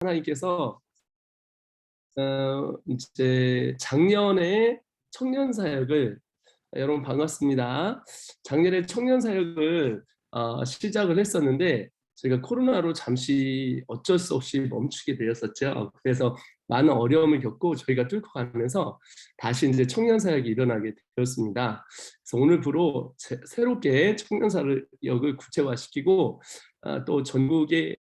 하나님께서 이제 작년에 청년 사역을, 여러분 반갑습니다. 작년에 청년 사역을 시작을 했었는데 저희가 코로나로 잠시 어쩔 수 없이 멈추게 되었었죠. 그래서 많은 어려움을 겪고 저희가 뚫고 가면서 다시 이제 청년 사역이 일어나게 되었습니다. 그래서 오늘부로 새롭게 청년 사역을 구체화시키고 또 전국에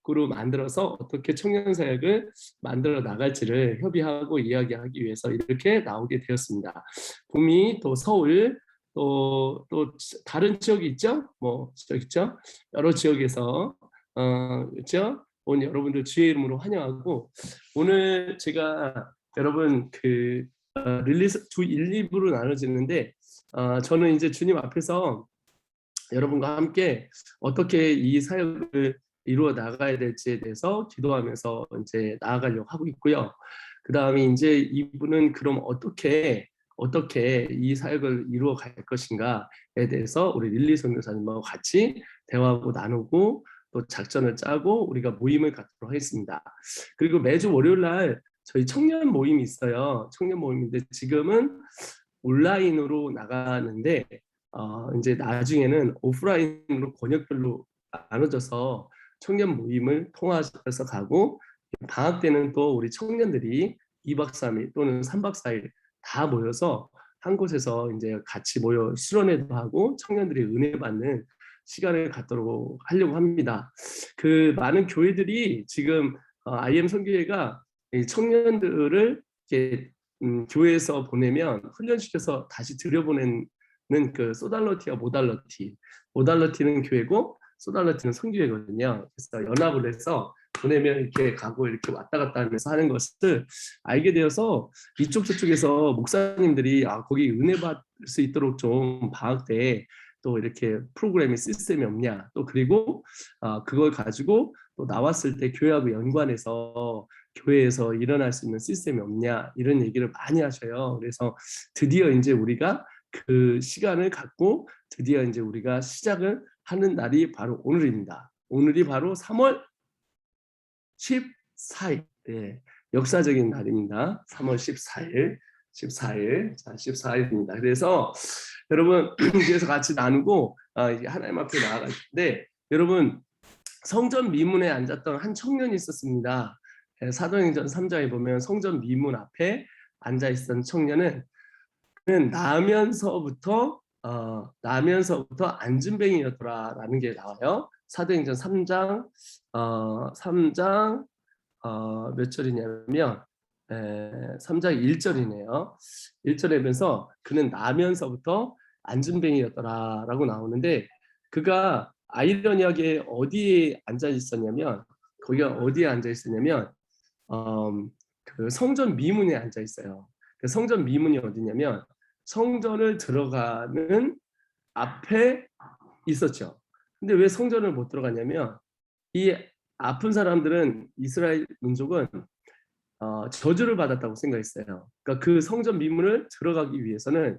으로 만들어서 어떻게 청년 사역을 만들어 나갈지를 협의하고 이야기하기 위해서 이렇게 나오게 되었습니다. 구미, 또 서울, 또 다른 지역이 있죠? 뭐 지역 있죠? 여러 지역에서 그렇죠? 오늘 여러분들 주의 이름으로 환영하고, 오늘 제가 여러분 릴리스 주 1, 2부로 나눠지는데 저는 이제 주님 앞에서 여러분과 함께 어떻게 이 사역을 이루어 나가야 될지에 대해서 기도하면서 이제 나아가려고 하고 있고요. 그 다음에 이제 이분은 그럼 어떻게 이 사역을 이루어 갈 것인가에 대해서 우리 릴리 선교사님하고 같이 대화하고 나누고 또 작전을 짜고 우리가 모임을 갖도록 하겠습니다. 그리고 매주 월요일 날 저희 청년 모임이 있어요. 청년 모임인데 지금은 온라인으로 나가는데 이제 나중에는 오프라인으로 권역별로 나눠져서 청년 모임을 통해서 가고, 방학 때는 또 우리 청년들이 2박 3일 또는 3박 4일 다 모여서 한 곳에서 이제 같이 모여 수련회도 하고 청년들이 은혜 받는 시간을 갖도록 하려고 합니다. 그 많은 교회들이 지금 IM 선교회가 청년들을 이렇게 교회에서 보내면 훈련시켜서 다시 들여보내는 그 소달러티와 모달러티는 교회고 소달러티는 선교회거든요. 그래서 연합을 해서 보내면 이렇게 가고 이렇게 왔다 갔다 하면서 하는 것을 알게 되어서 이쪽 저쪽에서 목사님들이 거기 은혜 받을 수 있도록 좀 방학 때 또 이렇게 프로그램이 시스템이 없냐, 또 그리고 그걸 가지고 또 나왔을 때 교회하고 연관해서 교회에서 일어날 수 있는 시스템이 없냐, 이런 얘기를 많이 하셔요. 그래서 드디어 이제 우리가 그 시간을 갖고 드디어 이제 우리가 시작을 하는 날이 바로 오늘입니다. 오늘이 바로 3월 14일, 예, 역사적인 날입니다. 3월 14일, 자, 14일입니다. 그래서 여러분 그래서 같이 나누고 하나님 앞에 나아갈 텐데, 여러분 성전 미문에 앉았던 한 청년이 있었습니다. 사도행전 3장에 보면 성전 미문 앞에 앉아 있었던 청년은 나면서부터 안진뱅이였더라라는 게 나와요. 사도행전 3장 몇 절이냐면 3장 1절이네요. 1절에 보면서 그는 나면서부터 안진뱅이였더라라고 나오는데, 그가 아이러니하게 어디에 앉아 있었냐면, 거기가 어디에 앉아 있었냐면 그 성전 미문에 앉아 있어요. 그 성전 미문이 어디냐면 성전을 들어가는 앞에 있었죠. 근데 왜 성전을 못 들어가냐면, 이 아픈 사람들은, 이스라엘 민족은 저주를 받았다고 생각했어요. 그러니까 그 성전 미문을 들어가기 위해서는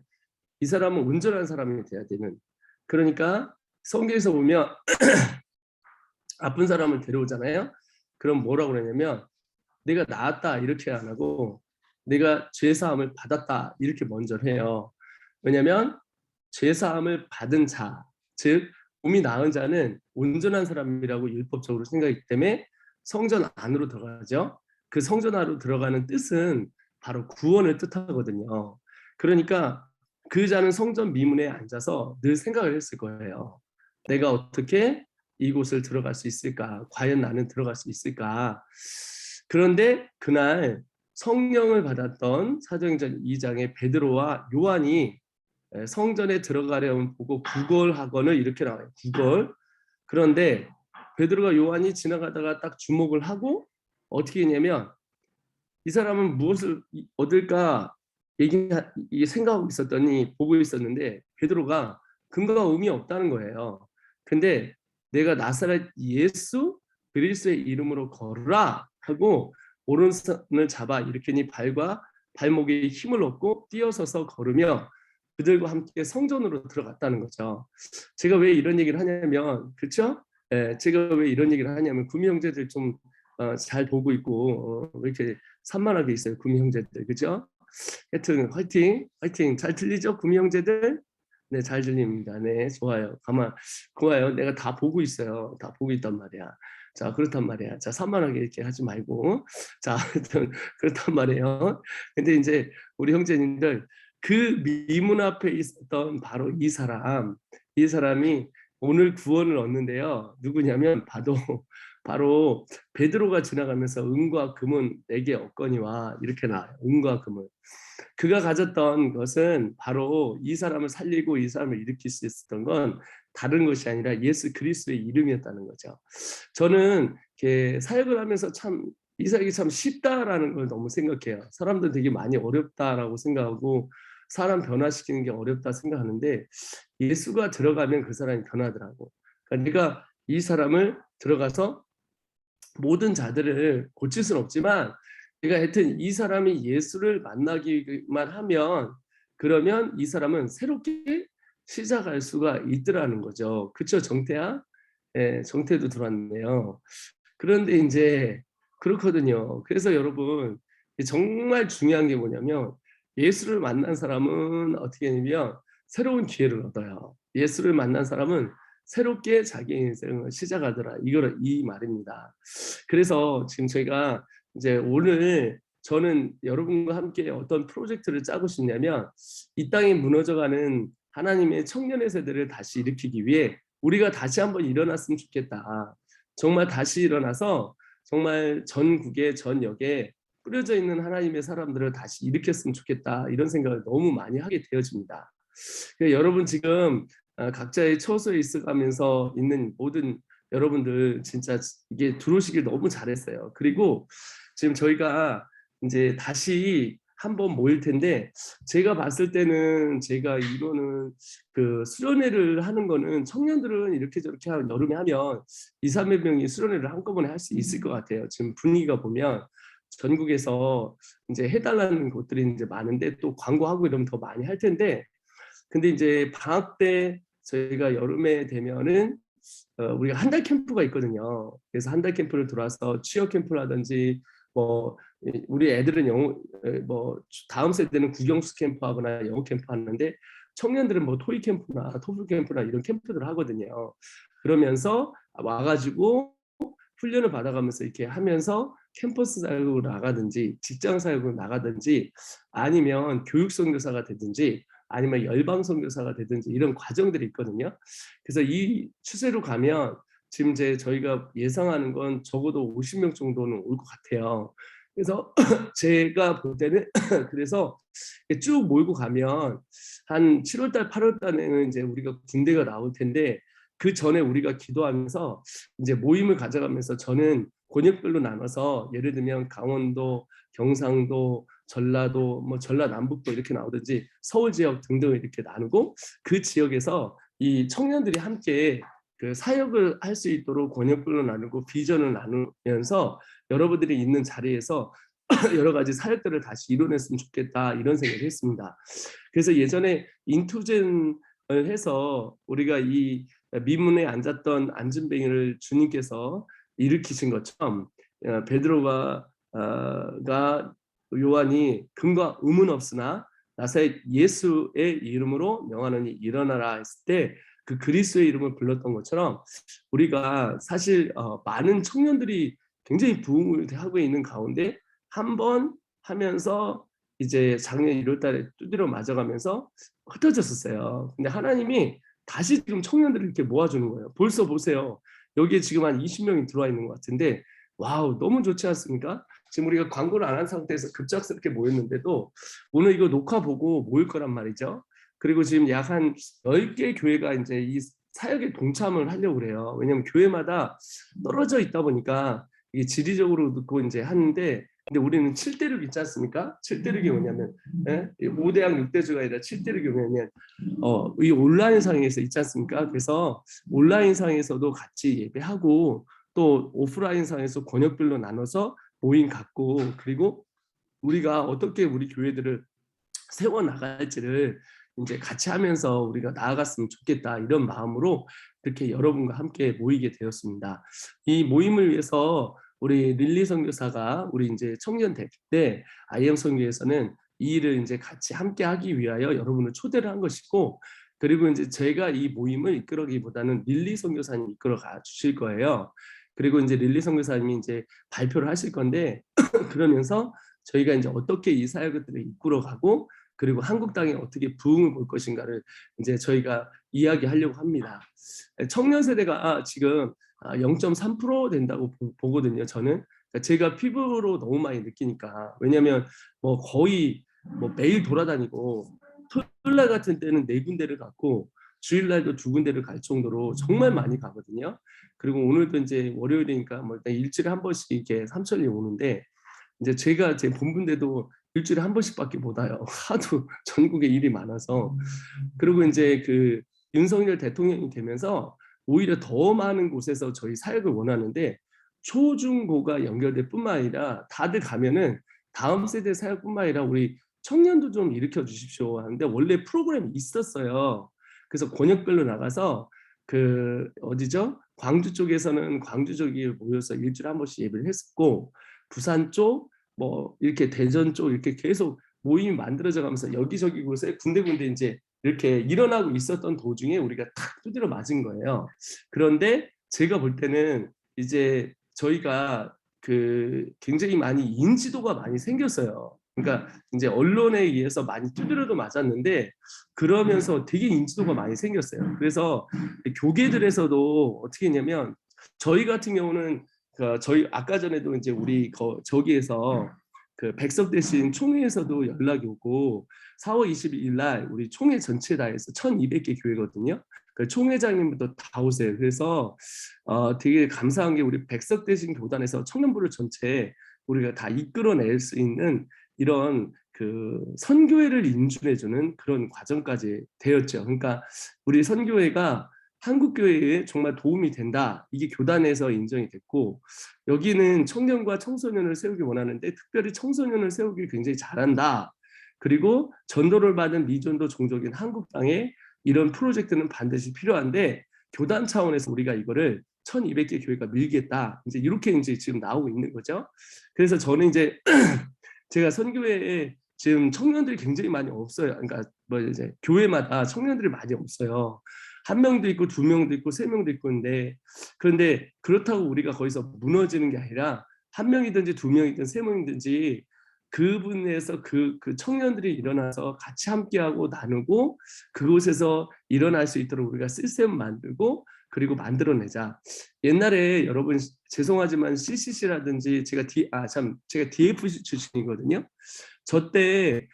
이 사람은 온전한 사람이 돼야 되는, 그러니까 성경에서 보면 아픈 사람을 데려오잖아요. 그럼 뭐라고 그러냐면 내가 나았다 이렇게 안 하고 내가 죄사함을 받았다 이렇게 먼저 해요. 왜냐하면 죄사함을 받은 자, 즉 몸이 나은 자는 온전한 사람이라고 율법적으로 생각하기 때문에 성전 안으로 들어가죠. 그 성전 안으로 들어가는 뜻은 바로 구원을 뜻하거든요. 그러니까 그 자는 성전 미문에 앉아서 늘 생각을 했을 거예요. 내가 어떻게 이곳을 들어갈 수 있을까? 과연 나는 들어갈 수 있을까? 그런데 그날 성령을 받았던 사도행전 2장의 베드로와 요한이 성전에 들어가려면 보고 구걸하거늘 이렇게 나와요. 구걸. 그런데 베드로가 요한이 지나가다가 딱 주목을 하고 어떻게 했냐면, 이 사람은 무엇을 얻을까 생각하고 있었더니 보고 있었는데 베드로가 근거가 의미 없다는 거예요. 근데 내가 나사렛 예수 그리스도의 이름으로 걸으라 하고 오른손을 잡아 일으키니 발과 발목에 힘을 얻고 뛰어서서 걸으며 그들과 함께 성전으로 들어갔다는 거죠. 제가 왜 이런 얘기를 하냐면, 그렇죠? 제가 왜 이런 얘기를 하냐면 구미 형제들 좀 잘 보고 있고 왜 이렇게 산만하게 있어요, 구미 형제들. 그죠? 하여튼 화이팅, 화이팅. 잘 들리죠, 구미 형제들? 네, 잘 들립니다. 네, 좋아요. 고마워요. 내가 다 보고 있어요. 다 보고 있단 말이야. 자, 그렇단 말이야. 자, 산만하게 이렇게 하지 말고. 자, 하여튼 그렇단 말이에요. 근데 이제 우리 형제님들, 그 미문 앞에 있었던 바로 이 사람이 오늘 구원을 얻는데요. 누구냐면 바로 베드로가 지나가면서 은과 금은 내게 없거니와 이렇게 나와요. 은과 금은. 그가 가졌던 것은 바로 이 사람을 살리고 이 사람을 일으킬 수 있었던 건 다른 것이 아니라 예수 그리스도의 이름이었다는 거죠. 저는 이렇게 사역을 하면서 참 이 사역이 참 쉽다라는 걸 너무 생각해요. 사람들 되게 많이 어렵다라고 생각하고 사람 변화시키는 게 어렵다 생각하는데 예수가 들어가면 그 사람이 변하더라고. 그러니까 내가 이 사람을 들어가서 모든 자들을 고칠 수는 없지만 내가 하여튼 이 사람이 예수를 만나기만 하면 그러면 이 사람은 새롭게 시작할 수가 있더라는 거죠. 그쵸, 정태야? 예, 정태도 들어왔네요. 그런데 이제 그렇거든요. 그래서 여러분 정말 중요한 게 뭐냐면 예수를 만난 사람은 어떻게 되냐면 새로운 기회를 얻어요. 예수를 만난 사람은 새롭게 자기 인생을 시작하더라. 이 말입니다. 그래서 지금 저희가 이제 오늘 저는 여러분과 함께 어떤 프로젝트를 짜고 싶냐면 이 땅에 무너져가는 하나님의 청년의 세대를 다시 일으키기 위해 우리가 다시 한번 일어났으면 좋겠다. 정말 다시 일어나서 정말 전국에 전역에 뿌려져 있는 하나님의 사람들을 다시 일으켰으면 좋겠다. 이런 생각을 너무 많이 하게 되어집니다. 여러분 지금 각자의 처소에 있어가면서 있는 모든 여러분들 진짜 이게 들어오시길 너무 잘했어요. 그리고 지금 저희가 이제 다시 한번 모일 텐데 제가 봤을 때는 제가 이거는 그 수련회를 하는 거는 청년들은 이렇게 저렇게 여름에 하면 2, 300명이 수련회를 한꺼번에 할 수 있을 것 같아요. 지금 분위기가 보면 전국에서 이제 해달라는 곳들이 이제 많은데 또 광고하고 이러면 더 많이 할 텐데 근데 이제 방학 때 저희가 여름에 되면은 우리가 한 달 캠프가 있거든요. 그래서 한 달 캠프를 들어와서 취업 캠프를 하든지 뭐 우리 애들은 뭐 다음 세대는 국영수 캠프 하거나 영어 캠프 하는데 청년들은 뭐 토익 캠프나 토플 캠프나 이런 캠프들을 하거든요. 그러면서 와가지고 훈련을 받아가면서 이렇게 하면서 캠퍼스 사역으로 나가든지 직장 사역으로 나가든지 아니면 교육 선교사가 되든지 아니면 열방 선교사가 되든지 이런 과정들이 있거든요. 그래서 이 추세로 가면 지금 이제 저희가 예상하는 건 적어도 50명 정도는 올 것 같아요. 그래서 제가 볼 때는 그래서 쭉 몰고 가면 한 7월달, 8월달에는 이제 우리가 군대가 나올 텐데 그 전에 우리가 기도하면서 이제 모임을 가져가면서 저는 권역별로 나눠서 예를 들면 강원도, 경상도, 전라도, 뭐 전라남북도 이렇게 나오든지 서울 지역 등등 이렇게 나누고 그 지역에서 이 청년들이 함께 그 사역을 할 수 있도록 권역별로 나누고 비전을 나누면서 여러분들이 있는 자리에서 여러 가지 사역들을 다시 이뤄냈으면 좋겠다 이런 생각을 했습니다. 그래서 예전에 인투젠을 해서 우리가 이 미문에 앉았던 안진뱅이를 주님께서 일으키신 것처럼 베드로가 요한이 금과 음은 없으나 나사렛 예수의 이름으로 명하노니 일어나라 했을 때 그 그리스도의 이름을 불렀던 것처럼 우리가 사실 많은 청년들이 굉장히 부흥을 하고 있는 가운데 한번 하면서 이제 작년 1월달에 두드려 맞아가면서 흩어졌었어요. 근데 하나님이 다시 지금 청년들을 이렇게 모아주는 거예요. 벌써 보세요. 여기에 지금 한 20명이 들어와 있는 것 같은데 와우 너무 좋지 않습니까? 지금 우리가 광고를 안 한 상태에서 급작스럽게 모였는데도 오늘 이거 녹화 보고 모일 거란 말이죠. 그리고 지금 약 한 10개 교회가 이제 이 사역에 동참을 하려고 그래요. 왜냐하면 교회마다 떨어져 있다 보니까 이게 지리적으로 듣고 이제 하는데 근데 우리는 7대륙 있지 않습니까? 7대륙이 뭐냐면 5대양 6대주가 아니라 7대륙이 뭐냐면 이 온라인상에서 있지 않습니까? 그래서 온라인상에서도 같이 예배하고 또 오프라인상에서 권역별로 나눠서 모임 갖고 그리고 우리가 어떻게 우리 교회들을 세워 나갈지를 이제 같이 하면서 우리가 나아갔으면 좋겠다 이런 마음으로 이렇게 여러분과 함께 모이게 되었습니다. 이 모임을 위해서 우리 릴리 선교사가 우리 이제 청년 대표 때 IM 선교에서는 이 일을 이제 같이 함께 하기 위하여 여러분을 초대를 한 것이고, 그리고 이제 제가 이 모임을 이끌어기보다는 릴리 선교사님이 이끌어 가 주실 거예요. 그리고 이제 릴리 선교사님이 이제 발표를 하실 건데 그러면서 저희가 이제 어떻게 이 사역들을 이끌어가고, 그리고 한국 땅에 어떻게 부흥을 볼 것인가를 이제 저희가 이야기하려고 합니다. 청년 세대가 지금 0.3% 된다고 보거든요. 저는 그러니까 제가 피부로 너무 많이 느끼니까. 왜냐하면 뭐 거의 뭐 매일 돌아다니고 토요일날 같은 때는 4군데를 갔고 주일날도 2군데를 갈 정도로 정말 많이 가거든요. 그리고 오늘도 이제 월요일이니까 뭐 일단 일주일에 한 번씩 이렇게 삼천리 오는데, 이제 제가 제 본분대도 일주일에 한 번씩밖에 못 와요. 하도 전국에 일이 많아서. 그리고 이제 그 윤석열 대통령이 되면서 오히려 더 많은 곳에서 저희 사역을 원하는데, 초중고가 연결될 뿐만 아니라 다들 가면은 다음 세대 사역뿐만 아니라 우리 청년도 좀 일으켜 주십시오 하는데, 원래 프로그램이 있었어요. 그래서 권역별로 나가서 그 어디죠? 광주 쪽에서는 광주족이 모여서 일주일에 한 번씩 예배를 했었고, 부산 쪽 뭐 이렇게 대전 쪽 이렇게 계속 모임이 만들어져 가면서 여기저기 곳에 군데군데 이제 이렇게 일어나고 있었던 도중에 우리가 탁 두드려 맞은 거예요. 그런데 제가 볼 때는 이제 저희가 그 굉장히 많이 인지도가 많이 생겼어요. 그러니까 이제 언론에 의해서 많이 두드려도 맞았는데 그러면서 되게 인지도가 많이 생겼어요. 그래서 교계들에서도 어떻게 했냐면, 저희 같은 경우는 그 저희 아까 전에도 이제 우리 저기에서 그 백석 대신 총회에서도 연락이 오고 4월 22일 날 우리 총회 전체 다 해서 1,200개 교회거든요. 그 총회장님도 다 오세요. 그래서 되게 감사한 게 우리 백석 대신 교단에서 청년부를 전체 우리가 다 이끌어낼 수 있는 이런 그 선교회를 인준해주는 그런 과정까지 되었죠. 그러니까 우리 선교회가 한국 교회에 정말 도움이 된다. 이게 교단에서 인정이 됐고, 여기는 청년과 청소년을 세우기 원하는데 특별히 청소년을 세우기 굉장히 잘한다. 그리고 전도를 받은 미전도 종족인 한국 땅에 이런 프로젝트는 반드시 필요한데 교단 차원에서 우리가 이거를 1,200개 교회가 밀겠다. 이제 이렇게 이제 지금 나오고 있는 거죠. 그래서 저는 이제 제가 선교회에 지금 청년들이 굉장히 많이 없어요. 그러니까 뭐 이제 교회마다 청년들이 많이 없어요. 한 명도 있고 2명도 있고 3명도 있고. 그런데 그렇다고 우리가 거기서 무너지는 게 아니라 한 명이든지 2명이든 3명이든지 그분에서 그 청년들이 일어나서 같이 함께하고 나누고 그곳에서 일어날 수 있도록 우리가 시스템 만들고 그리고 만들어내자. 옛날에 여러분 죄송하지만 CCC라든지 제가 DFC 출신이거든요. 저 때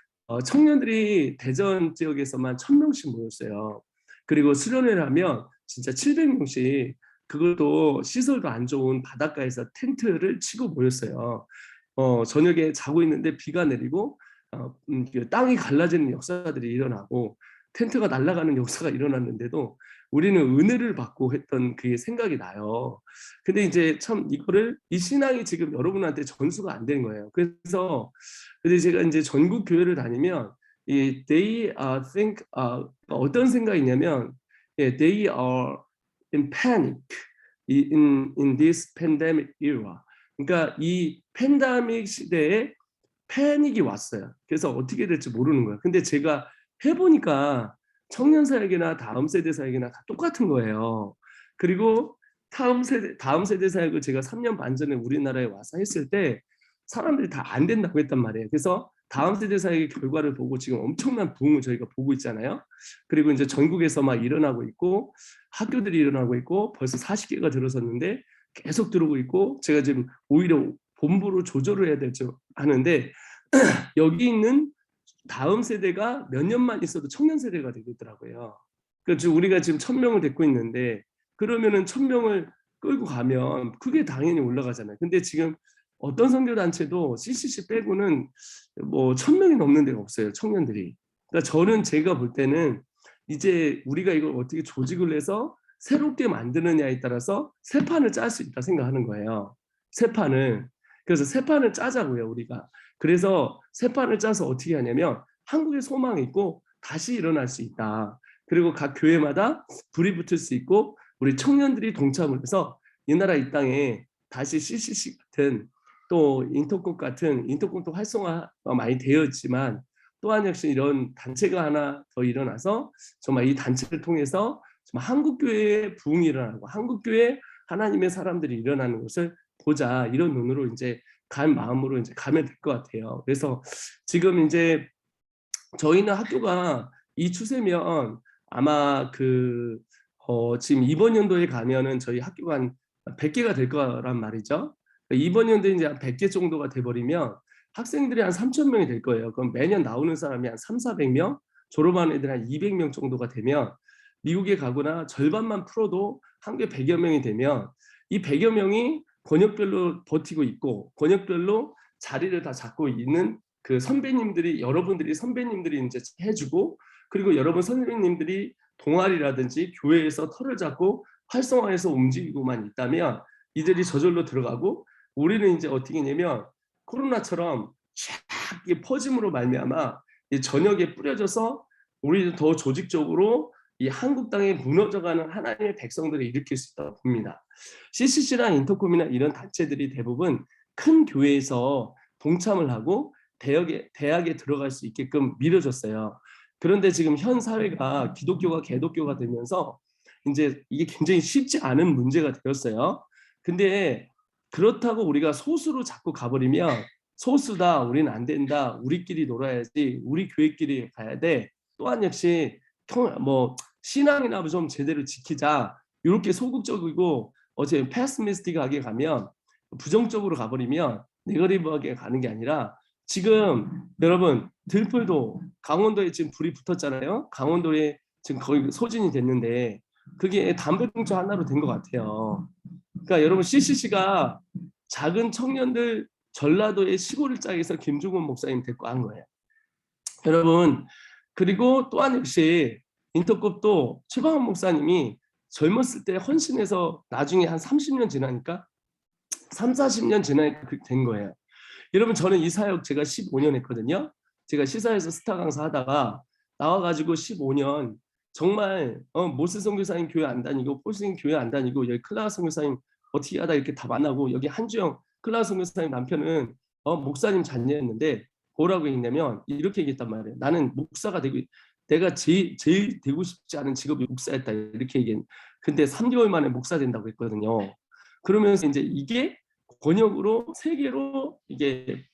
청년들이 대전 지역에서만 1,000명씩 모였어요. 그리고 수련회를 하면 진짜 700명씩, 그것도 시설도 안 좋은 바닷가에서 텐트를 치고 모였어요. 저녁에 자고 있는데 비가 내리고 땅이 갈라지는 역사들이 일어나고 텐트가 날아가는 역사가 일어났는데도 우리는 은혜를 받고 했던 그게 생각이 나요. 근데 이제 참 이 신앙이 지금 여러분한테 전수가 안 된 거예요. 그래서 근데 제가 이제 전국 교회를 다니면 they think 어떤 생각이냐면, they are in panic in this pandemic era. 그러니까 이 팬데믹 시대에 패닉이 왔어요. 그래서 어떻게 될지 모르는 거예요. 근데 제가 해보니까 청년 사역이나 다음 세대 사역이나 다 똑같은 거예요. 그리고 다음 세대 사역을 제가 3년 반 전에 우리나라에 와서 했을 때 사람들이 다 안 된다고 했단 말이에요. 그래서 다음 세대 사역의 결과를 보고 지금 엄청난 부흥을 저희가 보고 있잖아요. 그리고 이제 전국에서 막 일어나고 있고 학교들이 일어나고 있고 벌써 40개가 들어섰는데 계속 들어오고 있고, 제가 지금 오히려 본부로 조절을 해야 될지 하는데 여기 있는 다음 세대가 몇 년만 있어도 청년 세대가 되겠더라고요. 그러니까 우리가 지금 1,000명을 데리고 있는데 그러면은 1,000명을 끌고 가면 그게 당연히 올라가잖아요. 근데 지금 어떤 선교단체도 CCC 빼고는 뭐 1,000명이 넘는 데가 없어요, 청년들이. 그러니까 저는 제가 볼 때는 이제 우리가 이걸 어떻게 조직을 해서 새롭게 만드느냐에 따라서 새 판을 짤 수 있다 생각하는 거예요. 새 판을. 그래서 새 판을 짜자고요, 우리가. 그래서 새 판을 짜서 어떻게 하냐면 한국에 소망이 있고 다시 일어날 수 있다. 그리고 각 교회마다 불이 붙을 수 있고 우리 청년들이 동참을 해서 이 나라 이 땅에 다시 CCC 같은 또 인터콕도 활성화가 많이 되어 있지만 또한 역시 이런 단체가 하나 더 일어나서 정말 이 단체를 통해서 정말 한국교회의 부흥이 일어나고 한국교회 하나님의 사람들이 일어나는 것을 보자, 이런 눈으로 이제 간 마음으로 이제 가면 될 것 같아요. 그래서 지금 이제 저희는 학교가 이 추세면 아마 지금 이번 연도에 가면은 저희 학교가 한 100개가 될 거란 말이죠. 이번 연도에 이제 한 100개 정도가 돼 버리면 학생들이 한 3,000명이 될 거예요. 그럼 매년 나오는 사람이 한 300~400명, 졸업하는 애들이 한 200명 정도가 되면 미국에 가거나 절반만 풀어도 한국에 100여 명이 되면 이 100여 명이 권역별로 버티고 있고 권역별로 자리를 다 잡고 있는 그 여러분들이 선배님들이 이제 해주고, 그리고 여러분 선생님들이 동아리라든지 교회에서 털을 잡고 활성화해서 움직이고만 있다면 이들이 저절로 들어가고, 우리는 이제 어떻게 했냐면 코로나처럼 쫙 퍼짐으로 말미암아 전역에 뿌려져서 우리는 더 조직적으로 이 한국 땅에 무너져가는 하나님의 백성들을 일으킬 수 있다고 봅니다. CCC나 인터콤이나 이런 단체들이 대부분 큰 교회에서 동참을 하고 대학에 들어갈 수 있게끔 밀어줬어요. 그런데 지금 현 사회가 기독교가 개독교가 되면서 이제 이게 굉장히 쉽지 않은 문제가 되었어요. 근데 그렇다고 우리가 소수로 자꾸 가버리면 소수다, 우리는 안 된다, 우리끼리 놀아야지, 우리 교회끼리 가야 돼, 또한 역시 신앙이나 좀 제대로 지키자, 이렇게 소극적이고 어제 패스미스틱하게 가면, 부정적으로 가버리면 네거티브하게 가는 게 아니라, 지금 여러분 들풀도 강원도에 지금 불이 붙었잖아요. 강원도에 지금 거의 소진이 됐는데 그게 담배꽁초 하나로 된 것 같아요. 그러니까 여러분 CCC가 작은 청년들 전라도의 시골장에서 김중훈 목사님 데리고 한 거예요. 여러분, 그리고 또한 역시 인터컵도 최광원 목사님이 젊었을 때 헌신해서 나중에 한 30년 지나니까 30~40년 지나니까 그렇게 된 거예요. 여러분, 저는 이 사역 제가 15년 했거든요. 제가 시사에서 스타 강사 하다가 나와가지고 15년 정말 모스 선교사님 교회 안 다니고 폴스님 교회 안 다니고 여기 클라라 선교사님 어떻게 하다 이렇게 다 만나고, 여기 한주영 클라라 선교사님 남편은 목사님 자녀였는데 뭐라고 했냐면 이렇게 얘기했단 말이에요. 나는 목사가 되고 내가 제일 되고 싶지 않은 직업이 목사였다, 이렇게 얘기했. 근데 3개월 만에 목사 된다고 했거든요. 그러면서 이제 이게 번역으로 세계로 이게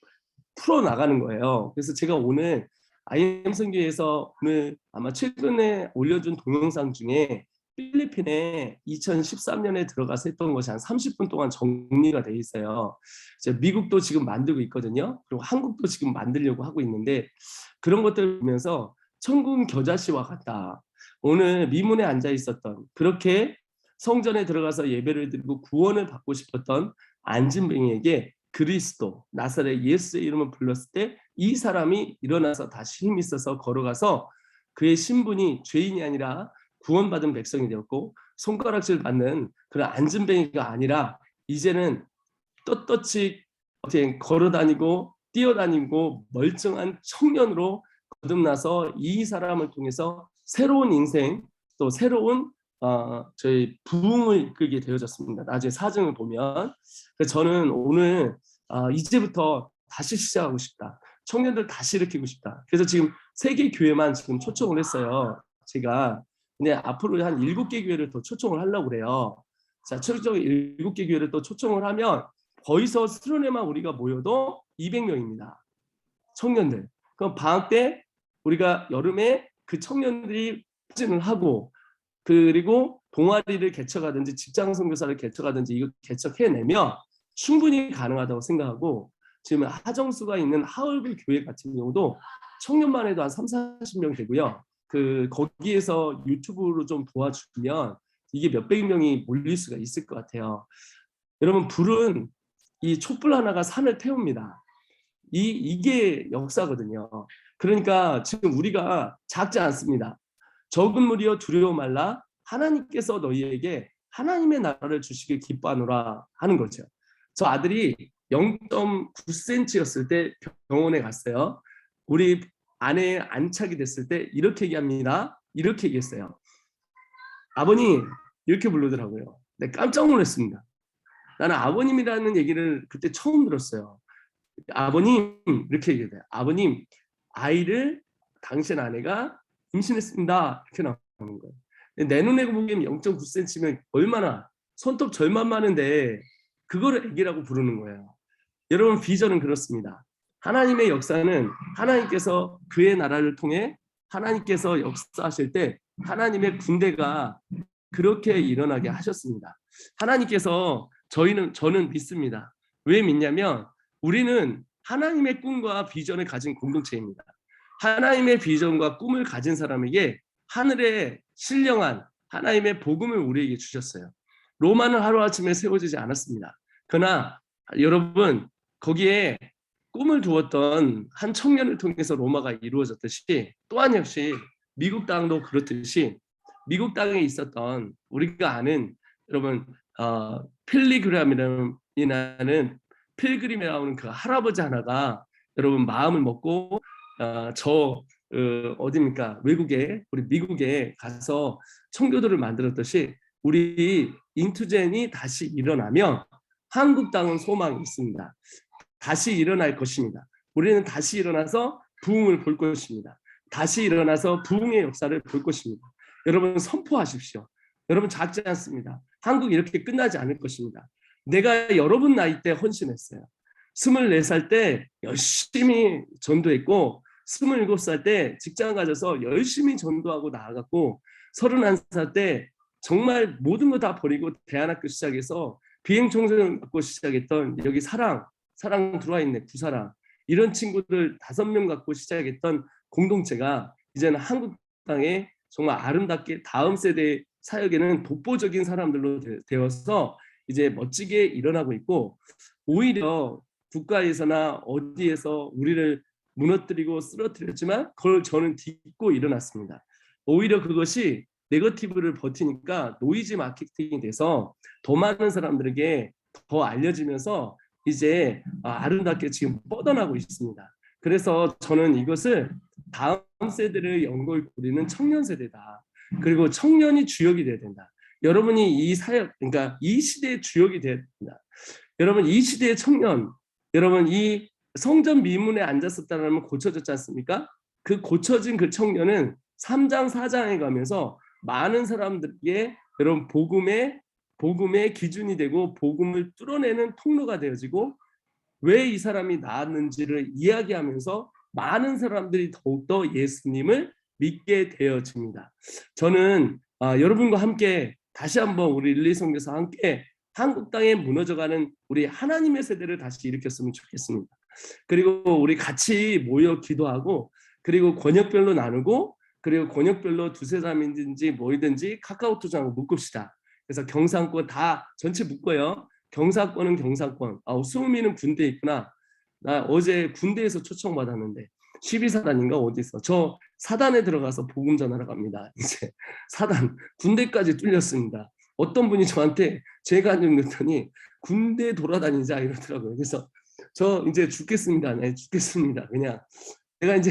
풀어나가는 거예요. 그래서 제가 오늘 IM 선교에서 오늘 아마 최근에 올려준 동영상 중에 필리핀에 2013년에 들어가서 했던 것이 한 30분 동안 정리가 돼 있어요. 이제 미국도 지금 만들고 있거든요. 그리고 한국도 지금 만들려고 하고 있는데, 그런 것들을 보면서 천군 겨자씨와 같다. 오늘 미문에 앉아 있었던, 그렇게 성전에 들어가서 예배를 드리고 구원을 받고 싶었던 안진뱅이에게 그리스도 나사렛 예수의 이름을 불렀을 때 이 사람이 일어나서 다시 힘 있어서 걸어가서 그의 신분이 죄인이 아니라 구원받은 백성이 되었고, 손가락질 받는 그런 안진뱅이가 아니라 이제는 떳떳이 걸어다니고 뛰어다니고 멀쩡한 청년으로 거듭나서 이 사람을 통해서 새로운 인생, 또 새로운 저희 부흥을 이끌게 되어졌습니다. 나중에 사정을 보면. 그래서 저는 오늘 이제부터 다시 시작하고 싶다, 청년들 다시 일으키고 싶다. 그래서 지금 3개 교회만 지금 초청을 했어요, 제가. 근데 앞으로 한 7개 교회를 더 초청을 하려고 그래요. 자, 최종적으로 7개 교회를 또 초청을 하면 거기서 수련회만 우리가 모여도 200명입니다. 청년들. 그럼 방학 때 우리가 여름에 그 청년들이 추진을 하고, 그리고 동아리를 개척하든지 직장 선교사를 개척하든지 이거 개척해내면 충분히 가능하다고 생각하고, 지금 하정수가 있는 하얼빈 교회 같은 경우도 청년만 해도 한 30~40명 되고요. 거기에서 유튜브로 좀 도와주면 이게 몇백 명이 몰릴 수가 있을 것 같아요. 여러분, 불은 이 촛불 하나가 산을 태웁니다. 이게 역사거든요. 그러니까 지금 우리가 작지 않습니다. 적은 무리여 두려워 말라, 하나님께서 너희에게 하나님의 나라를 주시길 기뻐하노라 하는 거죠. 저 아들이 0.9cm였을 때 병원에 갔어요. 우리 아내의 안착이 됐을 때 이렇게 얘기합니다. 이렇게 얘기했어요. 아버님, 이렇게 부르더라고요. 네, 깜짝 놀랐습니다. 나는 아버님이라는 얘기를 그때 처음 들었어요. 아버님 이렇게 얘기해요. 아버님, 아이를 당신 아내가 임신했습니다. 이렇게 나오는 거예요. 내 눈에 보기엔 0.9cm면 얼마나 손톱 절만 많은데 그거를 아기라고 부르는 거예요. 여러분, 비전은 그렇습니다. 하나님의 역사는 하나님께서 그의 나라를 통해 하나님께서 역사하실 때 하나님의 군대가 그렇게 일어나게 하셨습니다. 하나님께서 저는 믿습니다. 왜 믿냐면 우리는 하나님의 꿈과 비전을 가진 공동체입니다. 하나님의 비전과 꿈을 가진 사람에게 하늘에 신령한 하나님의 복음을 우리에게 주셨어요. 로마는 하루아침에 세워지지 않았습니다. 그러나 여러분, 거기에 꿈을 두었던 한 청년을 통해서 로마가 이루어졌듯이 또한 역시 미국 땅도 그렇듯이 미국 땅에 있었던 우리가 아는 여러분 필리그램이라는 필그림이라는 그 할아버지 하나가 여러분 마음을 먹고 어디입니까? 외국에 우리 미국에 가서 청교도를 만들었듯이 우리 인투젠이 다시 일어나면 한국 땅은 소망이 있습니다. 다시 일어날 것입니다. 우리는 다시 일어나서 부흥을 볼 것입니다. 다시 일어나서 부흥의 역사를 볼 것입니다. 여러분 선포하십시오. 여러분 작지 않습니다. 한국 이렇게 끝나지 않을 것입니다. 내가 여러분 나이 때 헌신했어요. 24살 때 열심히 전도했고 27살 때 직장 가져서 열심히 전도하고 나아갔고 31살 때 정말 모든 거 다 버리고 대안학교 시작해서 비행청소년 갖고 시작했던 여기 사랑 들어와 있네 구사랑 이런 친구들 5명 갖고 시작했던 공동체가 이제는 한국 땅에 정말 아름답게 다음 세대 사역에는 독보적인 사람들로 되어서 이제 멋지게 일어나고 있고 오히려 국가에서나 어디에서 우리를 무너뜨리고 쓰러뜨렸지만 그걸 저는 딛고 일어났습니다. 오히려 그것이 네거티브를 버티니까 노이즈 마케팅이 돼서 더 많은 사람들에게 더 알려지면서 이제 아름답게 지금 뻗어나고 있습니다. 그래서 저는 이것을 다음 세대를 연골 고리는 청년 세대다. 그리고 청년이 주역이 돼야 된다. 여러분이 이 사역, 그러니까 이 시대의 주역이 돼야 된다. 여러분 이 시대의 청년, 여러분 이 성전 미문에 앉았었다면 고쳐졌지 않습니까? 그 고쳐진 그 청년은 3장 4장에 가면서 많은 사람들에게 여러분 복음의 기준이 되고 복음을 뚫어내는 통로가 되어지고 왜 이 사람이 나았는지를 이야기하면서 많은 사람들이 더욱더 예수님을 믿게 되어집니다. 저는 여러분과 함께 다시 한번 우리 릴리 선교사 함께 한국 땅에 무너져가는 우리 하나님의 세대를 다시 일으켰으면 좋겠습니다. 그리고 우리 같이 모여 기도하고 그리고 권역별로 나누고 그리고 권역별로 두세 사람이든지 뭐이든지 카카오톡장으로 묶읍시다. 그래서 경상권 다 전체 묶어요. 경상권은 경상권. 수음이는 군대에 있구나. 나 어제 군대에서 초청받았는데 12사단인가 어디서 저 사단에 들어가서 복음 전하러 갑니다. 이제 사단 군대까지 뚫렸습니다. 어떤 분이 저한테 제가 안정됐더니 군대 돌아다니자 이러더라고요. 그래서 저 이제 죽겠습니다. 네, 죽겠습니다. 그냥 내가 이제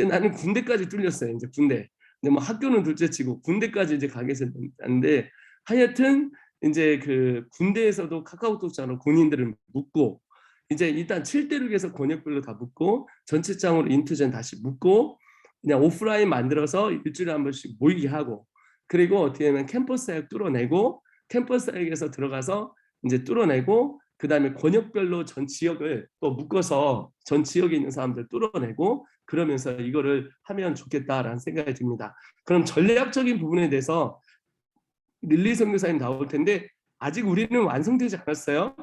나는 군대까지 뚫렸어요. 이제 군대. 근데 뭐 학교는 둘째치고 군대까지 이제 가겠는데 하여튼 이제 그 군대에서도 카카오톡장으로 군인들을 묶고 이제 일단 7대륙에서 권역별로 다 묶고 전체장으로 인투전 다시 묶고 그냥 오프라인 만들어서 일주일에 한 번씩 모이게 하고 그리고 어떻게 하면 캠퍼스 사역 뚫어내고 캠퍼스 사역에서 들어가서 이제 뚫어내고 그 다음에 권역별로 전 지역을 또 묶어서 전 지역에 있는 사람들 뚫어내고 그러면서 이거를 하면 좋겠다라는 생각이 듭니다. 그럼 전략적인 부분에 대해서 릴리 선교사님 나올 텐데 아직 우리는 완성되지 않았어요.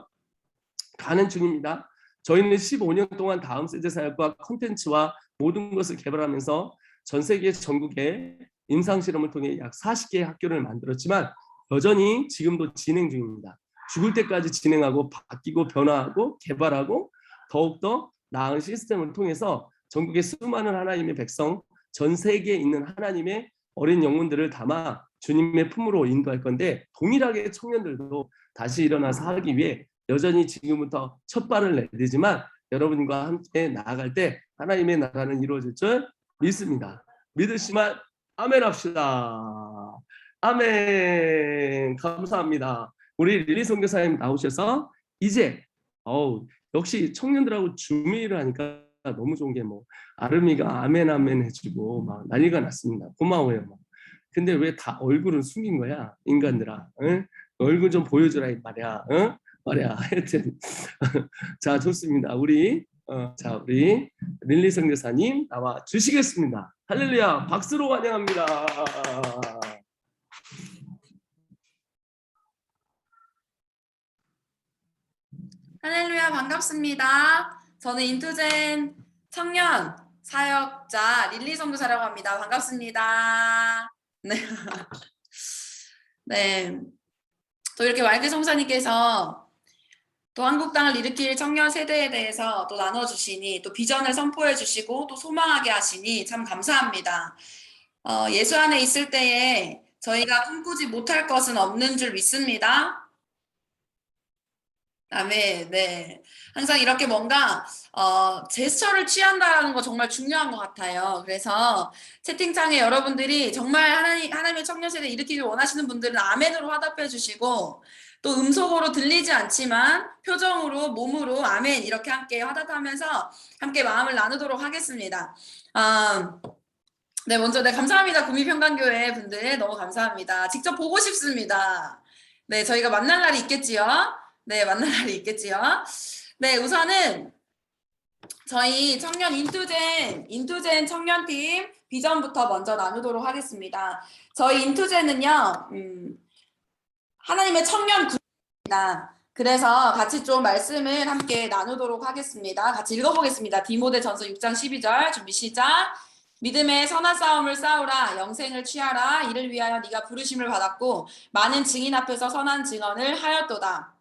가는 중입니다. 저희는 15년 동안 다음 세대 사역과 콘텐츠와 모든 것을 개발하면서 전 세계 전국에 임상실험을 통해 약 40개의 학교를 만들었지만 여전히 지금도 진행 중입니다. 죽을 때까지 진행하고 바뀌고 변화하고 개발하고 더욱더 나은 시스템을 통해서 전국의 수많은 하나님의 백성, 전 세계에 있는 하나님의 어린 영혼들을 담아 주님의 품으로 인도할 건데 동일하게 청년들도 다시 일어나서 하기 위해 여전히 지금부터 첫 발을 내디지만 여러분과 함께 나아갈 때 하나님의 나라는 이루어질 줄 믿습니다. 믿으시면 아멘 합시다. 아멘. 감사합니다. 우리 릴리 선교사님 나오셔서 이제 역시 청년들하고 줌회의를 하니까 너무 좋은 게 뭐 아름이가 아멘 아멘 해주고 막 난리가 났습니다. 고마워요. 막. 근데 왜 다 얼굴은 숨긴 거야 인간들아? 응? 얼굴 좀 보여주라 이 말이야. 응? 말이야. 하여튼 자 좋습니다. 우리 릴리 선교사님 나와 주시겠습니다. 할렐루야 박수로 환영합니다. 할렐루야 반갑습니다. 저는 인투젠 청년 사역자 릴리 선교사라고 합니다. 반갑습니다. 네. 네. 또 이렇게 왈드 성사님께서 또 한국당을 일으킬 청년 세대에 대해서 또 나눠주시니 또 비전을 선포해 주시고 또 소망하게 하시니 참 감사합니다. 예수 안에 있을 때에 저희가 꿈꾸지 못할 것은 없는 줄 믿습니다. 아멘. 네. 항상 이렇게 뭔가 제스처를 취한다는 거 정말 중요한 것 같아요. 그래서 채팅창에 여러분들이 정말 하나님의 청년 세대 일으키길 원하시는 분들은 아멘으로 화답해 주시고 또 음속으로 들리지 않지만 표정으로 몸으로 아멘 이렇게 함께 화답하면서 함께 마음을 나누도록 하겠습니다. 네, 먼저 감사합니다. 구미평강교회 분들 너무 감사합니다. 직접 보고 싶습니다. 네, 저희가 만날 날이 있겠지요. 네, 만날 날이 있겠지요. 네, 우선은 저희 청년 인투젠 청년팀 비전부터 먼저 나누도록 하겠습니다. 저희 인투젠은요, 하나님의 청년 군입니다. 그래서 같이 좀 말씀을 함께 나누도록 하겠습니다. 같이 읽어보겠습니다. 디모데전서 6장 12절 준비 시작. 믿음의 선한 싸움을 싸우라. 영생을 취하라. 이를 위하여 네가 부르심을 받았고 많은 증인 앞에서 선한 증언을 하였도다.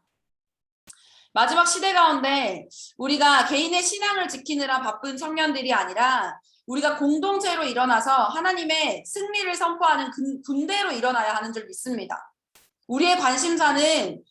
마지막 시대 가운데 우리가 개인의 신앙을 지키느라 바쁜 청년들이 아니라 우리가 공동체로 일어나서 하나님의 승리를 선포하는 군대로 일어나야 하는 줄 믿습니다. 우리의 관심사는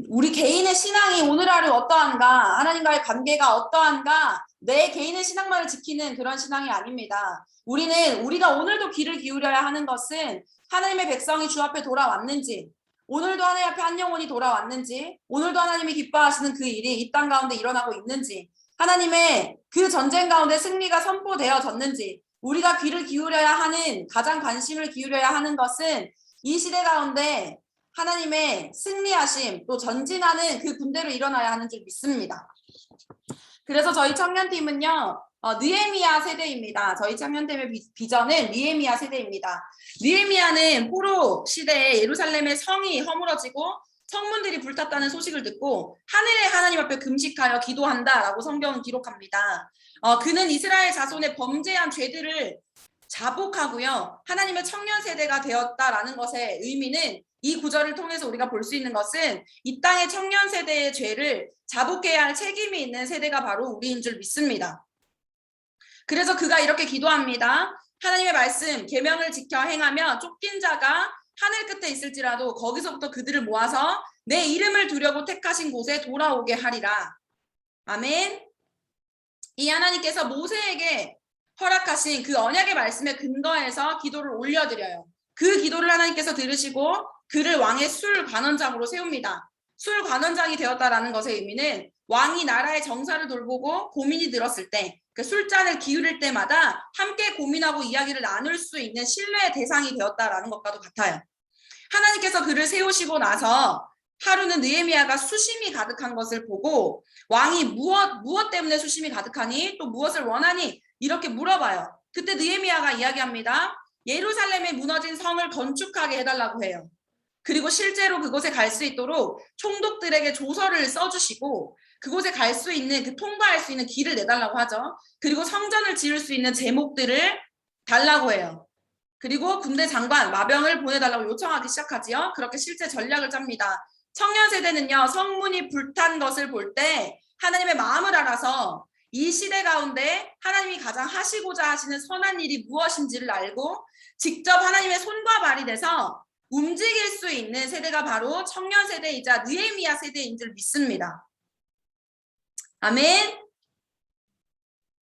우리 개인의 신앙이 오늘 하루 어떠한가, 하나님과의 관계가 어떠한가, 내 개인의 신앙만을 지키는 그런 신앙이 아닙니다. 우리가 오늘도 귀를 기울여야 하는 것은 하나님의 백성이 주 앞에 돌아왔는지, 오늘도 하나님 앞에 한 영혼이 돌아왔는지, 오늘도 하나님이 기뻐하시는 그 일이 이 땅 가운데 일어나고 있는지, 하나님의 그 전쟁 가운데 승리가 선포되어졌는지, 우리가 귀를 기울여야 하는, 가장 관심을 기울여야 하는 것은 이 시대 가운데 하나님의 승리하심, 또 전진하는 그 군대로 일어나야 하는 줄 믿습니다. 그래서 저희 청년팀은요, 느헤미야 세대입니다. 저희 청년팀의 비전은 느헤미야 세대입니다. 느헤미야는 포로 시대에 예루살렘의 성이 허물어지고 성문들이 불탔다는 소식을 듣고 하늘의 하나님 앞에 금식하여 기도한다라고 성경은 기록합니다. 그는 이스라엘 자손의 범죄한 죄들을 자복하고요. 하나님의 청년 세대가 되었다라는 것의 의미는 이 구절을 통해서 우리가 볼 수 있는 것은 이 땅의 청년 세대의 죄를 자복해야 할 책임이 있는 세대가 바로 우리인 줄 믿습니다. 그래서 그가 이렇게 기도합니다. 하나님의 말씀, 계명을 지켜 행하며 쫓긴 자가 하늘 끝에 있을지라도 거기서부터 그들을 모아서 내 이름을 두려고 택하신 곳에 돌아오게 하리라. 아멘. 이 하나님께서 모세에게 허락하신 그 언약의 말씀에 근거해서 기도를 올려드려요. 그 기도를 하나님께서 들으시고 그를 왕의 술 관원장으로 세웁니다. 술 관원장이 되었다라는 것의 의미는 왕이 나라의 정사를 돌보고 고민이 들었을 때 그 술잔을 기울일 때마다 함께 고민하고 이야기를 나눌 수 있는 신뢰의 대상이 되었다라는 것과도 같아요. 하나님께서 그를 세우시고 나서 하루는 느헤미야가 수심이 가득한 것을 보고 왕이 무엇 때문에 수심이 가득하니 또 무엇을 원하니 이렇게 물어봐요. 그때 느헤미야가 이야기합니다. 예루살렘에 무너진 성을 건축하게 해달라고 해요. 그리고 실제로 그곳에 갈 수 있도록 총독들에게 조서를 써주시고 그곳에 갈 수 있는, 통과할 수 있는 길을 내달라고 하죠. 그리고 성전을 지을 수 있는 제목들을 달라고 해요. 그리고 군대 장관, 마병을 보내달라고 요청하기 시작하지요. 그렇게 실제 전략을 짭니다. 청년 세대는요, 성문이 불탄 것을 볼 때 하나님의 마음을 알아서 이 시대 가운데 하나님이 가장 하시고자 하시는 선한 일이 무엇인지를 알고 직접 하나님의 손과 발이 돼서 움직일 수 있는 세대가 바로 청년 세대이자 느헤미야 세대인 줄 믿습니다. 아멘.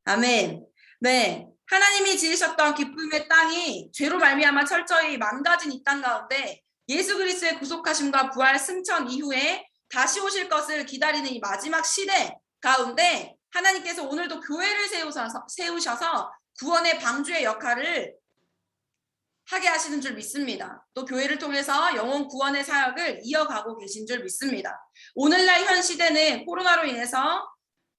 아멘. 네, 하나님이 지으셨던 기쁨의 땅이 죄로 말미암아 철저히 망가진 이 땅 가운데 예수 그리스도의 구속하심과 부활 승천 이후에 다시 오실 것을 기다리는 이 마지막 시대 가운데 하나님께서 오늘도 교회를 세우셔서 구원의 방주의 역할을 하게 하시는 줄 믿습니다. 또 교회를 통해서 영혼 구원의 사역을 이어가고 계신 줄 믿습니다. 오늘날 현 시대는 코로나로 인해서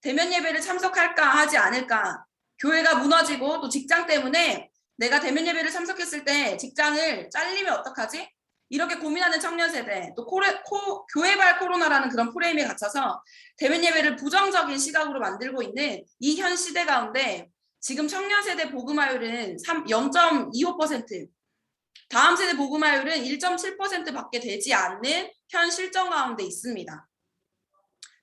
대면 예배를 참석할까 하지 않을까, 교회가 무너지고 또 직장 때문에 내가 대면 예배를 참석했을 때 직장을 잘리면 어떡하지? 이렇게 고민하는 청년 세대, 또 교회발 코로나라는 그런 프레임에 갇혀서 대면 예배를 부정적인 시각으로 만들고 있는 이 현 시대 가운데 지금 청년 세대 복음화율은 0.25%, 다음 세대 복음화율은 1.7%밖에 되지 않는 현 실정 가운데 있습니다.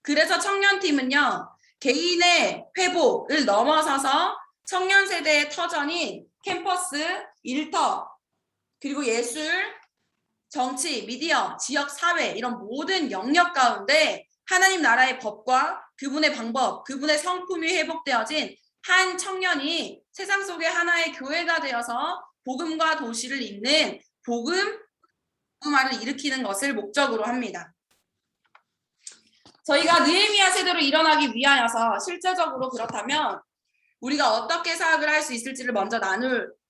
그래서 청년팀은요, 개인의 회복을 넘어서서 청년 세대의 터전인 캠퍼스, 일터, 그리고 예술, 정치, 미디어, 지역, 사회 이런 모든 영역 가운데 하나님 나라의 법과 그분의 방법, 그분의 성품이 회복되어진 한 청년이 세상 속의 하나의 교회가 되어서 복음과 도시를 잇는 복음화를 일으키는 것을 목적으로 합니다. 저희가 느헤미야 세대로 일어나기 위하여서 실제적으로 그렇다면 우리가 어떻게 사역을 할 수 있을지를 먼저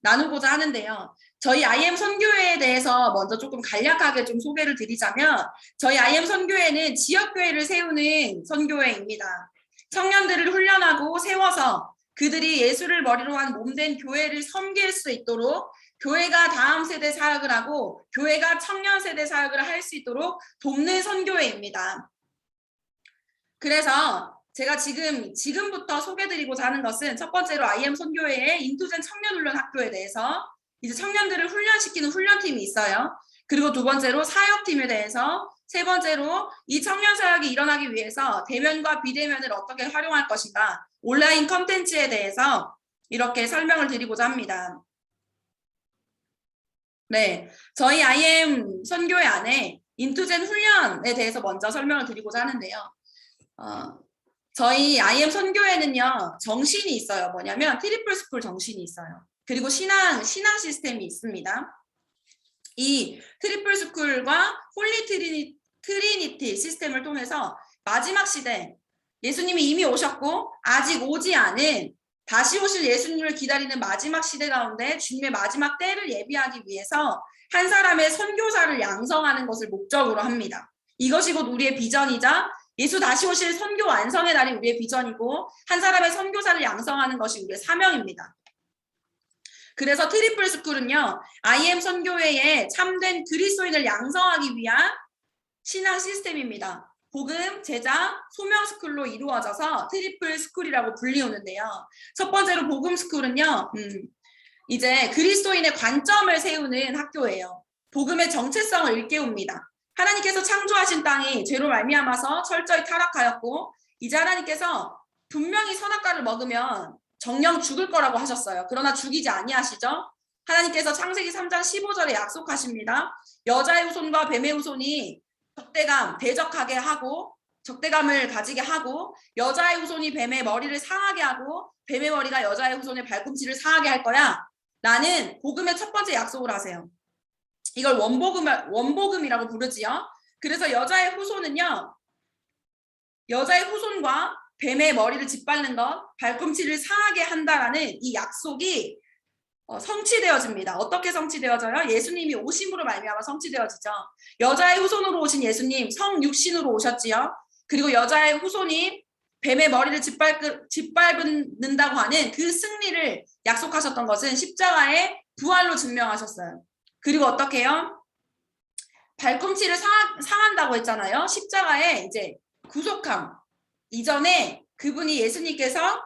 나누고자 하는데요. 저희 IM 선교회에 대해서 먼저 조금 간략하게 좀 소개를 드리자면 저희 IM 선교회는 지역교회를 세우는 선교회입니다. 청년들을 훈련하고 세워서 그들이 예수를 머리로 한 몸된 교회를 섬길 수 있도록 교회가 다음 세대 사역을 하고 교회가 청년 세대 사역을 할 수 있도록 돕는 선교회입니다. 그래서 제가 지금부터 소개드리고자 하는 것은 첫 번째로 IM 선교회의 인투젠 청년훈련 학교에 대해서 이제 청년들을 훈련시키는 훈련팀이 있어요. 그리고 두 번째로 사역팀에 대해서, 세 번째로 이 청년 사역이 일어나기 위해서 대면과 비대면을 어떻게 활용할 것인가, 온라인 컨텐츠에 대해서 이렇게 설명을 드리고자 합니다. 네, 저희 IM 선교회 안에 인투젠 훈련에 대해서 먼저 설명을 드리고자 하는데요. 저희 IM 선교회는요, 정신이 있어요. 뭐냐면 트리플 스쿨 정신이 있어요. 그리고 신앙 시스템이 있습니다. 이 트리플 스쿨과 홀리 트리니티 시스템을 통해서 마지막 시대, 예수님이 이미 오셨고 아직 오지 않은 다시 오실 예수님을 기다리는 마지막 시대 가운데 주님의 마지막 때를 예비하기 위해서 한 사람의 선교사를 양성하는 것을 목적으로 합니다. 이것이 곧 우리의 비전이자 예수 다시 오실 선교 완성의 날이 우리의 비전이고 한 사람의 선교사를 양성하는 것이 우리의 사명입니다. 그래서 트리플 스쿨은요, IM 선교회의 참된 그리스도인을 양성하기 위한 신앙 시스템입니다. 복음, 제자, 소명 스쿨로 이루어져서 트리플 스쿨이라고 불리우는데요. 첫 번째로 복음 스쿨은요, 이제 그리스도인의 관점을 세우는 학교예요. 복음의 정체성을 일깨웁니다. 하나님께서 창조하신 땅이 죄로 말미암아서 철저히 타락하였고 이제 하나님께서 분명히 선악과를 먹으면 정령 죽을 거라고 하셨어요. 그러나 죽이지 아니하시죠. 하나님께서 창세기 3장 15절에 약속하십니다. 여자의 후손과 뱀의 후손이 대적하게 하고 적대감을 가지게 하고 여자의 후손이 뱀의 머리를 상하게 하고 뱀의 머리가 여자의 후손의 발꿈치를 상하게 할 거야. 라는 복음의 첫 번째 약속을 하세요. 이걸 원복음이라고 부르지요. 그래서 여자의 후손은요, 여자의 후손과 뱀의 머리를 짓밟는 것, 발꿈치를 상하게 한다라는 이 약속이 성취되어집니다. 어떻게 성취되어져요? 예수님이 오심으로 말미암아 성취되어지죠. 여자의 후손으로 오신 예수님, 성육신으로 오셨지요. 그리고 여자의 후손이 뱀의 머리를 짓밟는다고 하는 그 승리를 약속하셨던 것은 십자가의 부활로 증명하셨어요. 그리고 어떻게 해요? 발꿈치를 상한다고 했잖아요. 십자가의 이제 구속함. 이전에 그분이 예수님께서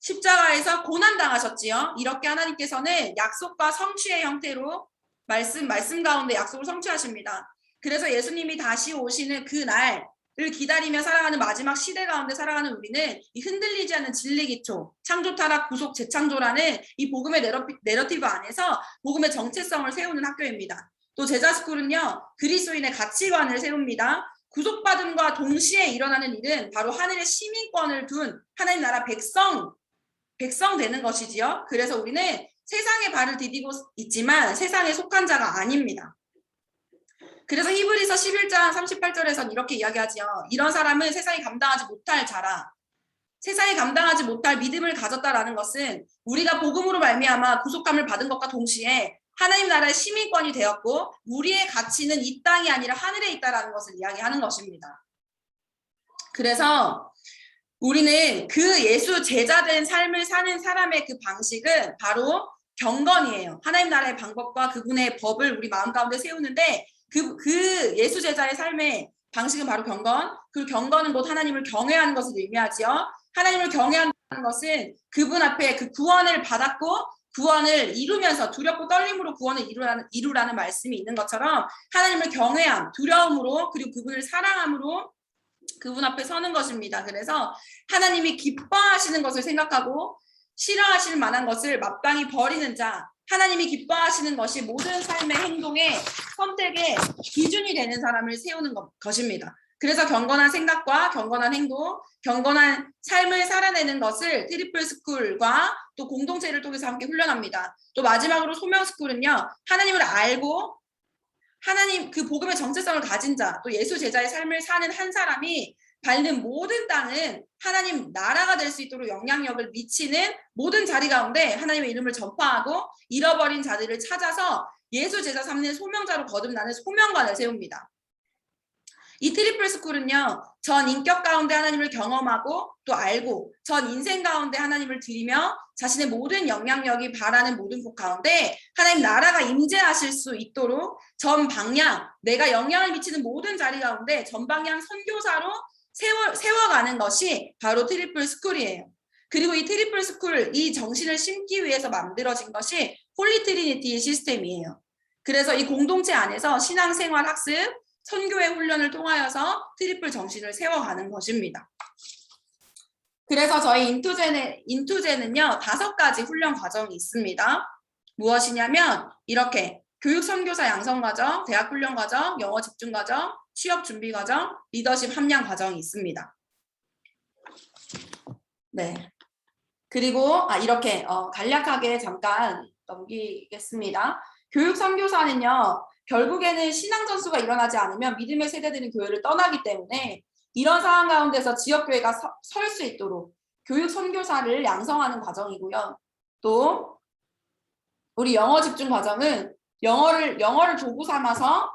십자가에서 고난당하셨지요. 이렇게 하나님께서는 약속과 성취의 형태로 말씀 가운데 약속을 성취하십니다. 그래서 예수님이 다시 오시는 그 날을 기다리며 살아가는 마지막 시대 가운데 살아가는 우리는 이 흔들리지 않는 진리 기초, 창조 타락 구속 재창조라는 이 복음의 내러티브 안에서 복음의 정체성을 세우는 학교입니다. 또 제자 스쿨은요, 그리스도인의 가치관을 세웁니다. 구속받음과 동시에 일어나는 일은 바로 하늘의 시민권을 둔 하나님 나라 백성 되는 것이지요. 그래서 우리는 세상에 발을 디디고 있지만 세상에 속한 자가 아닙니다. 그래서 히브리서 11장 38절에서는 이렇게 이야기하지요. 이런 사람은 세상이 감당하지 못할 자라. 세상이 감당하지 못할 믿음을 가졌다라는 것은 우리가 복음으로 말미암아 구속함을 받은 것과 동시에 하나님 나라의 시민권이 되었고 우리의 가치는 이 땅이 아니라 하늘에 있다라는 것을 이야기하는 것입니다. 그래서 우리는 그 예수 제자된 삶을 사는 사람의 그 방식은 바로 경건이에요. 하나님 나라의 방법과 그분의 법을 우리 마음 가운데 세우는데 그 예수 제자의 삶의 방식은 바로 경건. 그리고 경건은 곧 하나님을 경외하는 것을 의미하지요. 하나님을 경외하는 것은 그분 앞에 그 구원을 받았고 구원을 이루면서 두렵고 떨림으로 구원을 이루라는 말씀이 있는 것처럼 하나님을 경외함, 두려움으로 그리고 그분을 사랑함으로 그분 앞에 서는 것입니다. 그래서 하나님이 기뻐하시는 것을 생각하고 싫어하실 만한 것을 마땅히 버리는 자, 하나님이 기뻐하시는 것이 모든 삶의 행동의 선택의 기준이 되는 사람을 세우는 것입니다. 그래서 경건한 생각과 경건한 행동, 경건한 삶을 살아내는 것을 트리플 스쿨과 또 공동체를 통해서 함께 훈련합니다. 또 마지막으로 소명 스쿨은요, 하나님을 알고 하나님 그 복음의 정체성을 가진 자, 또 예수 제자의 삶을 사는 한 사람이 밟는 모든 땅은 하나님 나라가 될 수 있도록 영향력을 미치는 모든 자리 가운데 하나님의 이름을 전파하고 잃어버린 자들을 찾아서 예수 제자 삼는 소명자로 거듭나는 소명관을 세웁니다. 이 트리플 스쿨은요, 전 인격 가운데 하나님을 경험하고 또 알고 전 인생 가운데 하나님을 드리며 자신의 모든 영향력이 바라는 모든 곳 가운데 하나님 나라가 임재하실 수 있도록 전 방향, 내가 영향을 미치는 모든 자리 가운데 전 방향 선교사로 세워가는 것이 바로 트리플 스쿨이에요. 그리고 이 트리플 스쿨, 이 정신을 심기 위해서 만들어진 것이 홀리 트리니티 시스템이에요. 그래서 이 공동체 안에서 신앙생활 학습, 선교의 훈련을 통하여서 트리플 정신을 세워가는 것입니다. 그래서 저희 인투제는요 5가지 훈련 과정이 있습니다. 무엇이냐면 이렇게 교육 선교사 양성 과정, 대학 훈련 과정, 영어 집중 과정, 취업 준비 과정, 리더십 함량 과정이 있습니다. 네. 그리고 이렇게 간략하게 잠깐 넘기겠습니다. 교육 선교사는요. 결국에는 신앙 전수가 일어나지 않으면 믿음의 세대들은 교회를 떠나기 때문에 이런 상황 가운데서 지역교회가 설 수 있도록 교육 선교사를 양성하는 과정이고요. 또 우리 영어 집중 과정은 영어를 도구 삼아서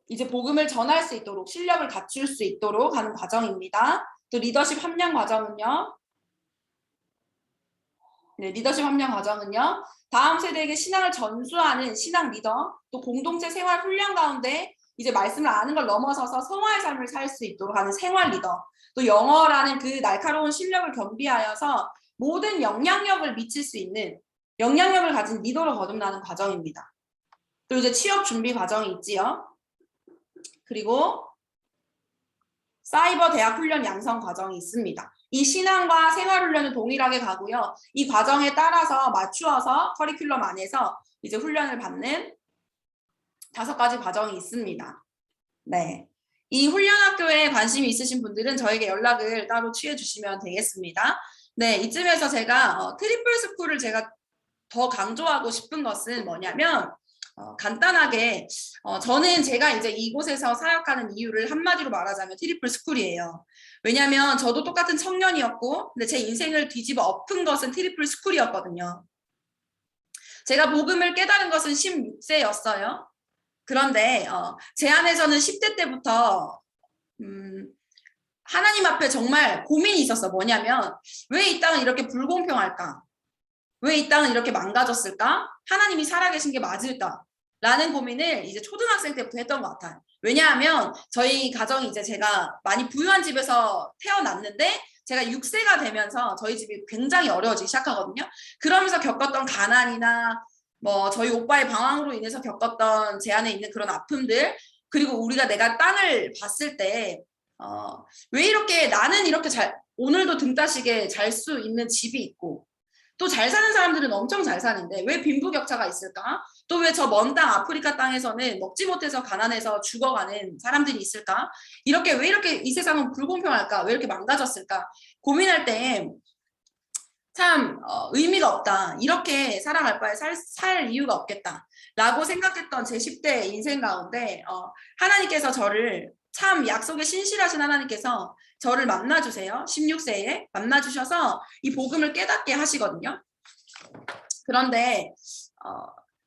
이제 복음을 전할 수 있도록 실력을 갖출 수 있도록 하는 과정입니다. 또 리더십 함량 과정은요. 네, 리더십 함량 과정은요. 다음 세대에게 신앙을 전수하는 신앙 리더, 또 공동체 생활 훈련 가운데 이제 말씀을 아는 걸 넘어서서 성화의 삶을 살 수 있도록 하는 생활 리더, 또 영어라는 그 날카로운 실력을 겸비하여서 모든 영향력을 미칠 수 있는 영향력을 가진 리더로 거듭나는 과정입니다. 또 이제 취업 준비 과정이 있지요. 그리고 사이버 대학 훈련 양성 과정이 있습니다. 이 신앙과 생활 훈련은 동일하게 가고요. 이 과정에 따라서 맞추어서 커리큘럼 안에서 이제 훈련을 받는 5가지 과정이 있습니다. 네. 이 훈련학교에 관심이 있으신 분들은 저에게 연락을 따로 취해 주시면 되겠습니다. 네, 이쯤에서 제가 트리플 스쿨을 제가 더 강조하고 싶은 것은 뭐냐면 간단하게 저는 제가 이제 이곳에서 사역하는 이유를 한마디로 말하자면 트리플 스쿨이에요. 왜냐하면 저도 똑같은 청년이었고 근데 제 인생을 뒤집어 엎은 것은 트리플 스쿨이었거든요. 제가 복음을 깨달은 것은 16세였어요. 그런데 제 안에서는 10대 때부터 하나님 앞에 정말 고민이 있었어. 뭐냐면 왜 이 땅은 이렇게 불공평할까? 왜 이 땅은 이렇게 망가졌을까? 하나님이 살아계신 게 맞을까? 라는 고민을 이제 초등학생 때부터 했던 것 같아요. 왜냐하면 저희 가정이 이제 제가 많이 부유한 집에서 태어났는데 제가 6세가 되면서 저희 집이 굉장히 어려워지기 시작하거든요. 그러면서 겪었던 가난이나 뭐 저희 오빠의 방황으로 인해서 겪었던 제 안에 있는 그런 아픔들 그리고 내가 땅을 봤을 때 왜 이렇게 나는 이렇게 오늘도 등 따시게 잘 수 있는 집이 있고 또 잘 사는 사람들은 엄청 잘 사는데 왜 빈부격차가 있을까? 또 왜 저 먼 땅 아프리카 땅에서는 먹지 못해서 가난해서 죽어가는 사람들이 있을까? 왜 이렇게 이 세상은 불공평할까? 왜 이렇게 망가졌을까? 고민할 때 참 의미가 없다. 이렇게 살아갈 바에 살 이유가 없겠다. 라고 생각했던 제 10대 인생 가운데 하나님께서 저를 참 약속에 신실하신 하나님께서 저를 만나주세요. 16세에 만나주셔서 이 복음을 깨닫게 하시거든요. 그런데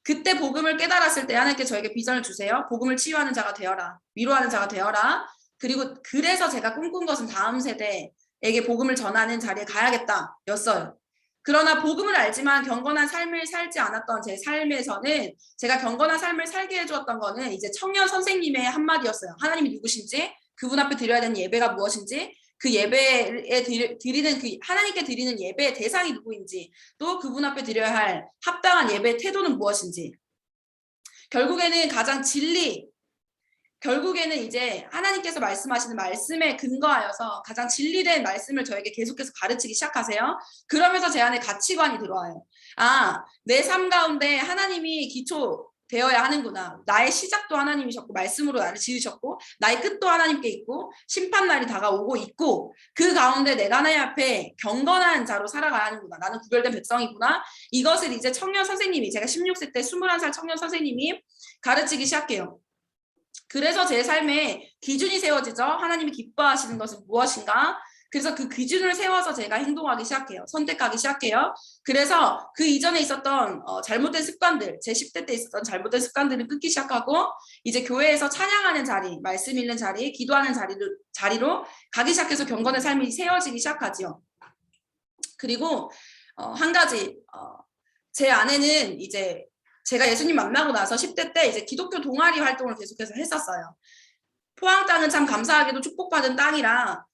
그때 복음을 깨달았을 때 하나님께 저에게 비전을 주세요. 복음을 치유하는 자가 되어라. 위로하는 자가 되어라. 그리고 그래서 제가 꿈꾼 것은 다음 세대에게 복음을 전하는 자리에 가야겠다 였어요. 그러나 복음을 알지만 경건한 삶을 살지 않았던 제 삶에서는 제가 경건한 삶을 살게 해주었던 거는 이제 청년 선생님의 한마디였어요. 하나님이 누구신지, 그분 앞에 드려야 되는 예배가 무엇인지, 그 예배에 드리는 그 하나님께 드리는 예배의 대상이 누구인지, 또 그분 앞에 드려야 할 합당한 예배의 태도는 무엇인지, 결국에는 가장 진리, 결국에는 이제 하나님께서 말씀하시는 말씀에 근거하여서 가장 진리된 말씀을 저에게 계속해서 가르치기 시작하세요. 그러면서 제 안에 가치관이 들어와요. 내 삶 가운데 하나님이 기초 되어야 하는구나. 나의 시작도 하나님이셨고 말씀으로 나를 지으셨고 나의 끝도 하나님께 있고 심판날이 다가오고 있고 그 가운데 내가 하나님 앞에 경건한 자로 살아가야 하는구나. 나는 구별된 백성이구나. 이것을 이제 청년 선생님이, 제가 16세 때 21살 청년 선생님이 가르치기 시작해요. 그래서 제 삶에 기준이 세워지죠. 하나님이 기뻐하시는 것은 무엇인가? 그래서 그 기준을 세워서 제가 행동하기 시작해요. 선택하기 시작해요. 그래서 그 이전에 있었던 잘못된 습관들, 제 10대 때 있었던 잘못된 습관들을 끊기 시작하고 이제 교회에서 찬양하는 자리, 말씀 읽는 자리, 기도하는 자리로 가기 시작해서 경건의 삶이 세워지기 시작하죠. 그리고 한 가지 제 안에는 이제 제가 예수님 만나고 나서 10대 때 이제 기독교 동아리 활동을 계속해서 했었어요. 포항 땅은 참 감사하게도 축복받은 땅이라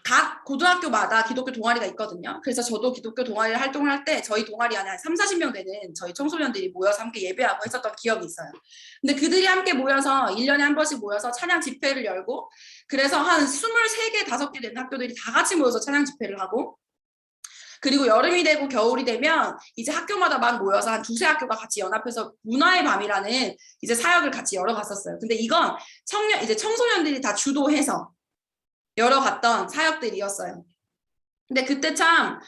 각 고등학교마다 기독교 동아리가 있거든요. 그래서 저도 기독교 동아리 활동을 할 때 저희 동아리 안에 한 30-40명 되는 저희 청소년들이 모여서 함께 예배하고 했었던 기억이 있어요. 근데 그들이 함께 모여서 1년에 한 번씩 모여서 찬양 집회를 열고 그래서 한 23개, 5개 되는 학교들이 다 같이 모여서 찬양 집회를 하고 그리고 여름이 되고 겨울이 되면 이제 학교마다 막 모여서 한 2-3 학교가 같이 연합해서 문화의 밤이라는 이제 사역을 같이 열어갔었어요. 근데 이건 이제 청소년들이 다 주도해서 열어갔던 사역들이었어요. 근데 그때 참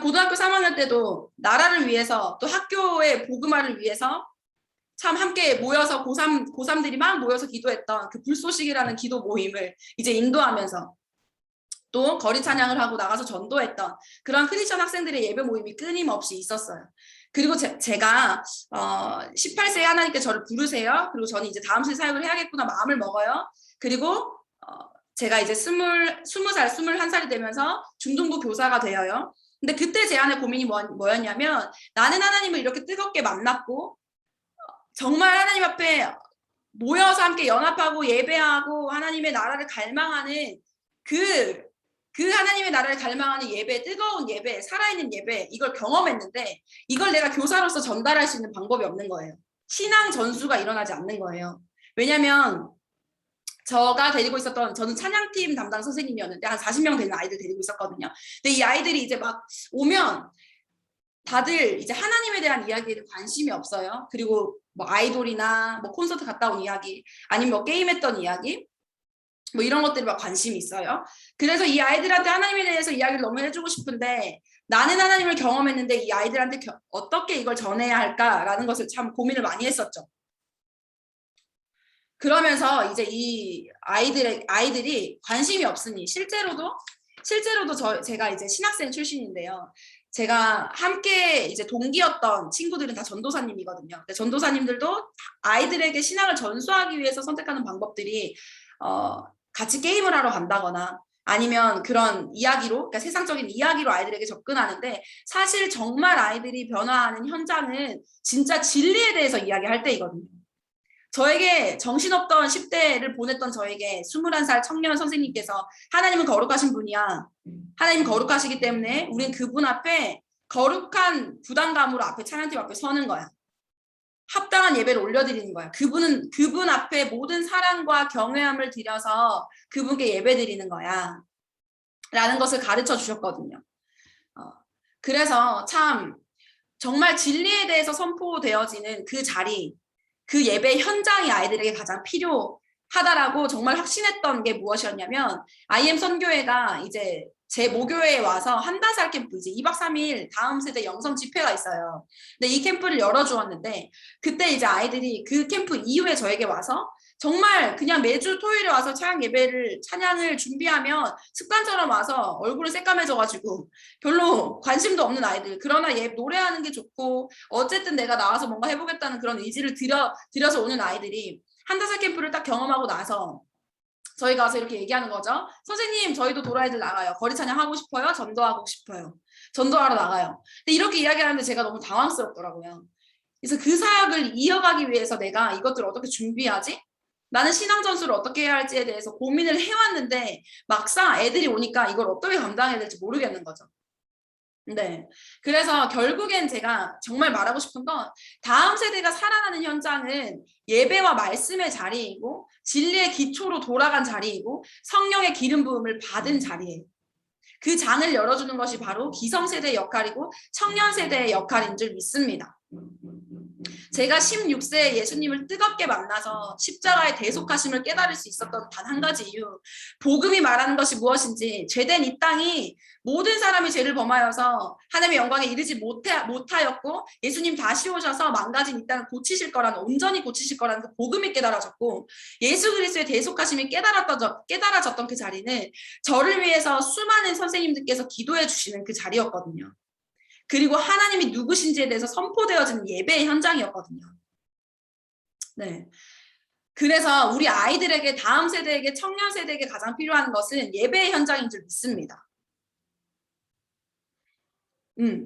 고등학교 3학년 때도 나라를 위해서 또 학교의 복음화를 위해서 참 함께 모여서 고3들이 막 모여서 기도했던 그 불쏘시기라는 기도 모임을 이제 인도하면서 또 거리 찬양을 하고 나가서 전도했던 그런 크리스천 학생들의 예배 모임이 끊임없이 있었어요. 그리고 제가 18세에 하나님께 저를 부르세요. 그리고 저는 이제 다음 세 사역을 해야겠구나 마음을 먹어요. 그리고 제가 이제 20살, 21살이 되면서 중등부 교사가 되어요. 근데 그때 제 안에 고민이 뭐였냐면 나는 하나님을 이렇게 뜨겁게 만났고 정말 하나님 앞에 모여서 함께 연합하고 예배하고 하나님의 나라를 갈망하는 그 하나님의 나라를 갈망하는 예배, 뜨거운 예배, 살아있는 예배 이걸 경험했는데 이걸 내가 교사로서 전달할 수 있는 방법이 없는 거예요. 신앙 전수가 일어나지 않는 거예요. 왜냐하면 저가 데리고 있었던 저는 찬양팀 담당 선생님이었는데 한 40명 되는 아이들 데리고 있었거든요. 근데 이 아이들이 이제 막 오면 다들 이제 하나님에 대한 이야기에는 관심이 없어요. 그리고 뭐 아이돌이나 뭐 콘서트 갔다 온 이야기 아니면 뭐 게임했던 이야기 뭐 이런 것들이 막 관심이 있어요. 그래서 이 아이들한테 하나님에 대해서 이야기를 너무 해주고 싶은데 나는 하나님을 경험했는데 이 아이들한테 어떻게 이걸 전해야 할까라는 것을 참 고민을 많이 했었죠. 그러면서 이제 이 아이들이 관심이 없으니 실제로도 제가 이제 신학생 출신인데요. 제가 함께 이제 동기였던 친구들은 다 전도사님이거든요. 근데 전도사님들도 아이들에게 신앙을 전수하기 위해서 선택하는 방법들이 같이 게임을 하러 간다거나 아니면 그런 이야기로, 그러니까 세상적인 이야기로 아이들에게 접근하는데 사실 정말 아이들이 변화하는 현장은 진짜 진리에 대해서 이야기할 때이거든요. 저에게 정신없던 10대를 보냈던 저에게 21살 청년 선생님께서 하나님은 거룩하신 분이야. 하나님은 거룩하시기 때문에 우린 그분 앞에 거룩한 부담감으로 앞에 찬양팀 앞에 서는 거야. 합당한 예배를 올려드리는 거야. 그분 앞에 모든 사랑과 경외함을 드려서 그분께 예배 드리는 거야. 라는 것을 가르쳐 주셨거든요. 그래서 참 정말 진리에 대해서 선포되어지는 그 자리, 그 예배 현장이 아이들에게 가장 필요한 하다라고 정말 확신했던 게 무엇이었냐면 IM 선교회가 이제 제 모교회에 와서 한 달 살 캠프 이제 2박 3일 다음 세대 영성 집회가 있어요. 근데 이 캠프를 열어주었는데 그때 이제 아이들이 그 캠프 이후에 저에게 와서 정말 그냥 매주 토요일에 와서 찬양을 준비하면 습관처럼 와서 얼굴이 새까매져가지고 별로 관심도 없는 아이들. 그러나 얘 노래하는 게 좋고 어쨌든 내가 나와서 뭔가 해보겠다는 그런 의지를 들여서 오는 아이들이 한 달 살 캠프를 딱 경험하고 나서 저희가 와서 이렇게 얘기하는 거죠. 선생님, 저희도 도라이들 나가요. 거리 찬양 하고 싶어요? 전도하고 싶어요. 전도하러 나가요. 근데 이렇게 이야기하는데 제가 너무 당황스럽더라고요. 그래서 그 사역을 이어가기 위해서 내가 이것들을 어떻게 준비하지? 나는 신앙 전수를 어떻게 해야 할지에 대해서 고민을 해왔는데 막상 애들이 오니까 이걸 어떻게 감당해야 될지 모르겠는 거죠. 네. 그래서 결국엔 제가 정말 말하고 싶은 건 다음 세대가 살아나는 현장은 예배와 말씀의 자리이고 진리의 기초로 돌아간 자리이고 성령의 기름 부음을 받은 자리예요. 그 장을 열어주는 것이 바로 기성세대의 역할이고 청년세대의 역할인 줄 믿습니다. 제가 16세에 예수님을 뜨겁게 만나서 십자가의 대속하심을 깨달을 수 있었던 단 한 가지 이유, 복음이 말하는 것이 무엇인지 죄된 이 땅이 모든 사람이 죄를 범하여서 하나님의 영광에 이르지 못하였고 예수님 다시 오셔서 망가진 이 땅을 고치실 거라는, 온전히 고치실 거라는 그 복음이 깨달아졌고 예수 그리스도의 대속하심이 깨달아졌던 그 자리는 저를 위해서 수많은 선생님들께서 기도해 주시는 그 자리였거든요. 그리고 하나님이 누구신지에 대해서 선포되어지는 예배의 현장이었거든요. 네. 그래서 우리 아이들에게, 다음 세대에게, 청년 세대에게 가장 필요한 것은 예배의 현장인 줄 믿습니다.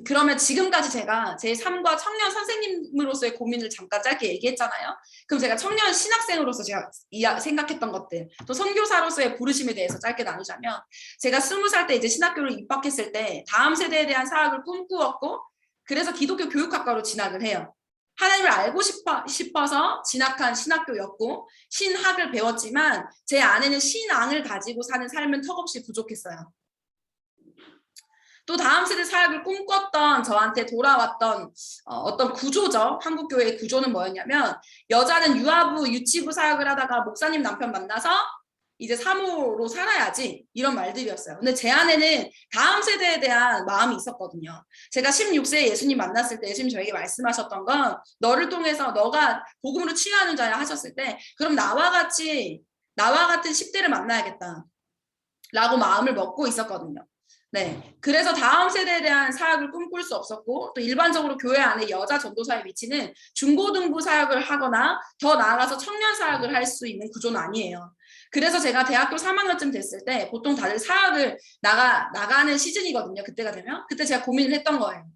그러면 지금까지 제가 제 삶과 청년 선생님으로서의 고민을 잠깐 짧게 얘기했잖아요. 그럼 제가 청년 신학생으로서 제가 생각했던 것들, 또 선교사로서의 부르심에 대해서 짧게 나누자면, 제가 20살 때 이제 신학교를 입학했을 때 다음 세대에 대한 사역을 꿈꾸었고, 그래서 기독교 교육학과로 진학을 해요. 하나님을 알고 싶어서 진학한 신학교였고 신학을 배웠지만 제 안에는 신앙을 가지고 사는 삶은 턱없이 부족했어요. 또 다음 세대 사역을 꿈꿨던 저한테 돌아왔던 어떤 구조죠. 한국교회의 구조는 뭐였냐면 여자는 유아부, 유치부 사역을 하다가 목사님 남편 만나서 이제 사모로 살아야지 이런 말들이었어요. 근데 제 안에는 다음 세대에 대한 마음이 있었거든요. 제가 16세에 예수님 만났을 때 예수님 저에게 말씀하셨던 건 너를 통해서 너가 복음으로 치유하는 자야 하셨을 때 그럼 나와 같은 10대를 만나야겠다 라고 마음을 먹고 있었거든요. 네, 그래서 다음 세대에 대한 사역을 꿈꿀 수 없었고 또 일반적으로 교회 안에 여자 전도사의 위치는 중고등부 사역을 하거나 더 나아가서 청년 사역을 할 수 있는 구조는 아니에요. 그래서 제가 대학교 3학년쯤 됐을 때 보통 다들 사역을 나가는 시즌이거든요. 그때가 되면 그때 제가 고민을 했던 거예요.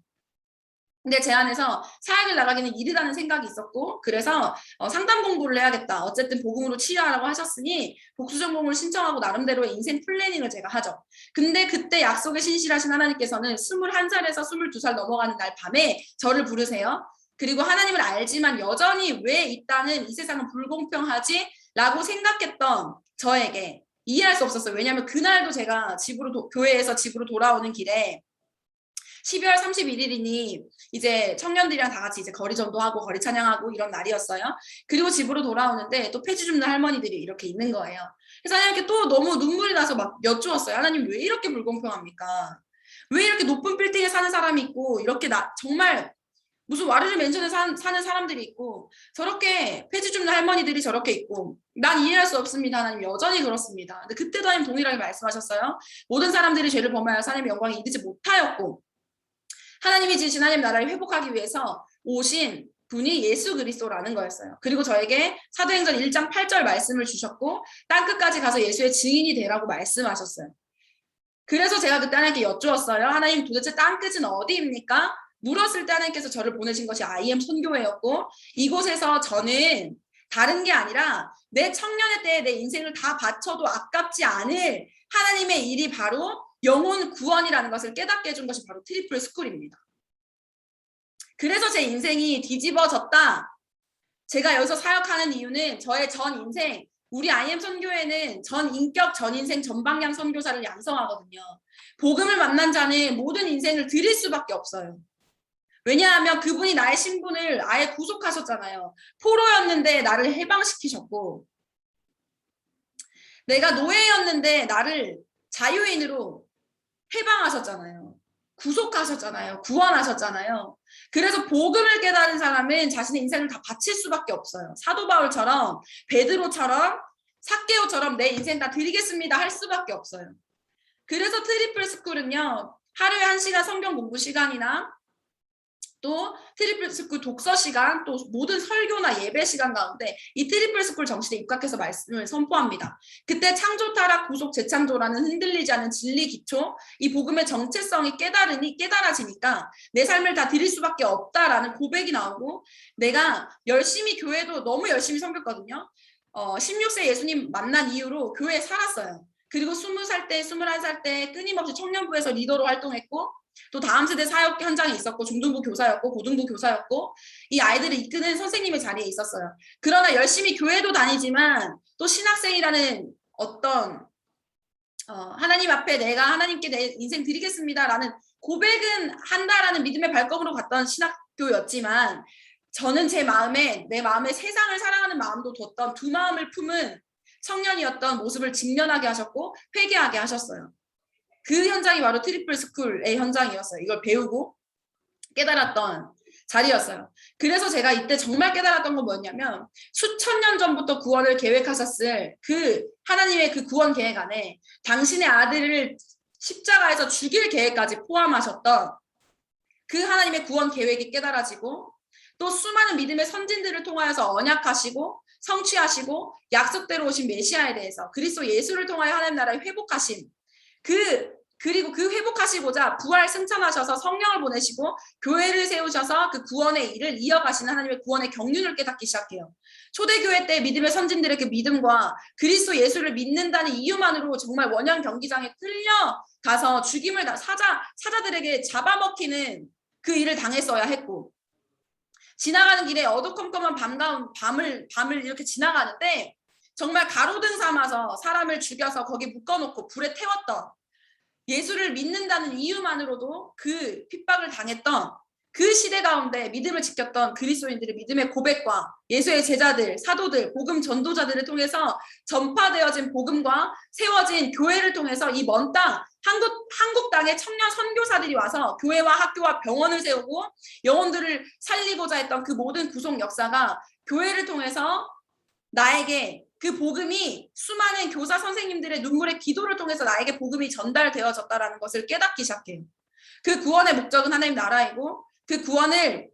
근데 제 안에서 사역을 나가기는 이르다는 생각이 있었고 그래서 상담 공부를 해야겠다. 어쨌든 복음으로 치유하라고 하셨으니 복수 전공을 신청하고 나름대로의 인생 플래닝을 제가 하죠. 근데 그때 약속에 신실하신 하나님께서는 21살에서 22살 넘어가는 날 밤에 저를 부르세요. 그리고 하나님을 알지만 여전히 왜 이 땅은 이 세상은 불공평하지? 라고 생각했던 저에게 이해할 수 없었어요. 왜냐하면 그날도 제가 교회에서 집으로 돌아오는 길에 12월 31일이니 이제 청년들이랑 다 같이 이제 거리 전도하고 거리 찬양하고 이런 날이었어요. 그리고 집으로 돌아오는데 또 폐지 줍는 할머니들이 이렇게 있는 거예요. 그래서 하나님께 또 너무 눈물이 나서 막 여쭈었어요. 하나님 왜 이렇게 불공평합니까? 왜 이렇게 높은 빌딩에 사는 사람이 있고 이렇게 정말 무슨 와르르 맨션에 사는 사람들이 있고 저렇게 폐지 줍는 할머니들이 저렇게 있고 난 이해할 수 없습니다. 하나님 여전히 그렇습니다. 근데 그때도 하나님 동일하게 말씀하셨어요. 모든 사람들이 죄를 범하여 하나님의 영광에 이르지 못하였고 하나님이 지으신 하나님 나라를 회복하기 위해서 오신 분이 예수 그리스도라는 거였어요. 그리고 저에게 사도행전 1장 8절 말씀을 주셨고 땅끝까지 가서 예수의 증인이 되라고 말씀하셨어요. 그래서 제가 그때 하나님께 여쭈었어요. 하나님 도대체 땅끝은 어디입니까? 물었을 때 하나님께서 저를 보내신 것이 IM 선교회였고 이곳에서 저는 다른 게 아니라 내 청년의 때에 내 인생을 다 바쳐도 아깝지 않을 하나님의 일이 바로 영혼 구원이라는 것을 깨닫게 해준 것이 바로 트리플 스쿨입니다. 그래서 제 인생이 뒤집어졌다. 제가 여기서 사역하는 이유는 저의 전 인생, 우리 IM 선교회는 전 인격, 전 인생, 전 방향 선교사를 양성하거든요. 복음을 만난 자는 모든 인생을 드릴 수밖에 없어요. 왜냐하면 그분이 나의 신분을 아예 구속하셨잖아요. 포로였는데 나를 해방시키셨고 내가 노예였는데 나를 자유인으로 해방하셨잖아요. 구속하셨잖아요. 구원하셨잖아요. 그래서 복음을 깨달은 사람은 자신의 인생을 다 바칠 수밖에 없어요. 사도 바울처럼, 베드로처럼, 삭개오처럼 내 인생 다 드리겠습니다 할 수밖에 없어요. 그래서 트리플 스쿨은요, 하루에 1시간 성경 공부 시간이나 또 트리플 스쿨 독서 시간, 또 모든 설교나 예배 시간 가운데 이 트리플 스쿨 정신에 입각해서 말씀을 선포합니다. 그때 창조, 타락, 구속, 재창조라는 흔들리지 않는 진리 기초, 이 복음의 정체성이 깨달아지니까 내 삶을 다 드릴 수밖에 없다라는 고백이 나오고, 내가 열심히 교회도 너무 열심히 섬겼거든요. 16세 예수님 만난 이후로 교회에 살았어요. 그리고 20살 때, 21살 때 끊임없이 청년부에서 리더로 활동했고, 또 다음 세대 사역 현장에 있었고, 중등부 교사였고, 고등부 교사였고, 이 아이들을 이끄는 선생님의 자리에 있었어요. 그러나 열심히 교회도 다니지만 또 신학생이라는 어떤 하나님 앞에 내가 하나님께 내 인생 드리겠습니다라는 고백은 한다라는 믿음의 발걸음으로 갔던 신학교였지만, 저는 내 마음에 세상을 사랑하는 마음도 뒀던 두 마음을 품은 청년이었던 모습을 직면하게 하셨고 회개하게 하셨어요. 그 현장이 바로 트리플 스쿨의 현장이었어요. 이걸 배우고 깨달았던 자리였어요. 그래서 제가 이때 정말 깨달았던 건 뭐였냐면, 수천 년 전부터 구원을 계획하셨을 그 하나님의 그 구원 계획 안에 당신의 아들을 십자가에서 죽일 계획까지 포함하셨던 그 하나님의 구원 계획이 깨달아지고, 또 수많은 믿음의 선진들을 통하여서 언약하시고 성취하시고 약속대로 오신 메시아에 대해서, 그리스도 예수를 통하여 하나님 나라의 회복하심, 그리고 그 회복하시고자 부활 승천하셔서 성령을 보내시고 교회를 세우셔서 그 구원의 일을 이어가시는 하나님의 구원의 경륜을 깨닫기 시작해요. 초대교회 때 믿음의 선진들의 그 믿음과 그리스도 예수를 믿는다는 이유만으로 정말 원형 경기장에 끌려가서 죽임을 사자들에게 잡아먹히는 그 일을 당했어야 했고, 지나가는 길에 어두컴컴한 밤을 이렇게 지나가는데 정말 가로등 삼아서 사람을 죽여서 거기 묶어놓고 불에 태웠던, 예수를 믿는다는 이유만으로도 그 핍박을 당했던 그 시대 가운데 믿음을 지켰던 그리스도인들의 믿음의 고백과 예수의 제자들, 사도들, 복음 전도자들을 통해서 전파되어진 복음과 세워진 교회를 통해서 이 먼 땅, 한국 땅에 청년 선교사들이 와서 교회와 학교와 병원을 세우고 영혼들을 살리고자 했던 그 모든 구속 역사가 교회를 통해서 나에게, 그 복음이 수많은 교사 선생님들의 눈물의 기도를 통해서 나에게 복음이 전달되어졌다라는 것을 깨닫기 시작해요. 그 구원의 목적은 하나님 나라이고, 그 구원을,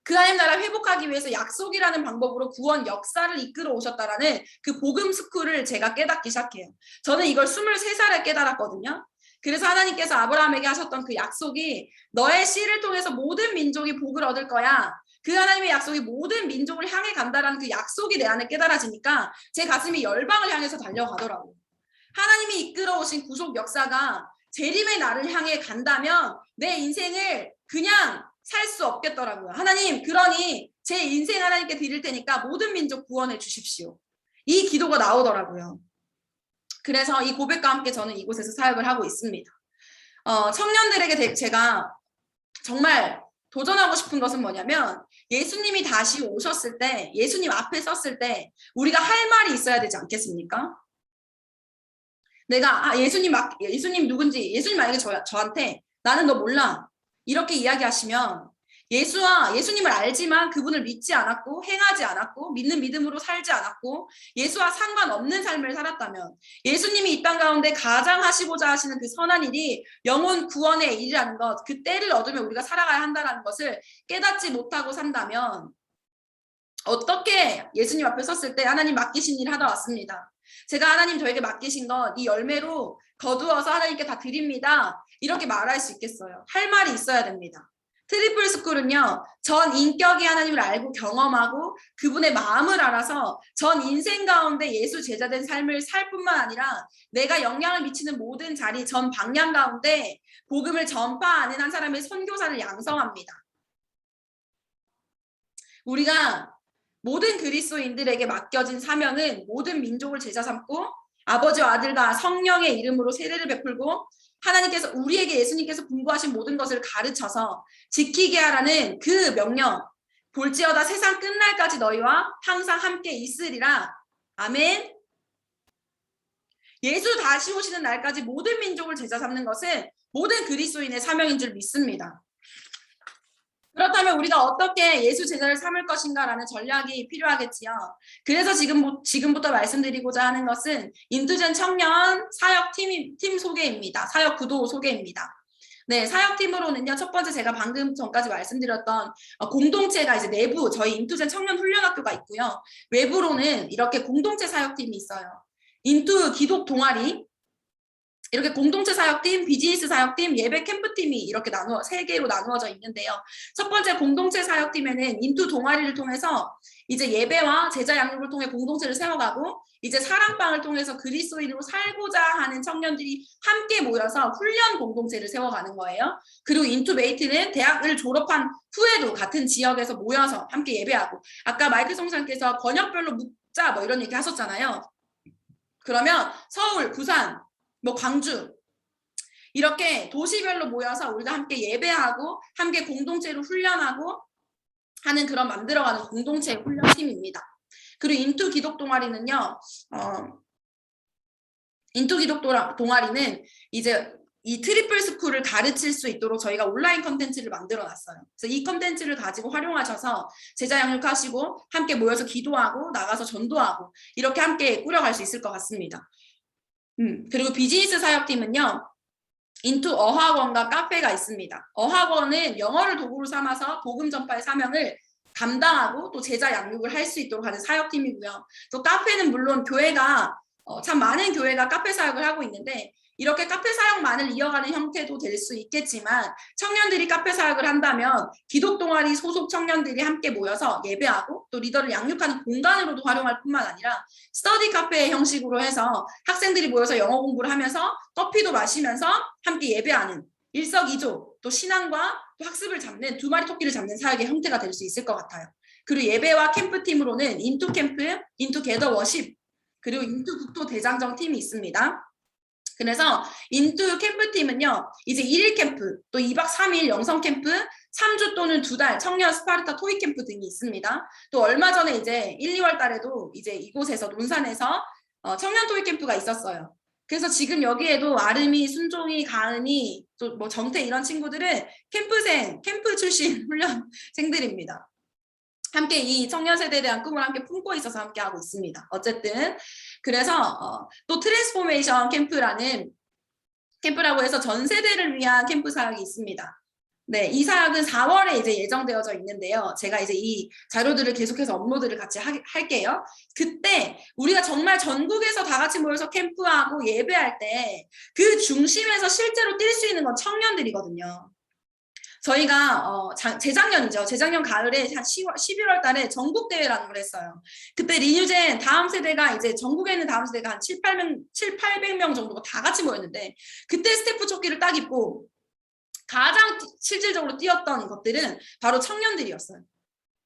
그 하나님 나라 회복하기 위해서 약속이라는 방법으로 구원 역사를 이끌어 오셨다라는 그 복음 스쿨을 제가 깨닫기 시작해요. 저는 이걸 23살에 깨달았거든요. 그래서 하나님께서 아브라함에게 하셨던 그 약속이 너의 씨를 통해서 모든 민족이 복을 얻을 거야, 그 하나님의 약속이 모든 민족을 향해 간다라는 그 약속이 내 안에 깨달아지니까 제 가슴이 열방을 향해서 달려가더라고요. 하나님이 이끌어 오신 구속 역사가 재림의 날을 향해 간다면 내 인생을 그냥 살 수 없겠더라고요. 하나님, 그러니 제 인생 하나님께 드릴 테니까 모든 민족 구원해 주십시오. 이 기도가 나오더라고요. 그래서 이 고백과 함께 저는 이곳에서 사역을 하고 있습니다. 청년들에게 제가 정말 도전하고 싶은 것은 뭐냐면, 예수님이 다시 오셨을 때, 예수님 앞에 섰을 때 우리가 할 말이 있어야 되지 않겠습니까? 내가 예수님 누군지, 예수님 만약에 저한테 나는 너 몰라 이렇게 이야기하시면, 예수님을 알지만 그분을 믿지 않았고 행하지 않았고 믿는 믿음으로 살지 않았고 예수와 상관없는 삶을 살았다면, 예수님이 이 땅 가운데 가장 하시고자 하시는 그 선한 일이 영혼 구원의 일이라는 것, 그 때를 얻으며 우리가 살아가야 한다는 것을 깨닫지 못하고 산다면 어떻게 예수님 앞에 섰을 때 하나님 맡기신 일 하다 왔습니다, 제가 하나님 저에게 맡기신 것 이 열매로 거두어서 하나님께 다 드립니다, 이렇게 말할 수 있겠어요? 할 말이 있어야 됩니다. 트리플 스쿨은요, 전 인격이 하나님을 알고 경험하고 그분의 마음을 알아서 전 인생 가운데 예수 제자된 삶을 살 뿐만 아니라 내가 영향을 미치는 모든 자리, 전 방향 가운데 복음을 전파하는 한 사람의 선교사를 양성합니다. 우리가 모든 그리스도인들에게 맡겨진 사명은 모든 민족을 제자 삼고 아버지와 아들과 성령의 이름으로 세례를 베풀고 하나님께서 우리에게, 예수님께서 분부하신 모든 것을 가르쳐서 지키게 하라는 그 명령, 볼지어다 세상 끝날까지 너희와 항상 함께 있으리라. 아멘. 예수 다시 오시는 날까지 모든 민족을 제자 삼는 것은 모든 그리스도인의 사명인 줄 믿습니다. 그렇다면 우리가 어떻게 예수 제자를 삼을 것인가라는 전략이 필요하겠지요. 그래서 지금부터 말씀드리고자 하는 것은 인투젠 청년 사역팀 소개입니다. 사역 구도 소개입니다. 네, 사역팀으로는요, 첫 번째 제가 방금 전까지 말씀드렸던 공동체가 이제 내부 저희 인투젠 청년 훈련학교가 있고요. 외부로는 이렇게 공동체 사역팀이 있어요. 인투 기독 동아리, 이렇게 공동체 사역팀, 비즈니스 사역팀, 예배 캠프팀이 이렇게 세 개로 나누어져 있는데요. 첫 번째 공동체 사역팀에는 인투 동아리를 통해서 이제 예배와 제자 양육을 통해 공동체를 세워가고 이제 사랑방을 통해서 그리스도인으로 살고자 하는 청년들이 함께 모여서 훈련 공동체를 세워가는 거예요. 그리고 인투메이트는 대학을 졸업한 후에도 같은 지역에서 모여서 함께 예배하고 아까 마이클 성사님께서 권역별로 묵자 뭐 이런 얘기 하셨잖아요. 그러면 서울, 부산, 뭐 광주 이렇게 도시별로 모여서 우리가 함께 예배하고 함께 공동체로 훈련하고 하는 그런 만들어가는 공동체 훈련팀입니다. 그리고 인투 기독 동아리는요. 인투 기독 동아리는 이제 이 트리플 스쿨을 가르칠 수 있도록 저희가 온라인 컨텐츠를 만들어놨어요. 그래서 이 컨텐츠를 가지고 활용하셔서 제자 양육하시고 함께 모여서 기도하고 나가서 전도하고 이렇게 함께 꾸려갈 수 있을 것 같습니다. 그리고 비즈니스 사역팀은요. 인투 어학원과 카페가 있습니다. 어학원은 영어를 도구로 삼아서 복음 전파의 사명을 감당하고 또 제자 양육을 할 수 있도록 하는 사역팀이고요. 또 카페는 물론 교회가 참 많은 교회가 카페 사역을 하고 있는데 이렇게 카페 사역만을 이어가는 형태도 될 수 있겠지만 청년들이 카페 사역을 한다면 기독 동아리 소속 청년들이 함께 모여서 예배하고 또 리더를 양육하는 공간으로도 활용할 뿐만 아니라 스터디 카페 형식으로 해서 학생들이 모여서 영어 공부를 하면서 커피도 마시면서 함께 예배하는 일석이조 또 신앙과 또 학습을 잡는 두 마리 토끼를 잡는 사역의 형태가 될 수 있을 것 같아요. 그리고 예배와 캠프팀으로는 인투 캠프, 인투 게더 워십 그리고 인투 국토 대장정 팀이 있습니다. 그래서 인투 캠프팀은요. 이제 1일 캠프, 또 2박 3일 영성 캠프, 3주 또는 2달 청년 스파르타 토익 캠프 등이 있습니다. 또 얼마 전에 이제 1, 2월 달에도 이제 이곳에서 논산에서 청년 토익 캠프가 있었어요. 그래서 지금 여기에도 아름이, 순종이, 가은이, 또 뭐 정태 이런 친구들은 캠프 출신 훈련생들입니다. 함께 이 청년 세대에 대한 꿈을 함께 품고 있어서 함께 하고 있습니다. 어쨌든 그래서 또 트랜스포메이션 캠프라고 해서 전 세대를 위한 캠프 사역이 있습니다. 네, 이 사역은 4월에 이제 예정되어져 있는데요. 제가 이제 이 자료들을 계속해서 업로드를 같이 할게요. 그때 우리가 정말 전국에서 다 같이 모여서 캠프하고 예배할 때 그 중심에서 실제로 뛸 수 있는 건 청년들이거든요. 저희가 재작년이죠. 재작년 가을에 한 11월 달에 전국 대회라는 걸 했어요. 그때 리뉴젠 다음 세대가 이제 전국에 있는 다음 세대가 한 800명 정도가 다 같이 모였는데 그때 스태프 조끼를 딱 입고 가장 실질적으로 뛰었던 것들은 바로 청년들이었어요.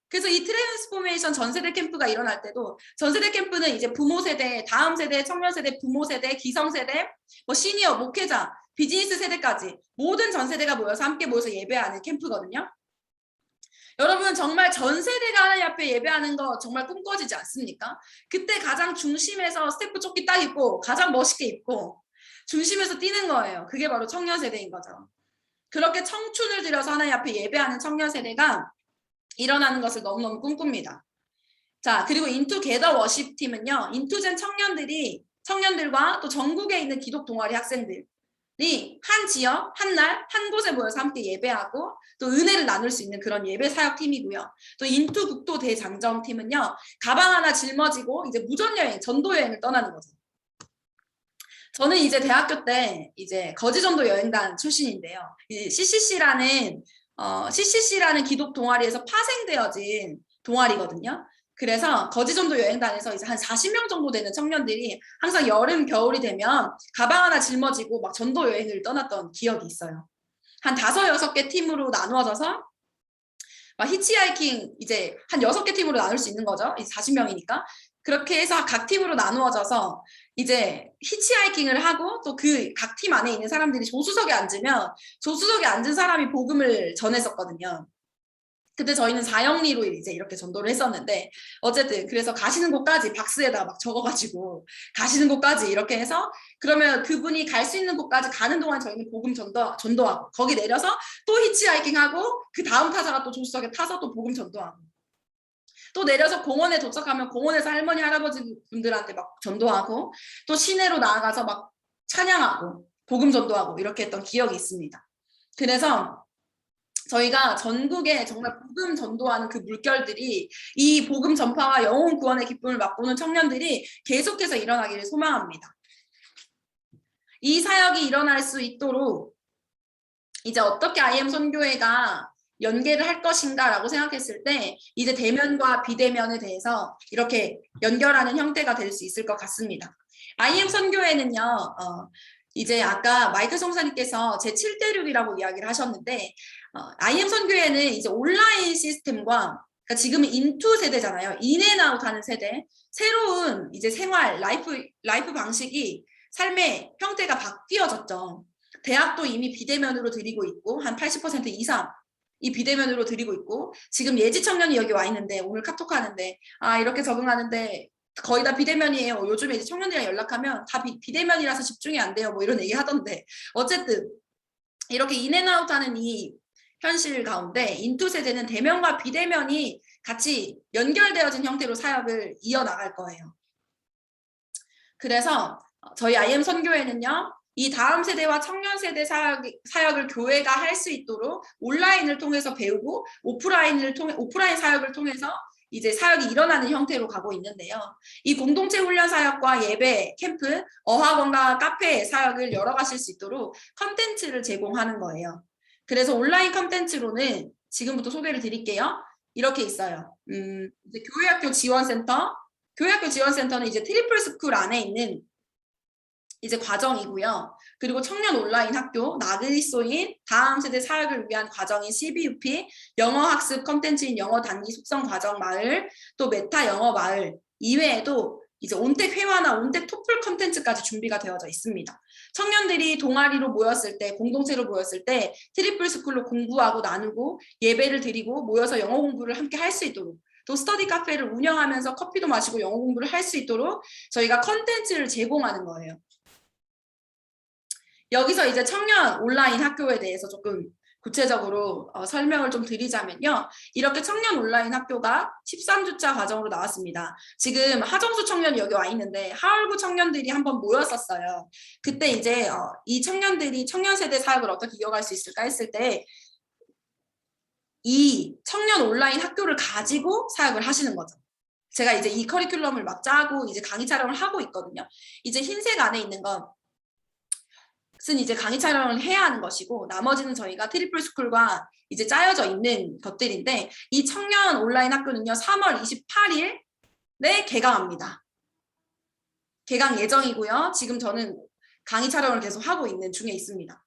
그래서 이 트랜스포메이션 전세대 캠프가 일어날 때도 전세대 캠프는 이제 부모 세대, 다음 세대, 청년 세대, 부모 세대, 기성 세대, 뭐 시니어, 목회자, 비즈니스 세대까지 모든 전 세대가 모여서 함께 모여서 예배하는 캠프거든요. 여러분 정말 전 세대가 하나님 앞에 예배하는 거 정말 꿈꿔지지 않습니까? 그때 가장 중심에서 스태프 조끼 딱 입고 가장 멋있게 입고 중심에서 뛰는 거예요. 그게 바로 청년 세대인 거죠. 그렇게 청춘을 들여서 하나님 앞에 예배하는 청년 세대가 일어나는 것을 너무너무 꿈꿉니다. 자, 그리고 인투 게더 워십 팀은요. 인투젠 청년들과 또 전국에 있는 기독 동아리 학생들이 한 지역, 한 날, 한 곳에 모여서 함께 예배하고 또 은혜를 나눌 수 있는 그런 예배 사역팀이고요. 또 인투 국토 대장정팀은요. 가방 하나 жил머지고 이제 무전여행, 전도여행을 떠나는 거죠. 저는 이제 대학교 때 이제 거지전도 여행단 출신인데요. CCC라는 기독 동아리에서 파생되어진 동아리거든요. 그래서 거지전도 여행단에서 이제 한 40명 정도 되는 청년들이 항상 여름, 겨울이 되면 가방 하나 짊어지고 막 전도 여행을 떠났던 기억이 있어요. 한 5, 6개 팀으로 나누어져서 막 히치하이킹 이제 한 6개 팀으로 나눌 수 있는 거죠. 40명이니까. 그렇게 해서 각 팀으로 나누어져서 이제 히치하이킹을 하고 또 그 각 팀 안에 있는 사람들이 조수석에 앉으면 조수석에 앉은 사람이 복음을 전했었거든요. 그때 저희는 4영리로 이제 이렇게 전도를 했었는데 어쨌든 그래서 가시는 곳까지 박스에다 막 적어가지고 가시는 곳까지 이렇게 해서 그러면 그분이 갈 수 있는 곳까지 가는 동안 저희는 복음 전도하고 거기 내려서 또 히치하이킹하고 그 다음 타사가 또 조수석에 타서 또 복음 전도하고 또 내려서 공원에 도착하면 공원에서 할머니 할아버지 분들한테 막 전도하고 또 시내로 나아가서 막 찬양하고 복음 전도하고 이렇게 했던 기억이 있습니다. 그래서 저희가 전국에 정말 복음 전도하는 그 물결들이 이 복음 전파와 영혼 구원의 기쁨을 맛보는 청년들이 계속해서 일어나기를 소망합니다. 이 사역이 일어날 수 있도록 이제 어떻게 IM 선교회가 연계를 할 것인가라고 생각했을 때 이제 대면과 비대면에 대해서 이렇게 연결하는 형태가 될 수 있을 것 같습니다. IM 선교회는요. 이제 아까 마이클 성사님께서 제7대륙이라고 이야기를 하셨는데 IM 선교회는 이제 온라인 시스템과 그러니까 지금은 인투 세대잖아요. 인앤아웃 하는 세대. 새로운 이제 생활, 라이프 방식이 삶의 형태가 바뀌어졌죠. 대학도 이미 비대면으로 드리고 있고 한 80% 이상 이 비대면으로 드리고 있고 지금 예지 청년이 여기 와 있는데 오늘 카톡 하는데 이렇게 적응하는데 거의 다 비대면이에요. 요즘에 이제 청년들이랑 연락하면 다 비대면이라서 집중이 안 돼요. 뭐 이런 얘기 하던데 어쨌든 이렇게 인앤아웃 하는 이 현실 가운데 인투 세대는 대면과 비대면이 같이 연결되어진 형태로 사역을 이어나갈 거예요. 그래서 저희 IM 선교회는요. 이 다음 세대와 청년 세대 사역을 교회가 할 수 있도록 온라인을 통해서 배우고 오프라인 사역을 통해서 이제 사역이 일어나는 형태로 가고 있는데요. 이 공동체 훈련 사역과 예배, 캠프, 어학원과 카페 사역을 열어가실 수 있도록 컨텐츠를 제공하는 거예요. 그래서 온라인 컨텐츠로는 지금부터 소개를 드릴게요. 이렇게 있어요. 이제 교회학교 지원센터. 교회학교 지원센터는 이제 트리플 스쿨 안에 있는 이제 과정이고요. 그리고 청년 온라인 학교, 나그리소인 다음 세대 사역을 위한 과정인 CBUP, 영어 학습 컨텐츠인 영어 단기 숙성 과정 마을, 또 메타 영어 마을 이외에도 이제 온택 회화나 온택 토플 컨텐츠까지 준비가 되어져 있습니다. 청년들이 동아리로 모였을 때, 공동체로 모였을 때 트리플 스쿨로 공부하고 나누고 예배를 드리고 모여서 영어 공부를 함께 할 수 있도록 또 스터디 카페를 운영하면서 커피도 마시고 영어 공부를 할 수 있도록 저희가 컨텐츠를 제공하는 거예요. 여기서 이제 청년 온라인 학교에 대해서 조금 구체적으로 설명을 좀 드리자면요. 이렇게 청년 온라인 학교가 13주차 과정으로 나왔습니다. 지금 하정수 청년이 여기 와 있는데 하얼구 청년들이 한번 모였었어요. 그때 이제 이 청년들이 청년 세대 사역을 어떻게 이어갈 수 있을까 했을 때 이 청년 온라인 학교를 가지고 사역을 하시는 거죠. 제가 이제 이 커리큘럼을 막 짜고 이제 강의 촬영을 하고 있거든요. 이제 흰색 안에 있는 것은 이제 강의 촬영을 해야 하는 것이고 나머지는 저희가 트리플 스쿨과 이제 짜여져 있는 것들인데 이 청년 온라인 학교는요 3월 28일에 개강합니다. 개강 예정이고요. 지금 저는 강의 촬영을 계속 하고 있는 중에 있습니다.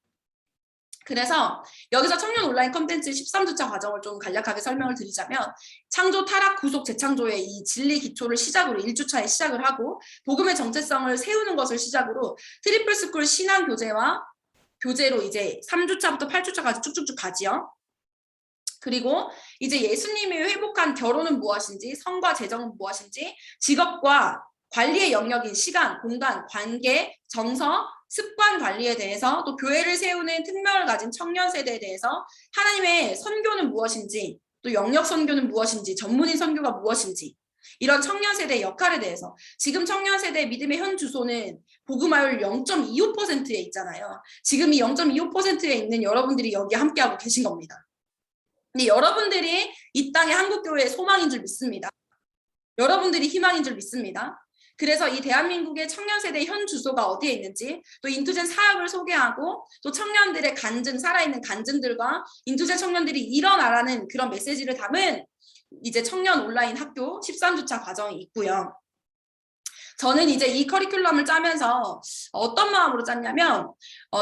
그래서 여기서 청년 온라인 콘텐츠 13주차 과정을 좀 간략하게 설명을 드리자면 창조, 타락, 구속, 재창조의 이 진리 기초를 시작으로 1주차에 시작을 하고 복음의 정체성을 세우는 것을 시작으로 트리플 스쿨 신앙 교재로 이제 3주차부터 8주차까지 쭉쭉쭉 가지요. 그리고 이제 예수님이 회복한 결혼은 무엇인지, 성과 재정은 무엇인지, 직업과 관리의 영역인 시간, 공간, 관계, 정서, 습관 관리에 대해서 또 교회를 세우는 특명을 가진 청년 세대에 대해서 하나님의 선교는 무엇인지 또 영역 선교는 무엇인지 전문인 선교가 무엇인지 이런 청년 세대의 역할에 대해서 지금 청년 세대의 믿음의 현 주소는 복음화율 0.25%에 있잖아요. 지금 이 0.25%에 있는 여러분들이 여기 함께하고 계신 겁니다. 근데 여러분들이 이 땅의 한국교회의 소망인 줄 믿습니다. 여러분들이 희망인 줄 믿습니다. 그래서 이 대한민국의 청년 세대의 현 주소가 어디에 있는지 또 인투젠 사역을 소개하고 또 청년들의 간증, 살아있는 간증들과 인투젠 청년들이 일어나라는 그런 메시지를 담은 이제 청년 온라인 학교 13주차 과정이 있고요. 저는 이제 이 커리큘럼을 짜면서 어떤 마음으로 짰냐면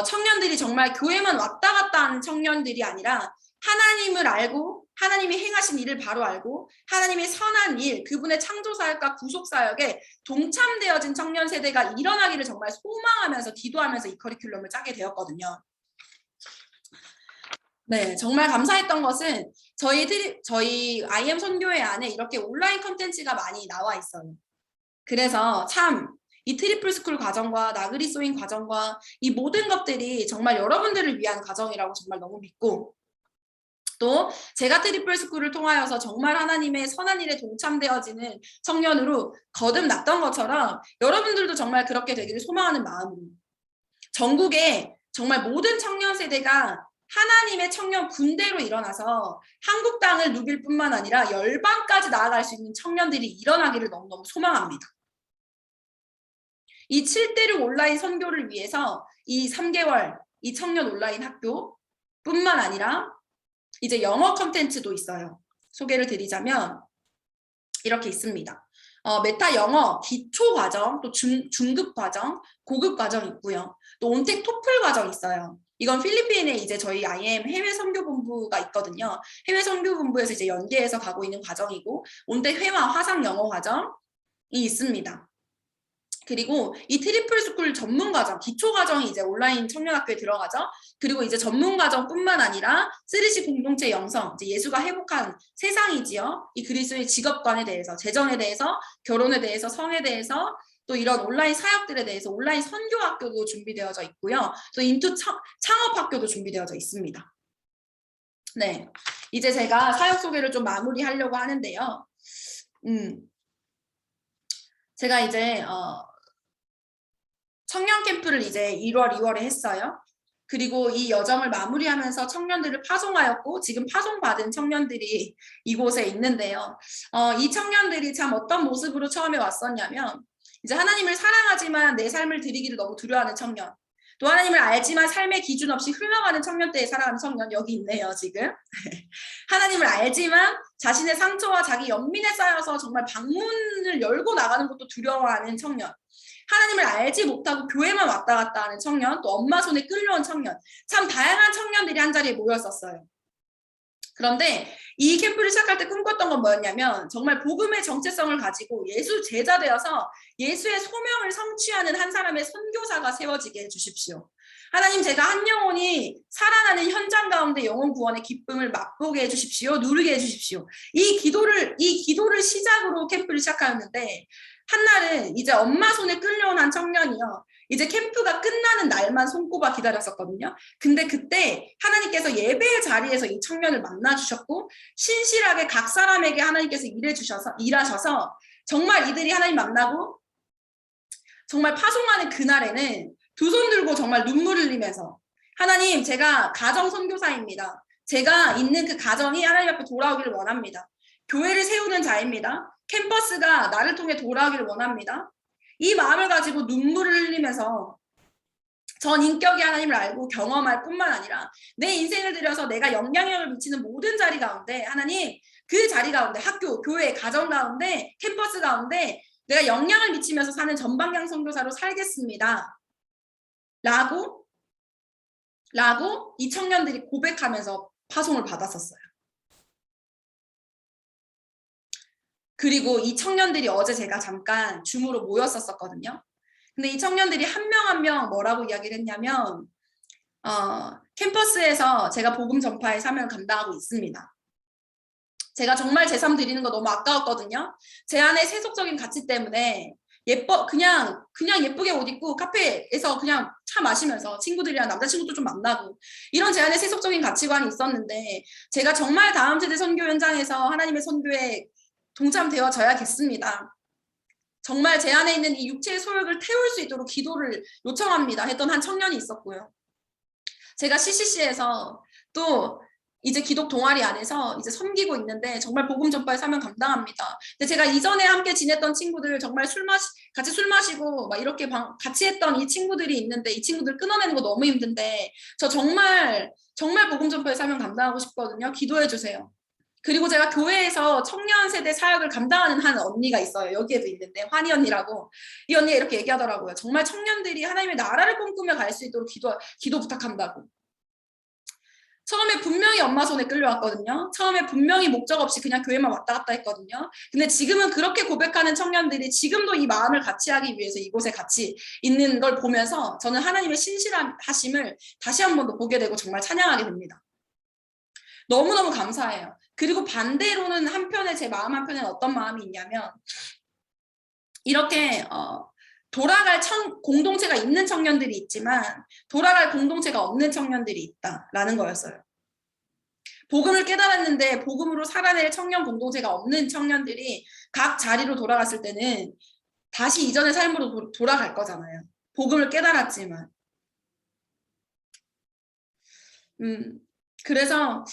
청년들이 정말 교회만 왔다 갔다 하는 청년들이 아니라 하나님을 알고 하나님이 행하신 일을 바로 알고 하나님의 선한 일, 그분의 창조사역과 구속사역에 동참되어진 청년 세대가 일어나기를 정말 소망하면서 기도하면서 이 커리큘럼을 짜게 되었거든요. 네, 정말 감사했던 것은 저희 IM 선교회 안에 이렇게 온라인 컨텐츠가 많이 나와 있어요. 그래서 참 이 트리플 스쿨 과정과 나그리 소인 과정과 이 모든 것들이 정말 여러분들을 위한 과정이라고 정말 너무 믿고, 또 제가 트리플 스쿨을 통하여서 정말 하나님의 선한 일에 동참되어지는 청년으로 거듭났던 것처럼 여러분들도 정말 그렇게 되기를 소망하는 마음으로 전국에 정말 모든 청년 세대가 하나님의 청년 군대로 일어나서 한국 땅을 누빌 뿐만 아니라 열방까지 나아갈 수 있는 청년들이 일어나기를 너무너무 소망합니다. 이 7대6 온라인 선교를 위해서 이 3개월 이 청년 온라인 학교 뿐만 아니라 이제 영어 컨텐츠도 있어요. 소개를 드리자면 이렇게 있습니다. 메타 영어 기초 과정, 또 중급 과정, 고급 과정 있고요. 또 온택 토플 과정 있어요. 이건 필리핀에 이제 저희 IM 해외 선교본부가 있거든요. 해외 선교본부에서 이제 연계해서 가고 있는 과정이고, 온택 회화 화상 영어 과정이 있습니다. 그리고 이 트리플 스쿨 전문 과정, 기초 과정이 이제 온라인 청년학교에 들어가죠. 그리고 이제 전문 과정뿐만 아니라 3C 공동체 영성, 이제 예수가 회복한 세상이지요. 이 그리스도의 직업관에 대해서, 재정에 대해서, 결혼에 대해서, 성에 대해서, 또 이런 온라인 사역들에 대해서 온라인 선교학교도 준비되어져 있고요. 또 인투 창업학교도 준비되어져 있습니다. 네, 이제 제가 사역 소개를 좀 마무리하려고 하는데요. 제가 이제 청년 캠프를 이제 1월, 2월에 했어요. 그리고 이 여정을 마무리하면서 청년들을 파송하였고, 지금 파송받은 청년들이 이곳에 있는데요. 이 청년들이 참 어떤 모습으로 처음에 왔었냐면, 이제 하나님을 사랑하지만 내 삶을 드리기를 너무 두려워하는 청년, 또 하나님을 알지만 삶의 기준 없이 흘러가는 청년 때에 살아가는 청년, 여기 있네요 지금. 하나님을 알지만 자신의 상처와 자기 연민에 쌓여서 정말 방문을 열고 나가는 것도 두려워하는 청년, 하나님을 알지 못하고 교회만 왔다 갔다 하는 청년, 또 엄마 손에 끌려온 청년, 참 다양한 청년들이 한자리에 모였었어요. 그런데 이 캠프를 시작할 때 꿈꿨던 건 뭐였냐면, 정말 복음의 정체성을 가지고 예수 제자 되어서 예수의 소명을 성취하는 한 사람의 선교사가 세워지게 해주십시오. 하나님, 제가 한 영혼이 살아나는 현장 가운데 영혼 구원의 기쁨을 맛보게 해주십시오. 누리게 해주십시오. 이 기도를 시작으로 캠프를 시작하였는데, 한날은 이제 엄마 손에 끌려온 한 청년이요, 이제 캠프가 끝나는 날만 손꼽아 기다렸었거든요. 근데 그때 하나님께서 예배의 자리에서 이 청년을 만나주셨고, 신실하게 각 사람에게 하나님께서 일하셔서 정말 이들이 하나님 만나고 정말 파송하는 그날에는 두 손 들고 정말 눈물 흘리면서, 하나님, 제가 가정 선교사입니다. 제가 있는 그 가정이 하나님 앞에 돌아오기를 원합니다. 교회를 세우는 자입니다. 캠퍼스가 나를 통해 돌아오기를 원합니다. 이 마음을 가지고 눈물을 흘리면서 전 인격이 하나님을 알고 경험할 뿐만 아니라 내 인생을 들여서 내가 영향력을 미치는 모든 자리 가운데, 하나님, 그 자리 가운데, 학교, 교회, 가정 가운데, 캠퍼스 가운데 내가 영향을 미치면서 사는 전방향 선교사로 살겠습니다. 라고 이 청년들이 고백하면서 파송을 받았었어요. 그리고 이 청년들이 어제 제가 잠깐 줌으로 모였었거든요. 근데 이 청년들이 한 명 한 명 뭐라고 이야기를 했냐면, 캠퍼스에서 제가 복음 전파의 사명을 감당하고 있습니다. 제가 정말 제 삶 드리는 거 너무 아까웠거든요. 제 안에 세속적인 가치 때문에 그냥 예쁘게 옷 입고 카페에서 그냥 차 마시면서 친구들이랑 남자친구도 좀 만나고, 이런 제 안에 세속적인 가치관이 있었는데, 제가 정말 다음 세대 선교 현장에서 하나님의 선교에 동참되어져야겠습니다. 정말 제 안에 있는 이 육체의 소욕을 태울 수 있도록 기도를 요청합니다 했던 한 청년이 있었고요. 제가 CCC에서 또 이제 기독 동아리 안에서 이제 섬기고 있는데 정말 복음 전파의 사명 감당합니다. 근데 제가 이전에 함께 지냈던 친구들, 정말 같이 술 마시고 막 이렇게 같이 했던 이 친구들이 있는데, 이 친구들 끊어내는 거 너무 힘든데 저 정말 복음 전파의 사명 감당하고 싶거든요. 기도해 주세요. 그리고 제가 교회에서 청년 세대 사역을 감당하는 한 언니가 있어요. 여기에도 있는데, 환희 언니라고. 이 언니가 이렇게 얘기하더라고요. 정말 청년들이 하나님의 나라를 꿈꾸며 갈 수 있도록 기도 부탁한다고. 처음에 분명히 엄마 손에 끌려왔거든요. 처음에 분명히 목적 없이 그냥 교회만 왔다 갔다 했거든요. 근데 지금은 그렇게 고백하는 청년들이 지금도 이 마음을 같이 하기 위해서 이곳에 같이 있는 걸 보면서 저는 하나님의 신실하심을 다시 한 번 더 보게 되고 정말 찬양하게 됩니다. 너무너무 감사해요. 그리고 반대로는 한편에 제 마음 한편에 어떤 마음이 있냐면 이렇게 돌아갈 공동체가 있는 청년들이 있지만 돌아갈 공동체가 없는 청년들이 있다라는 거였어요. 복음을 깨달았는데 복음으로 살아낼 청년 공동체가 없는 청년들이 각 자리로 돌아갔을 때는 다시 이전의 삶으로 돌아갈 거잖아요. 복음을 깨달았지만. 그래서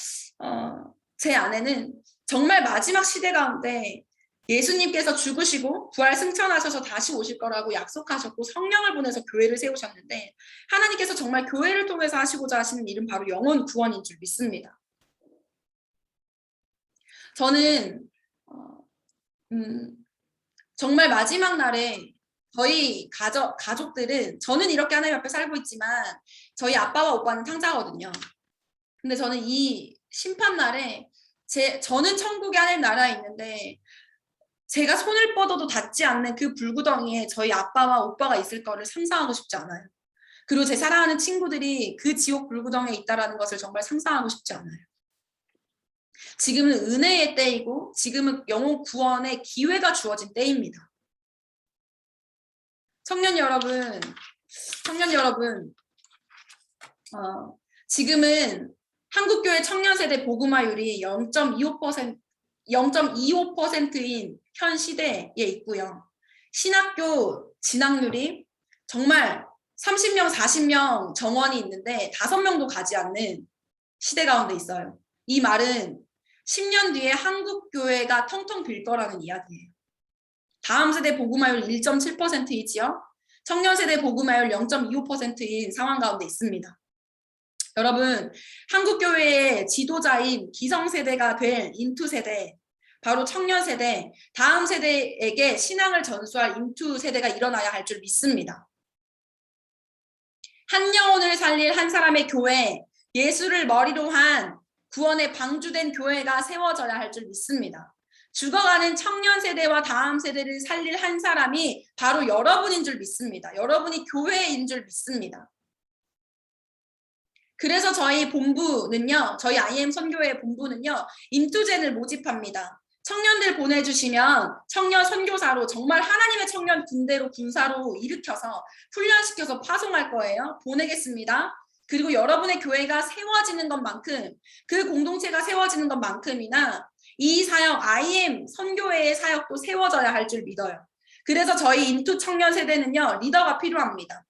제 아내는 정말 마지막 시대 가운데 예수님께서 죽으시고 부활 승천하셔서 다시 오실 거라고 약속하셨고 성령을 보내서 교회를 세우셨는데 하나님께서 정말 교회를 통해서 하시고자 하시는 일은 바로 영혼 구원인 줄 믿습니다. 저는 정말 마지막 날에 저희 가족들은 저는 이렇게 하나님 앞에 살고 있지만 저희 아빠와 오빠는 탕자거든요. 근데 저는 이 심판날에 저는 천국의 하늘 나라에 있는데 제가 손을 뻗어도 닿지 않는 그 불구덩이에 저희 아빠와 오빠가 있을 거를 상상하고 싶지 않아요. 그리고 제 사랑하는 친구들이 그 지옥 불구덩이에 있다라는 것을 정말 상상하고 싶지 않아요. 지금은 은혜의 때이고 지금은 영혼 구원의 기회가 주어진 때입니다. 청년 여러분, 지금은 한국교회 청년세대 복음화율이 0.25%인 현 시대에 있고요. 신학교 진학률이 정말 30명, 40명 정원이 있는데 5명도 가지 않는 시대 가운데 있어요. 이 말은 10년 뒤에 한국교회가 텅텅 빌 거라는 이야기예요. 다음 세대 복음화율 1.7%이지요. 청년세대 복음화율 0.25%인 상황 가운데 있습니다. 여러분, 한국교회의 지도자인 기성세대가 될 인투세대, 바로 청년세대, 다음 세대에게 신앙을 전수할 인투세대가 일어나야 할 줄 믿습니다. 한 영혼을 살릴 한 사람의 교회, 예수를 머리로 한 구원의 방주된 교회가 세워져야 할 줄 믿습니다. 죽어가는 청년 세대와 다음 세대를 살릴 한 사람이 바로 여러분인 줄 믿습니다. 여러분이 교회인 줄 믿습니다. 그래서 저희 본부는요, 저희 IM 선교회 본부는요, 인투젠을 모집합니다. 청년들 보내주시면 청년 선교사로 정말 하나님의 청년 군대로 군사로 일으켜서 훈련시켜서 파송할 거예요. 보내겠습니다. 그리고 여러분의 교회가 세워지는 것만큼 그 공동체가 세워지는 것만큼이나 이 사역 IM 선교회의 사역도 세워져야 할 줄 믿어요. 그래서 저희 인투 청년 세대는요, 리더가 필요합니다.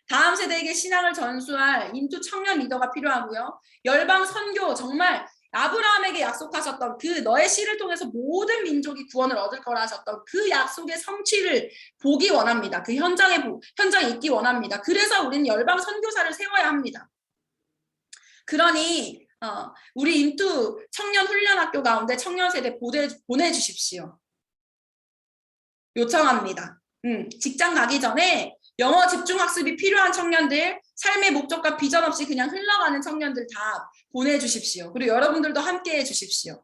다음 세대에게 신앙을 전수할 인투 청년 리더가 필요하고요. 열방 선교, 정말 아브라함에게 약속하셨던 그 너의 씨를 통해서 모든 민족이 구원을 얻을 거라 하셨던 그 약속의 성취를 보기 원합니다. 그 현장에 있기 원합니다. 그래서 우리는 열방 선교사를 세워야 합니다. 그러니 우리 인투 청년 훈련학교 가운데 청년 세대 보내주십시오. 요청합니다. 직장 가기 전에 영어 집중 학습이 필요한 청년들, 삶의 목적과 비전 없이 그냥 흘러가는 청년들 다 보내주십시오. 그리고 여러분들도 함께 해주십시오.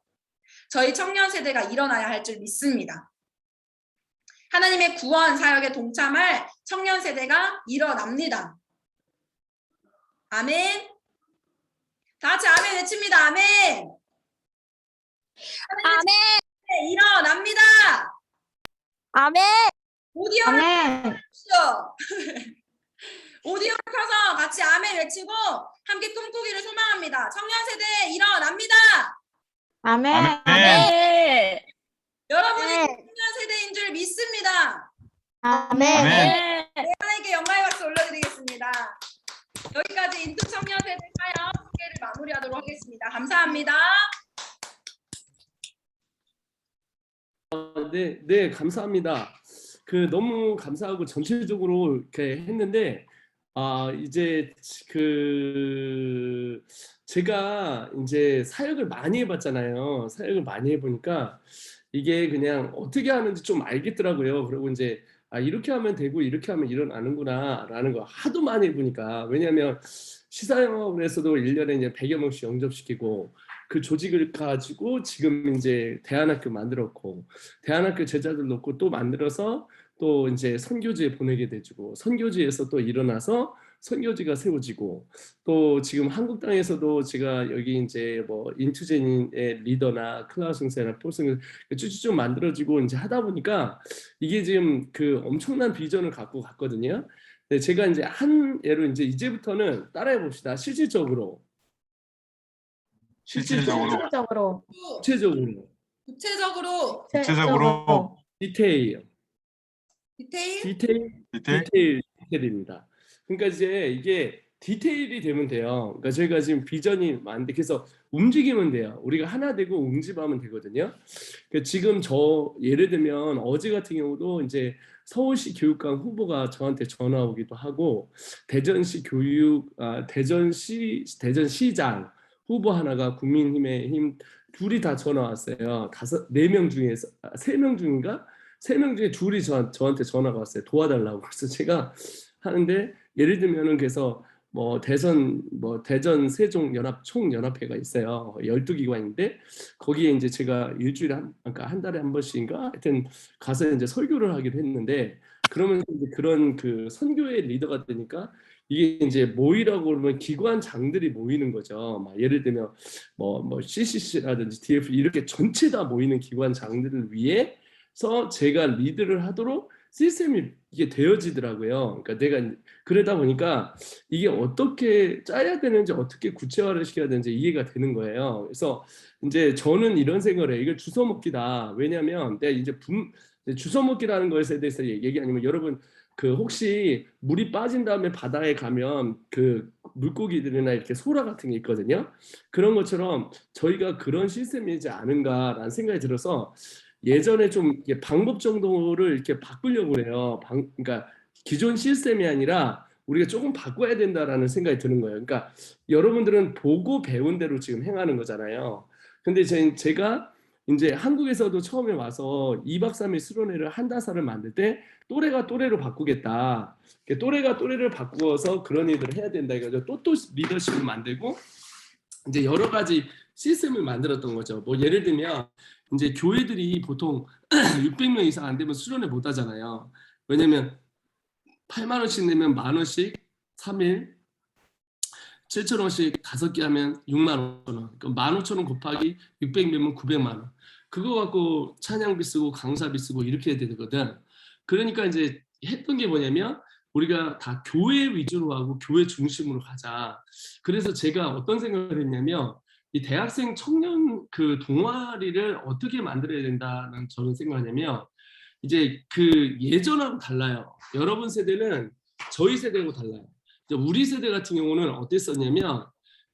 저희 청년 세대가 일어나야 할 줄 믿습니다. 하나님의 구원 사역에 동참할 청년 세대가 일어납니다. 아멘. 다 같이 아멘 외칩니다. 아멘. 아멘. 일어납니다. 아멘. 오디오를 아멘. 켜주십시오. 오디오를 켜서 같이 아멘 외치고 함께 꿈꾸기를 소망합니다. 청년 세대 일어납니다. 아멘. 아멘. 아멘. 여러분이 아멘. 청년 세대인 줄 믿습니다. 아멘. 아멘. 하나님께 영광의 박수 올려드리겠습니다. 여기까지 인투 청년 세대 사역 소개를 마무리하도록 하겠습니다. 감사합니다. 네, 감사합니다. 너무 감사하고 전체적으로 이렇게 했는데, 이제 제가 이제 사역을 많이 해봤잖아요. 사역을 많이 해보니까 이게 그냥 어떻게 하는지 좀 알겠더라고요. 그리고 이제 이렇게 하면 되고 이렇게 하면 일어나는구나 라는 거 하도 많이 해보니까. 왜냐하면 시사영업에서도 1년에 이제 100여 명씩 영접시키고 그 조직을 가지고 지금 이제 대안학교 만들었고 대안학교 제자들 놓고 또 만들어서 또 이제 선교지에 보내게 되고 선교지에서 또 일어나서 선교지가 세워지고 또 지금 한국 땅에서도 제가 여기 이제 뭐 인투제니의 리더나 클라우스 승세나 폴승 쭉쭉 만들어지고 이제 하다 보니까 이게 지금 그 엄청난 비전을 갖고 갔거든요. 네, 제가 이제 한 예로 이제부터는 따라해 봅시다. 실질적으로 실질적으로 구체적으로 구체적으로 디테일 디테일 디테일입니다. 그러니까 이제 이게 디테일이 되면 돼요. 그러니까 저희가 지금 비전이 많은데 그래서 움직이면 돼요. 우리가 하나 되고 응집하면 되거든요. 그러니까 지금 저 예를 들면 어제 같은 경우도 이제 서울시 교육감 후보가 저한테 전화 오기도 하고 대전시 대전시장 후보 하나가 국민의힘 둘이 다 전화 왔어요. 4명 중에서 3명 중인가? 3명 중에 둘이 저한테 전화가 왔어요. 도와달라고. 그래서 제가 하는데 예를 들면은 그래서 뭐 대전 세종 연합 총연합회가 있어요. 12기관인데 거기에 이제 제가 일주일에 그러니까 한 달에 한 번씩인가 하여튼 가서 이제 설교를 하기로 했는데 그러면서 이제 그런 그 선교의 리더가 되니까 이게 이제 모이라고 그러면 기관장들이 모이는 거죠. 막 예를 들면 뭐 CCC라든지 DF 이렇게 전체 다 모이는 기관장들을 위해서 제가 리드를 하도록 시스템이 이게 되어지더라고요. 그러니까 내가 그러다 보니까 이게 어떻게 짜야 되는지 어떻게 구체화를 시켜야 되는지 이해가 되는 거예요. 그래서 이제 저는 이런 생각을 해요. 이걸 주워먹기다. 왜냐하면 내가 이제 주워먹기라는 것에 대해서 얘기 아니면 여러분 그 혹시 물이 빠진 다음에 바다에 가면 그 물고기들이나 이렇게 소라 같은 게 있거든요. 그런 것처럼 저희가 그런 시스템이지 않은가라는 생각이 들어서 예전에 좀 방법 정도를 이렇게 바꾸려고 해요. 그러니까 기존 시스템이 아니라 우리가 조금 바꿔야 된다라는 생각이 드는 거예요. 그러니까 여러분들은 보고 배운 대로 지금 행하는 거잖아요. 근데 제가 이제 한국에서도 처음에 와서 2박 3일 수련회를 한다사를 만들 때 또래가 또래로 바꾸겠다. 또래가 또래를 바꾸어서 그런 일들을 해야 된다. 이거죠. 또 리더십을 만들고 이제 여러 가지 시스템을 만들었던 거죠. 뭐 예를 들면 이제 교회들이 보통 600명 이상 안 되면 수련회 못 하잖아요. 왜냐면 8만 원씩 내면 1만 원씩 3일 7천 원씩 5개 하면 6만 5천 원. 그러니까 15,000원 곱하기 600명이면 900만 원. 그거 갖고 찬양비 쓰고 강사비 쓰고 이렇게 해야 되거든. 그러니까 이제 했던 게 뭐냐면 우리가 다 교회 위주로 하고 교회 중심으로 가자. 그래서 제가 어떤 생각을 했냐면 이 대학생 청년 그 동아리를 어떻게 만들어야 된다는 저는 생각하냐면 이제 그 예전하고 달라요. 여러분 세대는 저희 세대하고 달라요. 우리 세대 같은 경우는 어땠었냐면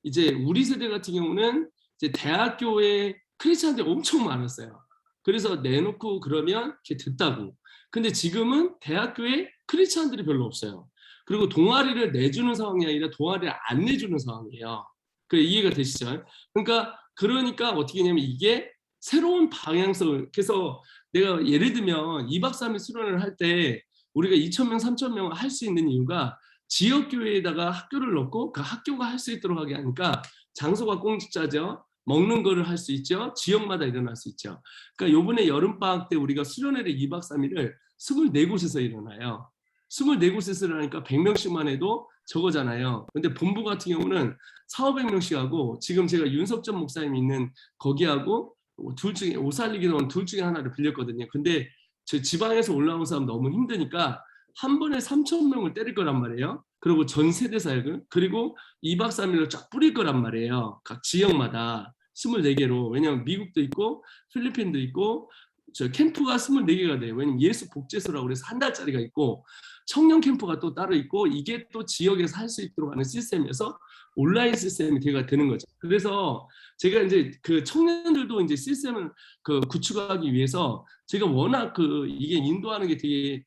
이제 우리 세대 같은 경우는 이제 대학교에 크리스찬들이 엄청 많았어요. 그래서 내놓고 그러면 이렇게 듣다고. 근데 지금은 대학교에 크리스찬들이 별로 없어요. 그리고 동아리를 내주는 상황이 아니라 동아리를 안 내주는 상황이에요. 그 이해가 되시죠? 그러니까 어떻게 하냐면 이게 새로운 방향성을 그래서 내가 예를 들면 2박 3일 수련을 할 때 우리가 2,000명, 3,000명을 할 수 있는 이유가 지역교회에다가 학교를 넣고 그 학교가 할 수 있도록 하게 하니까 장소가 공짜죠. 먹는 거를 할 수 있죠. 지역마다 일어날 수 있죠. 그러니까 요번에 여름방학 때 우리가 수련회를 2박 3일을 24곳에서 일어나요. 24곳에서 일어나니까 100명씩만 해도 저거잖아요. 근데 본부 같은 경우는 400~500명씩 하고 지금 제가 윤석전 목사님 있는 거기하고 둘 중에 오살리기도원 둘 중에 하나를 빌렸거든요. 근데 저 지방에서 올라온 사람 너무 힘드니까 한 번에 3,000명을 때릴 거란 말이에요. 그리고 전 세대 사역을 그리고 2박 3일로 쫙 뿌릴 거란 말이에요. 각 지역마다 24개로. 왜냐하면 미국도 있고 필리핀도 있고 저 캠프가 24개가 돼요. 왜냐면 예수 복제소라고 그래서 한 달짜리가 있고 청년 캠프가 또 따로 있고 이게 또 지역에서 할 수 있도록 하는 시스템이어서 온라인 시스템이 되는 거죠. 그래서 제가 이제 그 청년들도 이제 시스템을 그 구축하기 위해서 제가 워낙 그 이게 인도하는 게 되게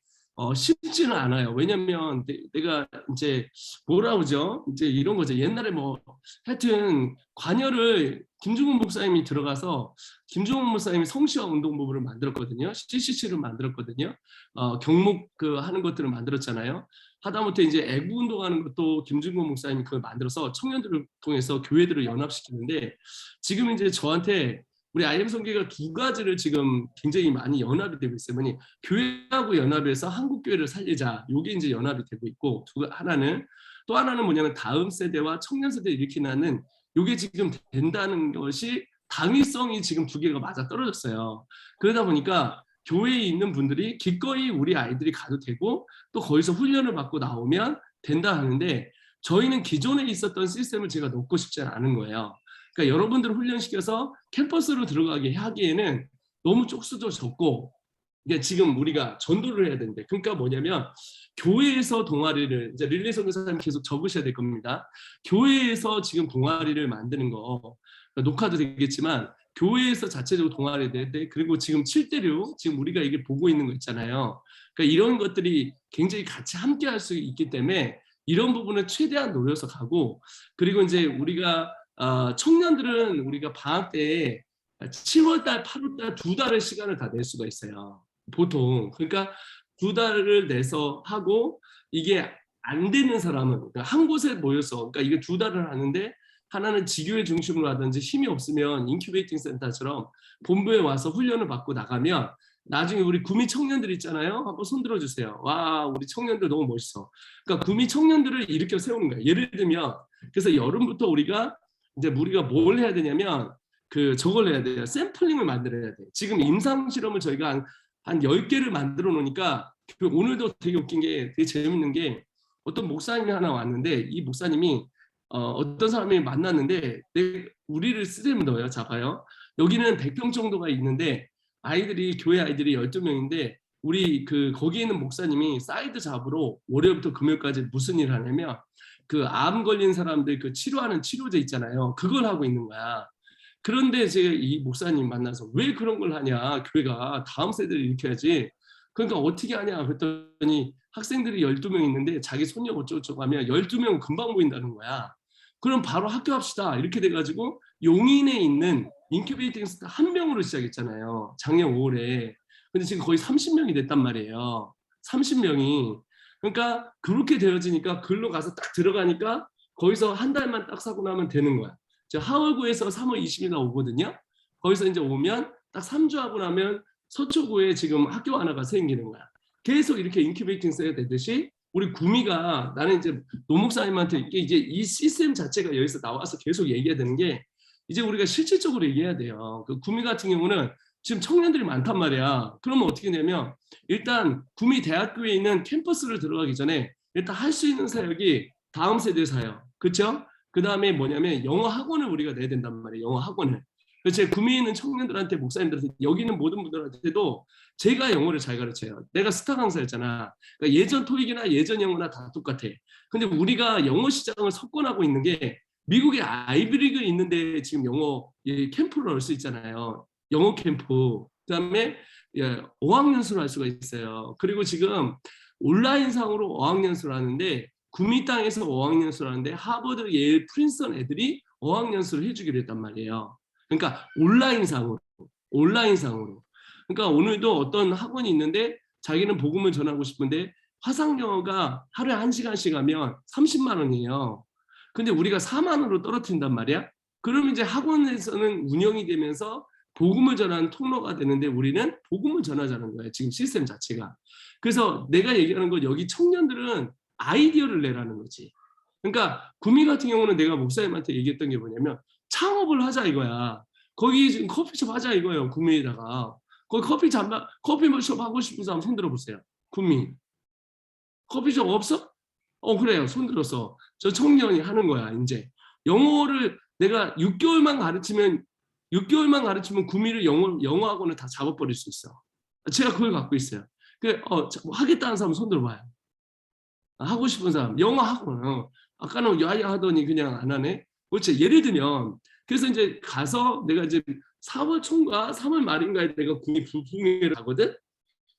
쉽지는 않아요. 왜냐면 내가 이제 뭐라 그러죠? 이제 이런 거죠. 옛날에 뭐 하여튼 관여를 김중훈 목사님이 들어가서 김중훈 목사님이 성시화 운동본부를 만들었거든요. CCC를 만들었거든요. 경목 그 하는 것들을 만들었잖아요. 하다못해 이제 애국 운동하는 것도 김중훈 목사님이 그걸 만들어서 청년들을 통해서 교회들을 연합시키는데 지금 이제 저한테 우리 IM 선교회가 두 가지를 지금 굉장히 많이 연합이 되고 있어요. 뭐니 교회하고 연합해서 한국 교회를 살리자. 이게 이제 연합이 되고 있고 하나는 또 하나는 뭐냐면 다음 세대와 청년 세대를 일으키는 이게 지금 된다는 것이 당위성이 지금 두 개가 맞아 떨어졌어요. 그러다 보니까 교회에 있는 분들이 기꺼이 우리 아이들이 가도 되고 또 거기서 훈련을 받고 나오면 된다 하는데 저희는 기존에 있었던 시스템을 제가 놓고 싶지 않은 거예요. 그러니까 여러분들을 훈련시켜서 캠퍼스로 들어가게 하기에는 너무 쪽수도 적고 이게 지금 우리가 전도를 해야 되는데 그러니까 뭐냐면 교회에서 동아리를 이제 릴리 선교사님 계속 적으셔야 될 겁니다. 교회에서 지금 동아리를 만드는 거 녹화도 되겠지만 교회에서 자체적으로 동아리 될 때 그리고 지금 7대6 지금 우리가 이게 보고 있는 거 있잖아요. 그러니까 이런 것들이 굉장히 같이 함께 할 수 있기 때문에 이런 부분을 최대한 노려서 가고 그리고 이제 우리가 청년들은 우리가 방학 때 7월달, 8월달 2달의 시간을 다 낼 수가 있어요. 보통. 그러니까 2달을 내서 하고 이게 안 되는 사람은 그러니까 한 곳에 모여서 그러니까 이게 2달을 하는데 하나는 지교회 중심으로 하든지 힘이 없으면 인큐베이팅 센터처럼 본부에 와서 훈련을 받고 나가면 나중에 우리 구미 청년들 있잖아요. 한번 손 들어주세요. 와, 우리 청년들 너무 멋있어. 그러니까 구미 청년들을 일으켜 세우는 거예요. 예를 들면 그래서 여름부터 우리가 뭘 해야 되냐면 저걸 해야 돼요. 샘플링을 만들어야 돼요. 지금 임상 실험을 저희가 한 10개를 만들어 놓으니까 오늘도 되게 웃긴 게 되게 재밌는 게 어떤 목사님이 하나 왔는데 이 목사님이 어떤 사람이 만났는데 우리를 쓰려면 넣어요. 잡아요. 여기는 100평 정도가 있는데 교회 아이들이 12명인데 우리 거기에 있는 목사님이 사이드 잡으로 월요일부터 금요일까지 무슨 일을 하냐면 암 걸린 사람들 치료하는 치료제 있잖아요. 그걸 하고 있는 거야. 그런데 제가 이 목사님 만나서 왜 그런 걸 하냐. 교회가 다음 세대를 일으켜야지. 그러니까 어떻게 하냐 그랬더니 학생들이 12명 있는데 자기 손녀 어쩌고저쩌고 하면 12명은 금방 보인다는 거야. 그럼 바로 학교합시다. 이렇게 돼가지고 용인에 있는 인큐베이팅 센터 1명으로 시작했잖아요. 작년 5월에. 근데 지금 거의 30명이 됐단 말이에요. 30명이. 그러니까 그렇게 되어지니까 글로 가서 딱 들어가니까 거기서 한 달만 딱 사고 나면 되는 거야. 하월구에서 3월 20일 오거든요. 거기서 이제 오면 딱 3주 하고 나면 서초구에 지금 학교 하나가 생기는 거야. 계속 이렇게 인큐베이팅 센터가 되듯이 우리 구미가 나는 이제 노 목사님한테 이제 이 시스템 자체가 여기서 나와서 계속 얘기해야 되는 게 이제 우리가 실질적으로 얘기해야 돼요. 구미 같은 경우는 지금 청년들이 많단 말이야. 그러면 어떻게 되냐면 일단 구미 대학교에 있는 캠퍼스를 들어가기 전에 일단 할 수 있는 사역이 다음 세대 사역. 그렇죠? 그 다음에 뭐냐면 영어 학원을 우리가 내야 된단 말이에요. 영어 학원을. 그래서 제가 구미에 있는 청년들한테 목사님들한테 여기 있는 모든 분들한테도 제가 영어를 잘 가르쳐요. 내가 스타 강사였잖아. 그러니까 예전 토익이나 예전 영어나 다 똑같아. 근데 우리가 영어 시장을 석권하고 있는 게 미국의 아이비리그 있는데 지금 영어 캠프를 할 수 있잖아요. 영어 캠프. 그다음에 어학연수를 할 수가 있어요. 그리고 지금 온라인상으로 어학연수를 하는데 구미 땅에서 어학연수를 하는데 하버드, 예일, 프린스턴 애들이 어학연수를 해주기로 했단 말이에요. 그러니까 온라인상으로. 그러니까 오늘도 어떤 학원이 있는데 자기는 복음을 전하고 싶은데 화상영어가 하루에 1시간씩 하면 30만 원이에요. 근데 우리가 4만 원으로 떨어뜨린단 말이야. 그럼 이제 학원에서는 운영이 되면서 복음을 전하는 통로가 되는데 우리는 복음을 전하자는 거예요. 지금 시스템 자체가. 그래서 내가 얘기하는 건 여기 청년들은 아이디어를 내라는 거지. 그러니까 구미 같은 경우는 내가 목사님한테 얘기했던 게 뭐냐면 창업을 하자 이거야. 거기 지금 커피숍 하자 이거예요. 구미에다가. 거기 커피숍 하고 싶은 사람 손 들어보세요. 구미. 커피숍 없어? 그래요. 손 들어서. 저 청년이 하는 거야. 이제 영어를 내가 6개월만 가르치면 구미를 영어 학원을 다 잡아버릴 수 있어. 제가 그걸 갖고 있어요. 하겠다는 사람 손 들어봐요. 하고 싶은 사람 영어 학원. 아까는 야야 하더니 그냥 안 하네. 그렇지. 예를 들면 그래서 이제 가서 내가 이제 4월 초인가 3월 말인가에 내가 구미 부흥회를 가거든.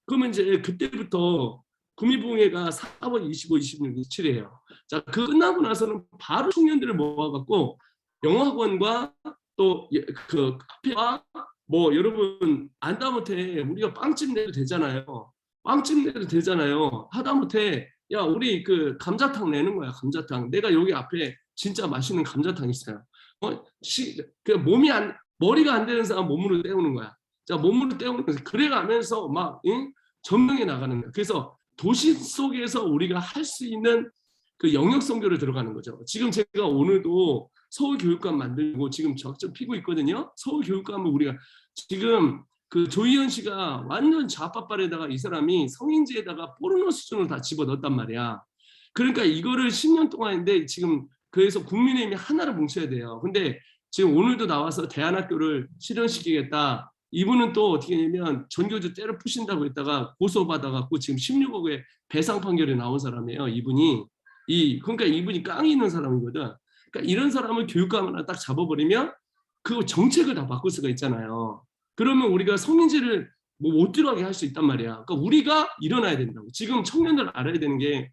그러면 이제 그때부터 구미 부흥회가 4월 25, 26, 27이에요. 자, 끝나고 나서는 바로 청년들을 모아갖고 영어 학원과 또 카페와 여러분 안다못해 우리가 빵집 내도 되잖아요. 하다못해 야 우리 감자탕 내는 거야. 감자탕. 내가 여기 앞에 진짜 맛있는 감자탕 있어요. 머리가 안 되는 사람 몸으로 때우는 거야. 자, 몸으로 때우는 거야. 그래가면서 막 점령해 나가는 거야. 그래서 도시 속에서 우리가 할 수 있는 그 영역 선교를 들어가는 거죠. 지금 제가 오늘도 서울 교육감 만들고 지금 적극 피고 있거든요. 서울 교육감을 우리가 지금 그 조희연 씨가 완전 좌빨빨에다가 이 사람이 성인지에다가 포르노 수준으로 다 집어넣었단 말이야. 그러니까 이거를 10년 동안 했는데 지금 그래서 국민의힘이 하나를 뭉쳐야 돼요. 근데 지금 오늘도 나와서 대안학교를 실현시키겠다. 이분은 또 어떻게 했냐면 전교조 때려 부신다고 했다가 고소받아갖고 지금 16억의 배상 판결이 나온 사람이에요. 이분이. 그러니까 이분이 깡이 있는 사람이거든. 그러니까 이런 사람을 교육감 하나 딱 잡아버리면 그 정책을 다 바꿀 수가 있잖아요. 그러면 우리가 성인지를 뭐 못 들어가게 할 수 있단 말이야. 그러니까 우리가 일어나야 된다고. 지금 청년들 알아야 되는 게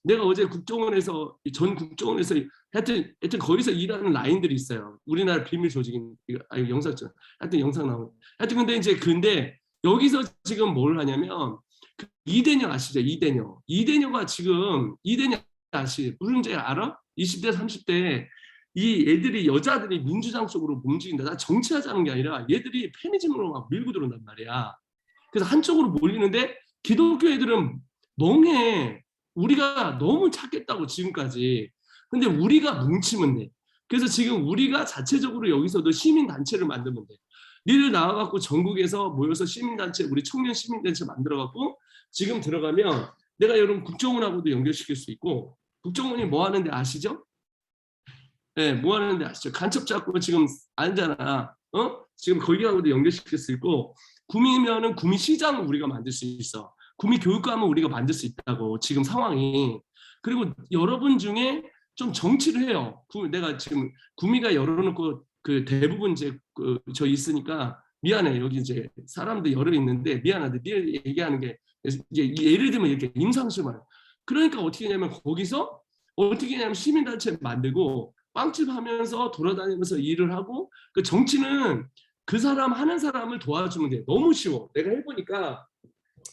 내가 어제 국정원에서 전 국정원에서 하여튼 거기서 일하는 라인들이 있어요. 우리나라 비밀 조직인 아니 영상죠. 하여튼 영상 나오는. 하여튼 근데 여기서 지금 뭘 하냐면 그 이대녀 아시죠? 이대녀가 지금 이대녀 아시 무슨 지 알아? 20대 30대 이 애들이 여자들이 민주당 쪽으로 움직인다. 나 정치하자는 게 아니라 얘들이 페미니즘으로 막 밀고 들어온단 말이야. 그래서 한쪽으로 몰리는데 기독교 애들은 멍해. 우리가 너무 찾겠다고 지금까지. 근데 우리가 뭉치면 돼. 그래서 지금 우리가 자체적으로 여기서도 시민단체를 만들면 돼. 니들 나와갖고 전국에서 모여서 시민단체, 우리 청년 시민단체 만들어갖고 지금 들어가면 내가 여러분 국정원하고도 연결시킬 수 있고 국정원이 뭐 하는데 아시죠? 네, 뭐 하는데 아시죠? 간첩 잡고 지금 아니잖아. 지금 거기하고도 연결시킬 수 있고 구미면은 구미시장을 우리가 만들 수 있어. 구미 교육감은 우리가 만들 수 있다고 지금 상황이. 그리고 여러분 중에 좀 정치를 해요. 내가 지금 구미가 열어놓고 그 대부분 이제 저 있으니까 미안해. 여기 이제 사람들 여러 있는데 미안한데 네 얘기하는 게 이제 예를 들면 이렇게 임상시만. 그러니까 어떻게 하냐면 거기서 어떻게 하냐면 시민단체 만들고 빵집 하면서 돌아다니면서 일을 하고 그 정치는 그 사람 하는 사람을 도와주는 게 너무 쉬워. 내가 해보니까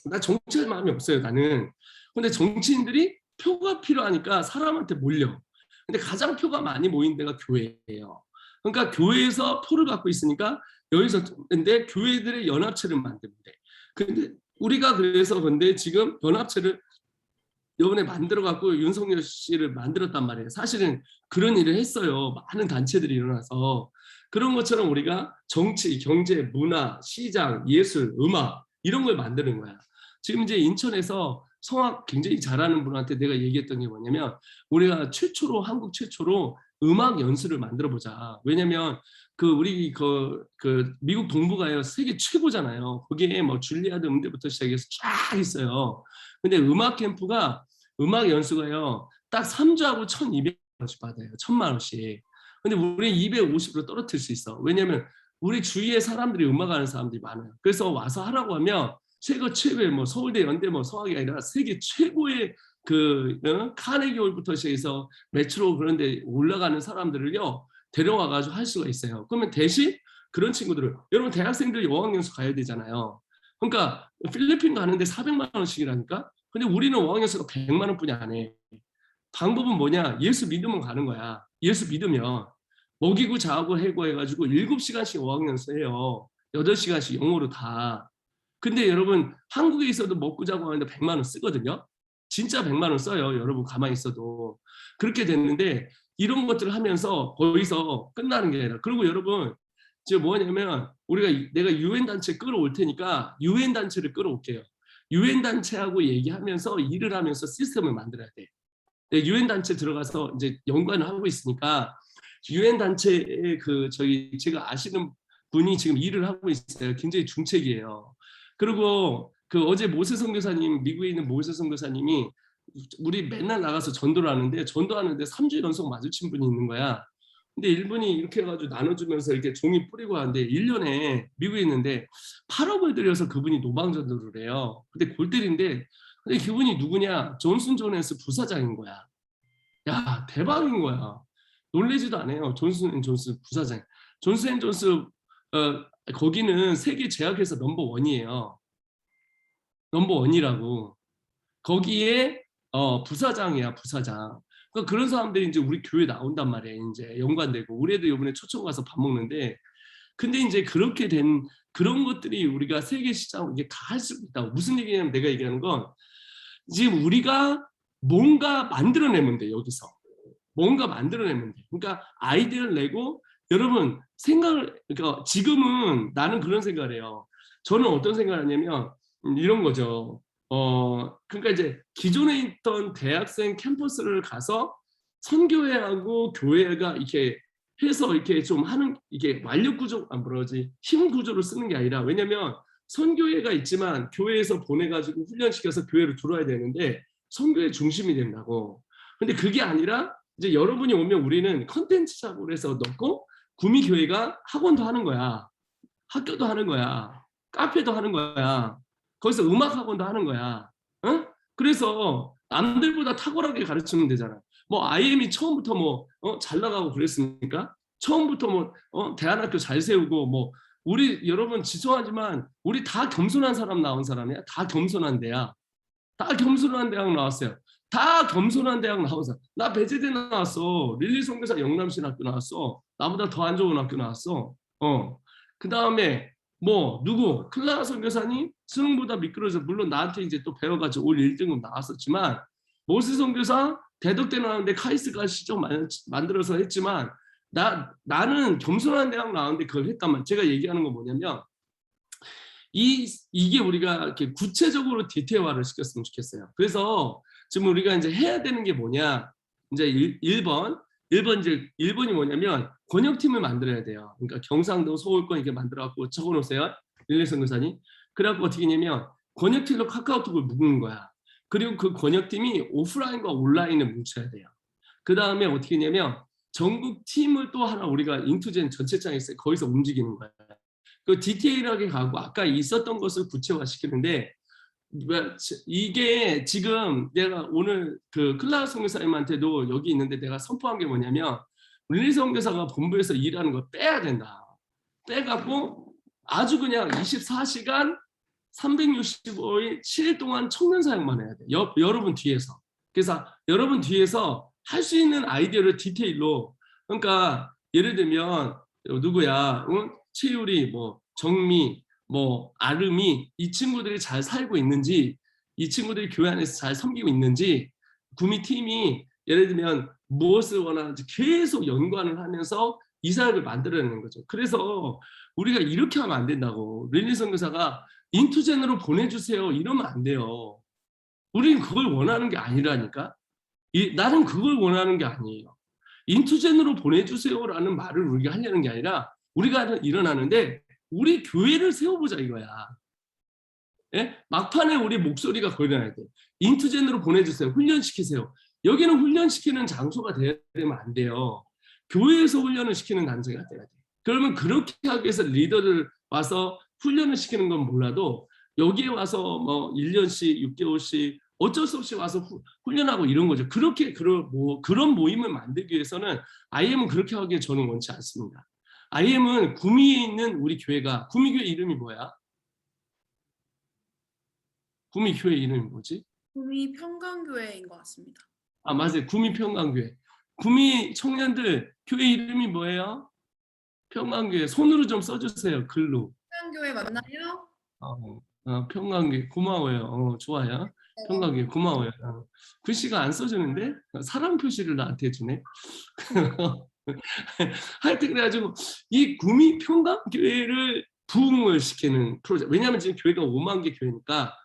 나 정치할 마음이 없어요. 나는. 근데 정치인들이 표가 필요하니까 사람한테 몰려. 근데 가장 표가 많이 모인 데가 교회예요. 그러니까 교회에서 표를 갖고 있으니까 여기서 근데 교회들의 연합체를 만들면 돼. 근데 우리가 그래서 근데 지금 연합체를 이번에 만들어 갖고 윤석열 씨를 만들었단 말이에요. 사실은 그런 일을 했어요. 많은 단체들이 일어나서 그런 것처럼 우리가 정치, 경제, 문화, 시장, 예술, 음악 이런 걸 만드는 거야. 지금 이제 인천에서 성악 굉장히 잘하는 분한테 내가 얘기했던 게 뭐냐면 우리가 한국 최초로 음악 연수를 만들어 보자. 왜냐면 우리 미국 동부가요 세계 최고잖아요. 거기에 뭐 줄리아드 음대부터 시작해서 쫙 있어요. 근데 음악 캠프가 음악 연수가요 딱 3주하고 1,200원씩 받아요. 1,000만 원씩. 근데 우리 250으로 떨어뜨릴 수 있어. 왜냐면 우리 주위에 사람들이 음악하는 사람들이 많아요. 그래서 와서 하라고 하면 최고의 뭐 서울대, 연대, 뭐 성악이 아니라 세계 최고의 카네기홀부터 시작해서 메트로 그런데 올라가는 사람들을요 데려와가지고 할 수가 있어요. 그러면 대신 그런 친구들을 여러분 대학생들이 어학연수 가야 되잖아요. 그러니까 필리핀 가는데 400만 원씩이라니까. 근데 우리는 어학연수가 100만 원뿐이 안 해. 방법은 뭐냐? 예수 믿으면 가는 거야. 예수 믿으면 먹이고 자고 해고 해가지고 7시간씩 어학연수 해요. 8시간씩 영어로 다. 근데 여러분 한국에 있어도 먹고 자고 하는데 100만 원 쓰거든요. 진짜 100만 원 써요. 여러분 가만히 있어도. 그렇게 됐는데 이런 것들을 하면서 거기서 끝나는 게 아니라 그리고 여러분 지금 뭐냐면 내가 유엔 단체 끌어올 테니까 유엔 단체를 끌어올게요. 유엔 단체하고 얘기하면서 일을 하면서 시스템을 만들어야 돼. 유엔 단체 들어가서 이제 연구를 하고 있으니까 유엔 단체의 제가 아시는 분이 지금 일을 하고 있어요. 굉장히 중책이에요. 그리고 어제 모세 선교사님 미국에 있는 모세 선교사님이 우리 맨날 나가서 전도를 하는데 3주 연속 마주친 분이 있는 거야. 근데 일본이 이렇게 해가지고 나눠주면서 이렇게 종이 뿌리고 하는데 1년에 미국에 있는데 8억을 들여서 그분이 노방전도를 해요. 근데 골때리인데 근데 그분이 누구냐? 존슨 존앤스 부사장인 거야. 야 대박인 거야. 놀래지도 않아요. 존슨 앤 존스 부사장. 존슨 앤 존스 거기는 세계 제약회사 넘버1이에요. 넘버1이라고. 거기에 부사장이야 부사장. 그러니까 그런 사람들이 이제 우리 교회 나온단 말이에요. 이제 연관되고 우리도 이번에 초청 가서 밥 먹는데 근데 이제 그렇게 된 그런 것들이 우리가 세계 시장 이게 다 할 수 있다. 무슨 얘기냐면 내가 얘기하는 건 지금 우리가 뭔가 만들어내면 돼. 여기서 뭔가 만들어내면 돼. 그러니까 아이디어를 내고 여러분 생각을 그러니까 지금은 나는 그런 생각을 해요. 저는 어떤 생각을 하냐면 이런 거죠. 그러니까 이제 기존에 있던 대학생 캠퍼스를 가서 선교회하고 교회가 이렇게 해서 이렇게 좀 하는 이게 완력 구조 뭐라지 힘 구조를 쓰는 게 아니라 왜냐면 선교회가 있지만 교회에서 보내가지고 훈련시켜서 교회로 들어와야 되는데 선교회 중심이 된다고. 근데 그게 아니라 이제 여러분이 오면 우리는 컨텐츠 작업을 해서 넣고 구미교회가 학원도 하는 거야. 학교도 하는 거야. 카페도 하는 거야. 거기서 음악 학원도 하는 거야. 어? 그래서 남들보다 탁월하게 가르치면 되잖아. 뭐 IM이 처음부터 뭐 잘 나가고 그랬습니까? 처음부터 뭐 대안학교 잘 세우고 뭐 우리 여러분 죄송하지만 우리 다 겸손한 사람 나온 사람이야. 다 겸손한 데야. 다 겸손한 대학 나왔어요. 다 겸손한 대학 나와서 나 배재대 나왔어. 릴리 선교사 영남신 학교 나왔어. 나보다 더 안 좋은 학교 나왔어. 그 다음에 뭐 누구 클라라 선교사님 수능보다 미끄러져 물론 나한테 이제 또 배워가지고 올 1등급 나왔었지만 모스 선교사 대덕대 나왔는데 카이스가 시적 만들어서 했지만 나는 겸손한 대학 나왔는데 그걸 했다만 제가 얘기하는 건 뭐냐면 이게 우리가 이렇게 구체적으로 디테일화를 시켰으면 좋겠어요. 그래서 지금 우리가 이제 해야 되는 게 뭐냐? 이제 1번이 뭐냐면 권역팀을 만들어야 돼요. 그러니까 경상도, 서울권 이렇게 만들어갖고 적어놓으세요. 릴리 선교사님. 그래갖고 어떻게 하냐면 권역팀로 카카오톡을 묶는 거야. 그리고 그 권역팀이 오프라인과 온라인을 뭉쳐야 돼요. 그 다음에 어떻게 하냐면 전국 팀을 또 하나 우리가 인투젠 전체장에 있어요. 거기서 움직이는 거야. 그 디테일하게 가고 아까 있었던 것을 구체화시키는데 이게 지금 내가 오늘 그 클라라 선교사님한테도 여기 있는데 내가 선포한 게 뭐냐면 릴리 선교사가 본부에서 일하는 거 빼야 된다. 빼갖고 아주 그냥 24시간 365일 7일 동안 청년 사역만 해야 돼. 여러분 뒤에서. 그래서 여러분 뒤에서 할 수 있는 아이디어를 디테일로 그러니까 예를 들면 누구야? 응? 채율이 뭐 정미 뭐 아름이 이 친구들이 잘 살고 있는지 이 친구들이 교회 안에서 잘 섬기고 있는지 구미 팀이 예를 들면 무엇을 원하는지 계속 연관을 하면서 이 사역을 만들어내는 거죠. 그래서 우리가 이렇게 하면 안 된다고. 릴리 선교사가 인투젠으로 보내주세요 이러면 안 돼요. 우리는 그걸 원하는 게 아니라니까. 나는 그걸 원하는 게 아니에요. 인투젠으로 보내주세요라는 말을 우리가 하려는 게 아니라 우리가 일어나는데 우리 교회를 세워보자 이거야. 예? 막판에 우리 목소리가 걸려야 돼. 인투젠으로 보내주세요. 훈련시키세요. 여기는 훈련시키는 장소가 되면 안 돼요. 교회에서 훈련을 시키는 단체가 돼야 돼. 그러면 그렇게 하기 위해서 리더를 와서 훈련을 시키는 건 몰라도 여기에 와서 뭐 1년씩 6개월씩 어쩔 수 없이 와서 훈련하고 이런 거죠. 그렇게 그런 모임을 만들기 위해서는 IM은 그렇게 하기에 저는 원치 않습니다. IM은 구미에 있는 우리 교회가 구미교회 이름이 뭐야? 구미교회 이름이 뭐지? 구미 평강교회인 것 같습니다. 아 맞아요. 구미 평강교회. 구미 청년들 교회 이름이 뭐예요? 평강교회. 손으로 좀 써주세요. 글로. 평강교회 맞나요? 평강교회 고마워요. 좋아요. 평강교회 고마워요. 글씨가 안 써주는데 사람 표시를 나한테 해주네. 하여튼 그래가지고 이 구미 평강교회를 부흥을 시키는 프로젝트. 왜냐하면 지금 교회가 5만 개 교회니까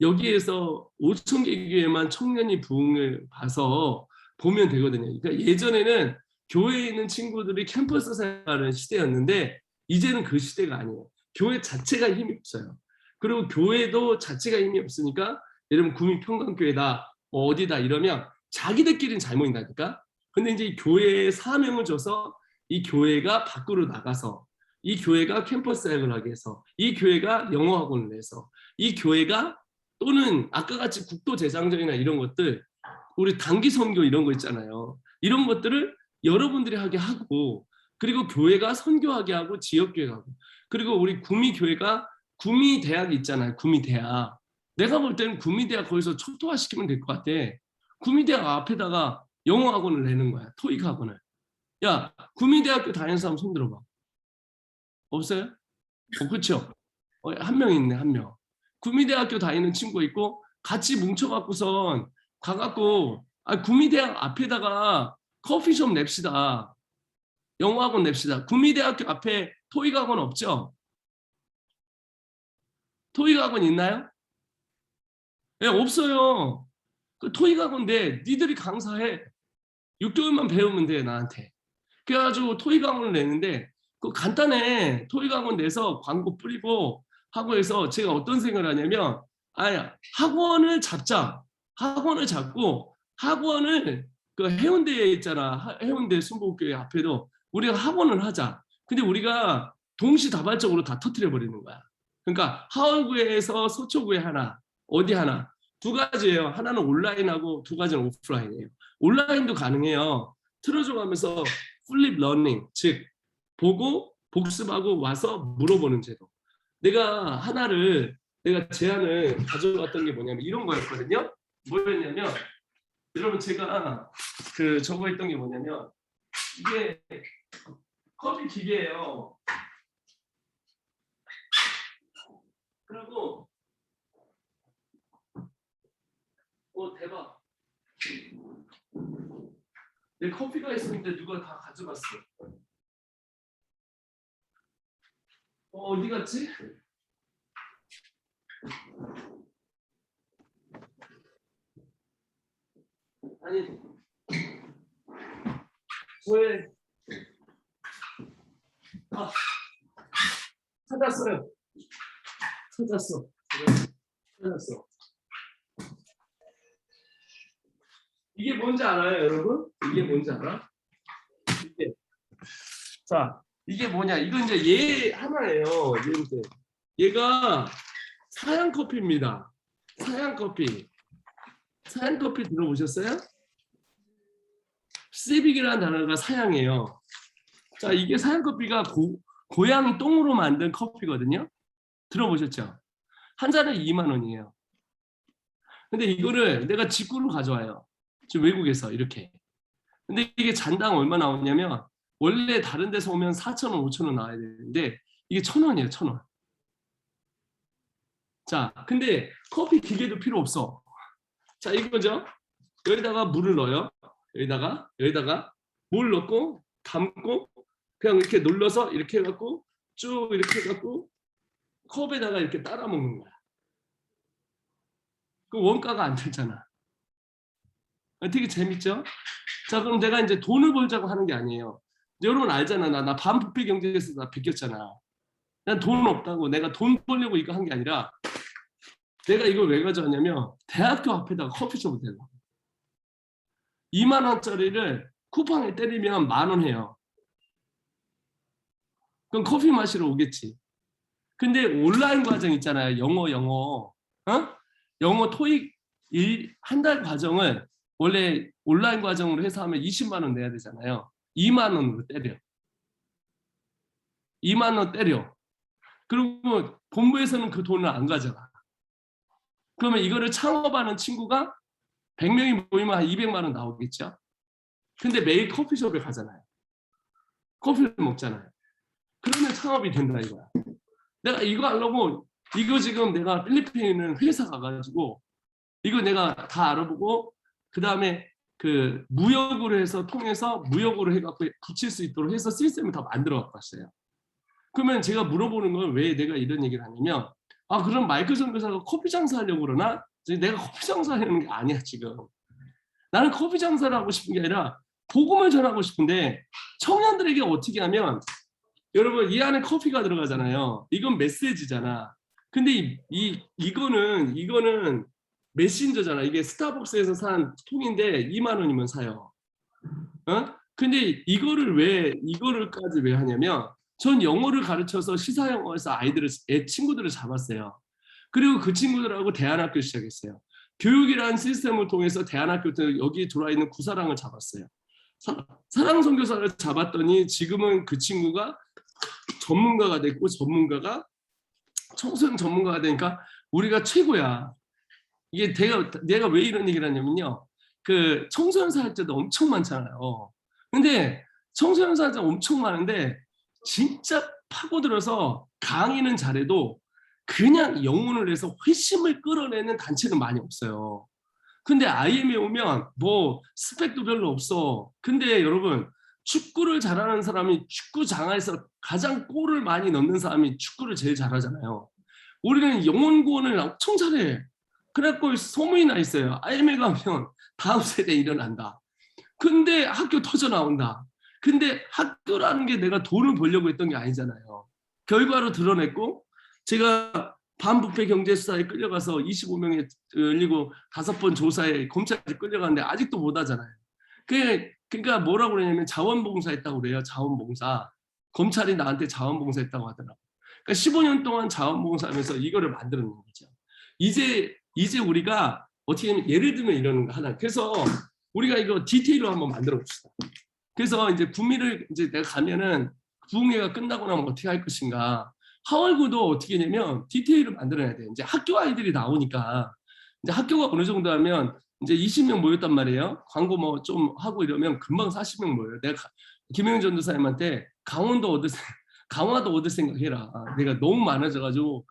여기에서 5천 개 교회만 청년이 부흥을 봐서 보면 되거든요. 그러니까 예전에는 교회에 있는 친구들이 캠퍼스 생활하는 시대였는데 이제는 그 시대가 아니에요. 교회 자체가 힘이 없어요. 그리고 교회도 자체가 힘이 없으니까 여러분 구미 평강교회다 뭐 어디다 이러면 자기들끼리는 잘 모인다니까. 근데 이제 교회에 사명을 줘서 이 교회가 밖으로 나가서 이 교회가 캠퍼스 사역을 하게 해서 이 교회가 영어 학원을 내서 이 교회가 또는 아까 같이 국도 재장전이나 이런 것들 우리 단기 선교 이런 거 있잖아요. 이런 것들을 여러분들이 하게 하고 그리고 교회가 선교하게 하고 지역교회가 하고 그리고 우리 구미교회가 구미대학이 있잖아요. 구미대학. 내가 볼 때는 구미대학 거기서 초토화시키면 될 것 같아. 구미대학 앞에다가 영어 학원을 내는 거야. 토익 학원을. 야, 구미대학교 다니는 사람 손 들어봐. 없어요? 그렇죠? 한 명 있네, 한 명. 구미대학교 다니는 친구 있고 같이 뭉쳐갖고선 가갖고 구미대학 앞에다가 커피숍 냅시다. 영어학원 냅시다. 구미대학교 앞에 토익학원 없죠? 토익학원 있나요? 네, 없어요. 그 토익학원인데 니들이 강사해. 6개월만 배우면 돼, 나한테. 그래가지고 토익학원을 내는데 그 간단해. 토익학원 내서 광고 뿌리고 하고 해서 제가 어떤 생각을 하냐면 학원을 잡자. 학원을 잡고 학원을 그 해운대에 있잖아. 해운대 순복교회 앞에도 우리가 학원을 하자. 근데 우리가 동시다발적으로 다 터뜨려 버리는 거야. 그러니까 하월구에서 서초구에 하나, 어디 하나. 두 가지예요. 하나는 온라인하고 두 가지는 오프라인이에요. 온라인도 가능해요. 틀어줘 가면서 플립 러닝, 즉 보고 복습하고 와서 물어보는 제도. 내가 제안을 가져왔던 게 뭐냐면 이런 거였거든요. 뭐였냐면 여러분 제가 저거 했던 게 뭐냐면 이게 커피 기계예요. 그리고 대박. 내 커피가 있었는데 누가 다 가져갔어. 어디 갔지? 아니, 저의 찾았어요. 찾았어. 이게 뭔지 알아요, 여러분? 이게 뭔지 알아? 자, 이게 뭐냐? 이건 이제 얘 하나예요. 얘가 사양 커피입니다. 사양 커피 들어보셨어요? 시빅이라는 단어가 사양이에요. 자, 이게 사양 커피가 고양이 똥으로 만든 커피거든요. 들어보셨죠? 한 잔에 2만 원이에요. 근데 이거를 내가 직구로 가져와요. 지금 외국에서 이렇게. 근데 이게 잔당 얼마 나오냐면 원래 다른 데서 오면 4,000원, 5,000원 나와야 되는데 이게 1,000원이에요, 1,000원. 자, 근데 커피 기계도 필요 없어. 자, 이거죠. 여기다가 물을 넣어요. 여기다가 물 넣고 담고 그냥 이렇게 눌러서 이렇게 해갖고 쭉 이렇게 해갖고 컵에다가 이렇게 따라 먹는 거야. 그 원가가 안 들잖아. 되게 재밌죠? 자, 그럼 내가 이제 돈을 벌자고 하는 게 아니에요. 여러분 알잖아. 나 반부패 경제에서 나 베꼈잖아. 난 돈 없다고 내가 돈 벌려고 이거 한 게 아니라 내가 이걸 왜 가져왔냐면 대학교 앞에다가 커피숍을 대려고. 2만 원짜리를 쿠팡에 때리면 10,000원 해요. 그럼 커피 마시러 오겠지. 근데 온라인 과정 있잖아요. 영어. 영어 토익 한 달 과정을 원래 온라인 과정으로 해서 하면 20만 원 내야 되잖아요. 2만 원으로 때려. 2만 원 때려. 그리고 본부에서는 그 돈을 안 가져가. 그러면 이거를 창업하는 친구가 100명이 모이면 한 200만 원 나오겠죠. 근데 매일 커피숍에 가잖아요. 커피를 먹잖아요. 그러면 창업이 된다 이거야. 내가 이거 하려고 이거 지금 내가 필리핀에 있는 회사 가가지고 이거 내가 다 알아보고 그 다음에 그 무역으로 해서 통해서 무역으로 해갖고 붙일 수 있도록 해서 시스템을 다 만들어 갖고 왔어요. 그러면 제가 물어보는 건 왜 내가 이런 얘기를 하냐면 그럼 마이클 선교사가 커피 장사하려고 그러나? 내가 커피 장사하려는 게 아니야 지금. 나는 커피 장사를 하고 싶은 게 아니라 복음을 전하고 싶은데 청년들에게 어떻게 하면 여러분 이 안에 커피가 들어가잖아요. 이건 메시지잖아. 근데 이거는 메신저잖아. 이게 스타벅스에서 산 통인데 2만 원이면 사요. 근데 이거를까지 왜 하냐면 전 영어를 가르쳐서 시사 영어에서 친구들을 잡았어요. 그리고 그 친구들하고 대안학교 시작했어요. 교육이라는 시스템을 통해서 대안학교 때 여기 들어와 있는 구사랑을 잡았어요. 사랑 선교사를 잡았더니 지금은 그 친구가 전문가가 됐고 청소년 전문가가 되니까 우리가 최고야. 이게 내가 왜 이런 얘기를 하냐면요. 그 청소년 사역자도 엄청 많잖아요. 근데 청소년 사역자 엄청 많은데 진짜 파고들어서 강의는 잘해도 그냥 영혼을 내서 회심을 끌어내는 단체는 많이 없어요. 근데 IM에 오면 뭐 스펙도 별로 없어. 근데 여러분 축구를 잘하는 사람이 축구장에서 가장 골을 많이 넣는 사람이 축구를 제일 잘하잖아요. 우리는 영혼 구원을 엄청 잘해. 그래갖고 소문이 나 있어요. IM에 가면 다음 세대에 일어난다. 근데 학교 터져 나온다. 근데 학교라는 게 내가 돈을 벌려고 했던 게 아니잖아요. 결과로 드러냈고 제가 반부패 경제수사에 끌려가서 25명에 끌리고 5번 조사에 검찰에 끌려가는데 아직도 못 하잖아요. 그러니까 뭐라고 그러냐면 자원봉사했다고 그래요. 자원봉사. 검찰이 나한테 자원봉사했다고 하더라고요. 그러니까 15년 동안 자원봉사하면서 이거를 만들어낸 거죠. 이제 우리가 어떻게 하면 예를 들면 이러는 거 하나. 그래서 우리가 이거 디테일로 한번 만들어 봅시다. 그래서 이제 구미를 이제 내가 가면은 부흥회가 끝나고 나면 어떻게 할 것인가. 하월구도 어떻게 하냐면 디테일을 만들어야 돼. 이제 학교 아이들이 나오니까 이제 학교가 어느 정도 하면 이제 20명 모였단 말이에요. 광고 뭐 좀 하고 이러면 금방 40명 모여요. 내가 김영현 전도사님한테 강원도 얻을 생각해라. 내가 너무 많아져가지고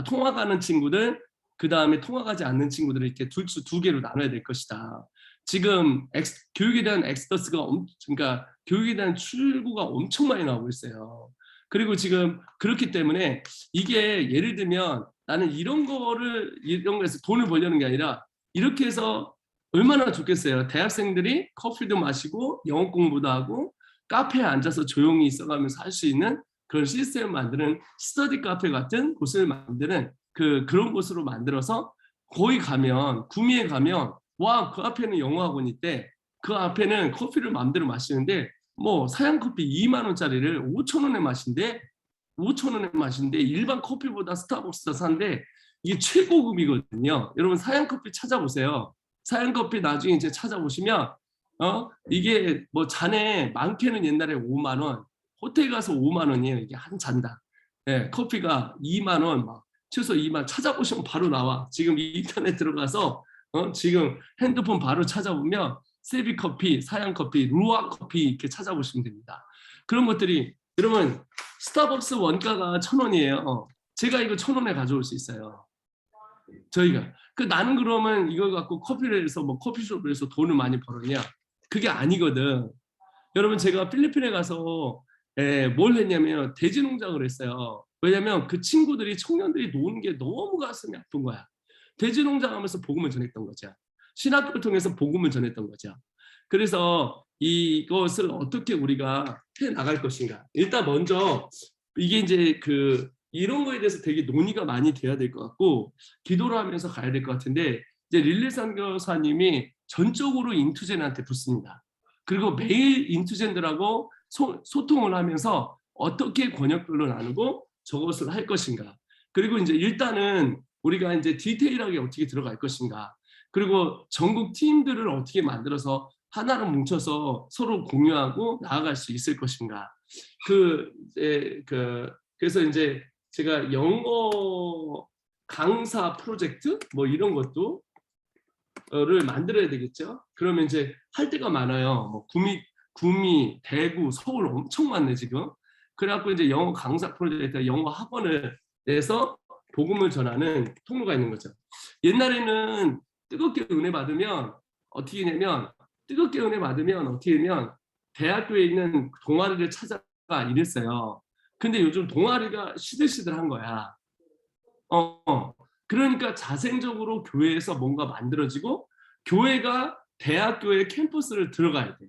통화 가는 친구들 그 다음에 통화 가지 않는 친구들을 이렇게 두 개로 나눠야 될 것이다. 지금 교육에 대한 엑스더스가 그러니까 교육에 대한 출구가 엄청 많이 나오고 있어요. 그리고 지금 그렇기 때문에 이게 예를 들면 나는 이런 거에서 돈을 벌려는 게 아니라 이렇게 해서 얼마나 좋겠어요. 대학생들이 커피도 마시고 영어 공부도 하고 카페에 앉아서 조용히 있어가면서 할 수 있는 그런 시스템을 만드는 스터디 카페 같은 곳을 만드는 그런 곳으로 만들어서 거기 가면 구미에 가면 와, 그 앞에는 영어 학원 있대. 그 앞에는 커피를 마음대로 마시는데 뭐 사양 커피 2만 원짜리를 5천 원에 마신대. 5천 원에 마신대. 일반 커피보다 스타벅스가 산데 이게 최고급이거든요. 여러분 사양 커피 찾아보세요. 사양 커피 나중에 이제 찾아보시면 이게 뭐 잔에 많게는 옛날에 5만 원, 호텔 가서 5만 원이에요. 이게 한 잔당. 예, 커피가 2만 원, 막 최소 2만 찾아보시면 바로 나와. 지금 인터넷 들어가서 지금 핸드폰 바로 찾아보면 세비커피, 사양커피, 루아커피 이렇게 찾아보시면 됩니다. 그런 것들이 여러분 스타벅스 원가가 1,000원이에요. 제가 이거 1,000원에 가져올 수 있어요. 저희가. 나는 그러면 이걸 갖고 커피를 해서 뭐 커피숍을 해서 돈을 많이 벌었냐? 그게 아니거든. 여러분 제가 필리핀에 가서 뭘 했냐면 돼지 농장을 했어요. 왜냐면 그 친구들이 청년들이 노는 게 너무 가슴이 아픈 거야. 돼지 농장하면서 복음을 전했던 거죠. 신학교를 통해서 복음을 전했던 거죠. 그래서 이것을 어떻게 우리가 해 나갈 것인가. 일단 먼저 이게 이제 이런 거에 대해서 되게 논의가 많이 돼야 될 것 같고 기도를 하면서 가야 될 것 같은데 이제 릴리 선교사님이 전적으로 인투젠한테 붙습니다. 그리고 매일 인투젠들하고 소통을 하면서 어떻게 권역별로 나누고 저것을 할 것인가. 그리고 이제 일단은 우리가 이제 디테일하게 어떻게 들어갈 것인가. 그리고 전국 팀들을 어떻게 만들어서 하나로 뭉쳐서 서로 공유하고 나아갈 수 있을 것인가. 그래서 이제 제가 영어 강사 프로젝트 뭐 이런 것도를 만들어야 되겠죠. 그러면 이제 할 데가 많아요. 뭐 구미, 대구, 서울 엄청 많네 지금. 그래갖고 이제 영어 강사 프로젝트, 영어 학원을 내서 복음을 전하는 통로가 있는 거죠. 옛날에는 뜨겁게 은혜 받으면 어떻게 하냐면 대학교에 있는 동아리를 찾아가 이랬어요. 근데 요즘 동아리가 시들시들한 거야. 그러니까 자생적으로 교회에서 뭔가 만들어지고 교회가 대학교의 캠퍼스를 들어가야 돼.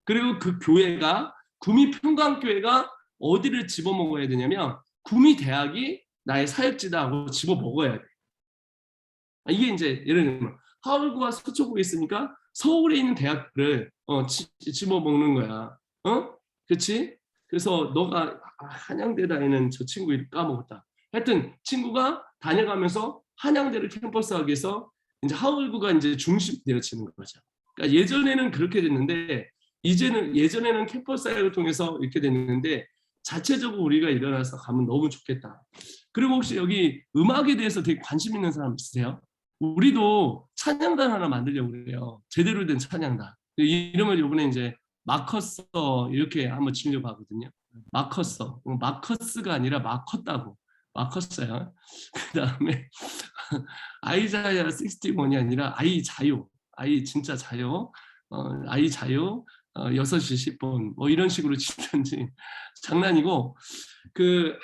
그리고 그 교회가 구미평강교회가 어디를 집어먹어야 되냐면 구미대학이 나의 사역지다 하고 집어먹어야 돼. 이게 이제 예를 들면 하울구와 서초구에 있으니까 서울에 있는 대학들을 집어먹는 거야. 그렇지? 그래서 너가 한양대다에는 저 친구 이름 까먹었다. 하여튼 친구가 다녀가면서 한양대를 캠퍼스하기 위해서 이제 하울구가 이제 중심 되어지는 거죠. 그러니까 예전에는 그렇게 됐는데 예전에는 캠퍼스 사역을 통해서 이렇게 됐는데 자체적으로 우리가 일어나서 가면 너무 좋겠다. 그리고 혹시 여기 음악에 대해서 되게 관심 있는 사람 있으세요? 우리도 찬양단 하나 만들려고 그래요. 제대로 된 찬양단. 이름을 이번에 이제 마커서 이렇게 한번 지려고 하거든요. 마커서. 마커스가 아니라 마커다고. 마커스야. 그 다음에 아이자야 61이 아니라 아이자요. 아이 진짜 자요. 아이 자요. 6시 10분 뭐 이런 식으로 치든지 장난이고 그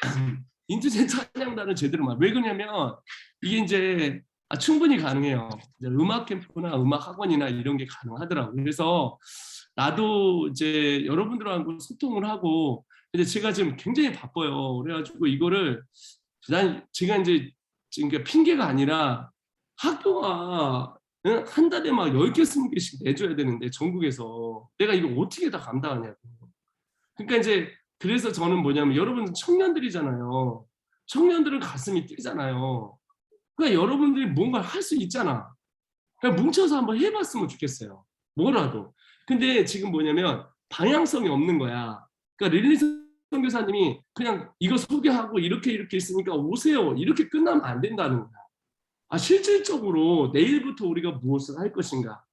인투젠 찬양단은 제대로 왜 그러냐면 이게 이제 충분히 가능해요. 이제 음악 캠프나 음악 학원이나 이런 게 가능하더라고요. 그래서 나도 이제 여러분들하고 소통을 하고 근데 제가 지금 굉장히 바빠요. 그래가지고 이거를 난 제가 이제 지금 핑계가 아니라 학교가 한 달에 막 10개, 20개씩 내줘야 되는데 전국에서 내가 이거 어떻게 다 감당하냐고. 그러니까 이제 그래서 저는 뭐냐면 여러분 청년들이잖아요. 청년들은 가슴이 뛰잖아요. 그러니까 여러분들이 뭔가를 할 수 있잖아. 그냥 뭉쳐서 한번 해봤으면 좋겠어요. 뭐라도. 근데 지금 뭐냐면 방향성이 없는 거야. 그러니까 릴리스 선교사님이 그냥 이거 소개하고 이렇게 있으니까 오세요. 이렇게 끝나면 안 된다는 거야. 실질적으로 내일부터 우리가 무엇을 할 것인가.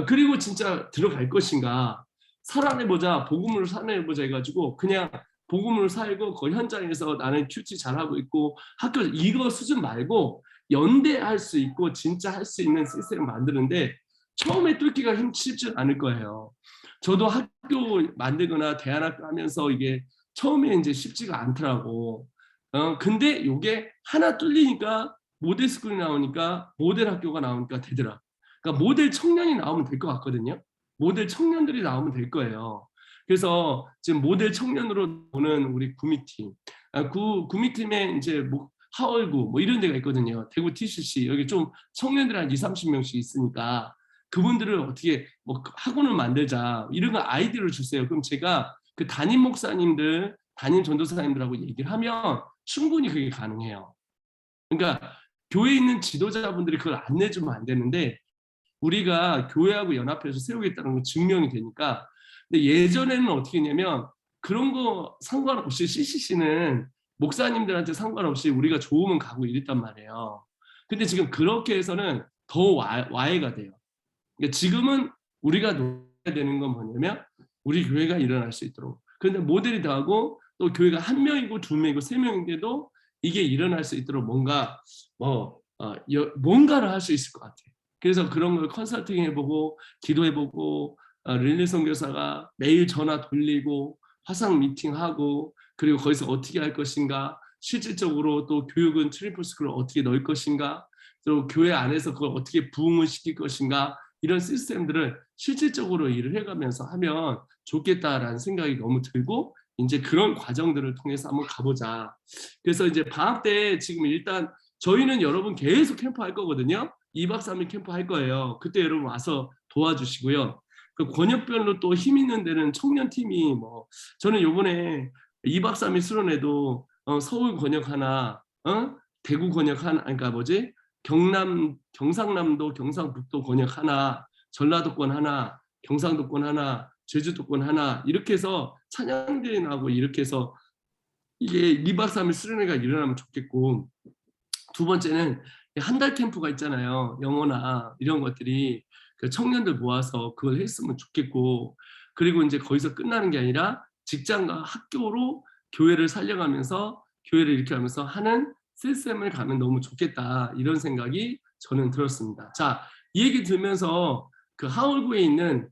그리고 진짜 들어갈 것인가. 살아내보자. 복음을 살아내보자 해가지고 그냥 복음을 살고 그 현장에서 나는 큐티 잘하고 있고 학교 이거 수준 말고 연대할 수 있고 진짜 할 수 있는 시스템을 만드는데 처음에 뚫기가 쉽지 않을 거예요. 저도 학교 만들거나 대안학교 하면서 이게 처음에 이제 쉽지가 않더라고. 근데 이게 하나 뚫리니까 모델 스쿨이 나오니까 모델 학교가 나오니까 되더라. 그러니까 모델 청년이 나오면 될 것 같거든요. 모델 청년들이 나오면 될 거예요. 그래서 지금 모델 청년으로 보는 우리 구미팀, 구미팀에 이제 뭐 하월구 뭐 이런 데가 있거든요. 대구 TCC 여기 좀 청년들 한 20-30명씩 있으니까 그분들을 어떻게 뭐 학원을 만들자 이런 거 아이디어를 주세요. 그럼 제가 그 담임 목사님들, 담임 전도사님들하고 얘기를 하면 충분히 그게 가능해요. 그러니까 교회에 있는 지도자분들이 그걸 안 내주면 안 되는데 우리가 교회하고 연합해서 세우겠다는 건 증명이 되니까. 근데 예전에는 어떻게 했냐면 그런 거 상관없이 CCC는 목사님들한테 상관없이 우리가 좋으면 가고 이랬단 말이에요. 근데 지금 그렇게 해서는 더 와해가 돼요. 그러니까 지금은 우리가 놓아야 되는 건 뭐냐면 우리 교회가 일어날 수 있도록. 그런데 모델이 되고 또 교회가 1명이고 2명이고 3명인데도 이게 일어날 수 있도록 뭔가 뭔가를 할 수 있을 것 같아요. 그래서 그런 걸 컨설팅 해보고 기도해보고 릴리 선교사가 매일 전화 돌리고 화상 미팅하고 그리고 거기서 어떻게 할 것인가 실질적으로 또 교육은 트리플스쿨을 어떻게 넣을 것인가 또 교회 안에서 그걸 어떻게 부흥을 시킬 것인가 이런 시스템들을 실질적으로 일을 해가면서 하면 좋겠다라는 생각이 너무 들고 이제 그런 과정들을 통해서 한번 가보자. 그래서 이제 방학 때 지금 일단 저희는 여러분 계속 캠프 할 거거든요. 2박 3일 캠프 할 거예요. 그때 여러분 와서 도와주시고요. 그 권역별로 또 힘 있는 데는 청년팀이 뭐 저는 요번에 2박 3일 수련회도 서울 권역 하나, 대구 권역 하나, 그러니까 뭐지? 경상남도, 경상북도 권역 하나, 전라도권 하나, 경상도권 하나, 제주도권 하나 이렇게 해서 찬양대회 나고 이렇게 해서 이게 2박 3일 수련회가 일어나면 좋겠고 두 번째는 한 달 캠프가 있잖아요. 영어나 이런 것들이 그 청년들 모아서 그걸 했으면 좋겠고 그리고 이제 거기서 끝나는 게 아니라 직장과 학교로 교회를 살려가면서 교회를 이렇게 하면서 하는 시스템을 가면 너무 좋겠다 이런 생각이 저는 들었습니다. 자, 이 얘기 들으면서 그 하월구에 있는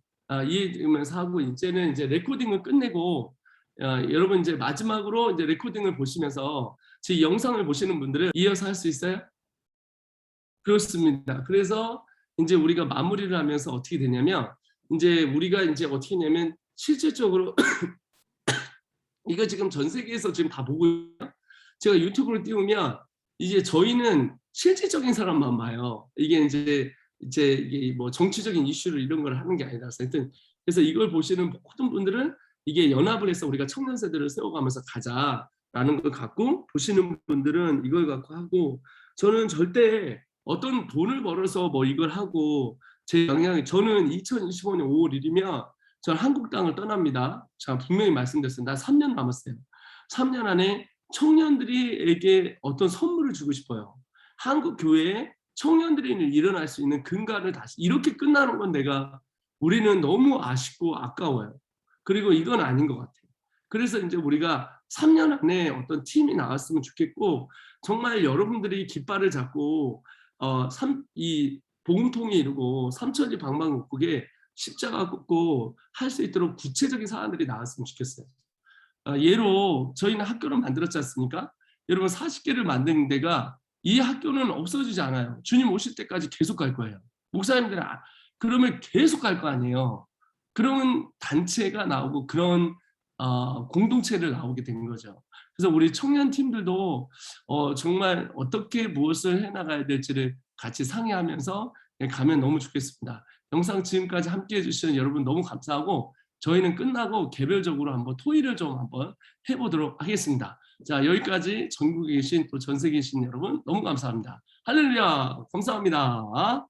이 얘기 들으면서 하고 이제는 이제 레코딩을 끝내고 여러분 이제 마지막으로 이제 레코딩을 보시면서 제 영상을 보시는 분들은 이어서 할 수 있어요? 그렇습니다. 그래서 이제 우리가 마무리를 하면서 어떻게 되냐면 이제 우리가 이제 어떻게 하냐면 실질적으로 이거 지금 전 세계에서 지금 다 보고 있어요. 제가 유튜브를 띄우면 이제 저희는 실질적인 사람만 봐요. 이게 이제 이게 뭐 정치적인 이슈를 이런 걸 하는 게 아니라서 하여튼 그래서 이걸 보시는 모든 분들은 이게 연합을 해서 우리가 청년 세대를 세워가면서 가자라는 걸 갖고 보시는 분들은 이걸 갖고 하고 저는 절대 어떤 돈을 벌어서 뭐 이걸 하고 제 영향이 저는 2025년 5월 1일이면 저는 한국 땅을 떠납니다. 제가 분명히 말씀드렸어요. 나 3년 남았어요. 3년 안에 청년들에게 어떤 선물을 주고 싶어요. 한국 교회에 청년들이 일어날 수 있는 근간을 다시 이렇게 끝나는 건 내가 우리는 너무 아쉽고 아까워요. 그리고 이건 아닌 것 같아요. 그래서 이제 우리가 3년 안에 어떤 팀이 나왔으면 좋겠고 정말 여러분들이 깃발을 잡고 이 복음통이 이루고 삼천리 방방곡곡에 십자가 꽂고 할 수 있도록 구체적인 사안들이 나왔으면 좋겠어요. 예로 저희는 학교를 만들었지 않습니까? 여러분 40개를 만든 데가 이 학교는 없어지지 않아요. 주님 오실 때까지 계속 갈 거예요. 목사님들은 그러면 계속 갈 거 아니에요. 그런 단체가 나오고 그런 공동체를 나오게 되는 거죠. 그래서 우리 청년 팀들도 정말 어떻게 무엇을 해나가야 될지를 같이 상의하면서 가면 너무 좋겠습니다. 영상 지금까지 함께 해주시는 여러분 너무 감사하고 저희는 끝나고 개별적으로 한번 토의를 좀 한번 해보도록 하겠습니다. 자, 여기까지 전국에 계신 또 전 세계에 계신 여러분 너무 감사합니다. 할렐루야, 감사합니다.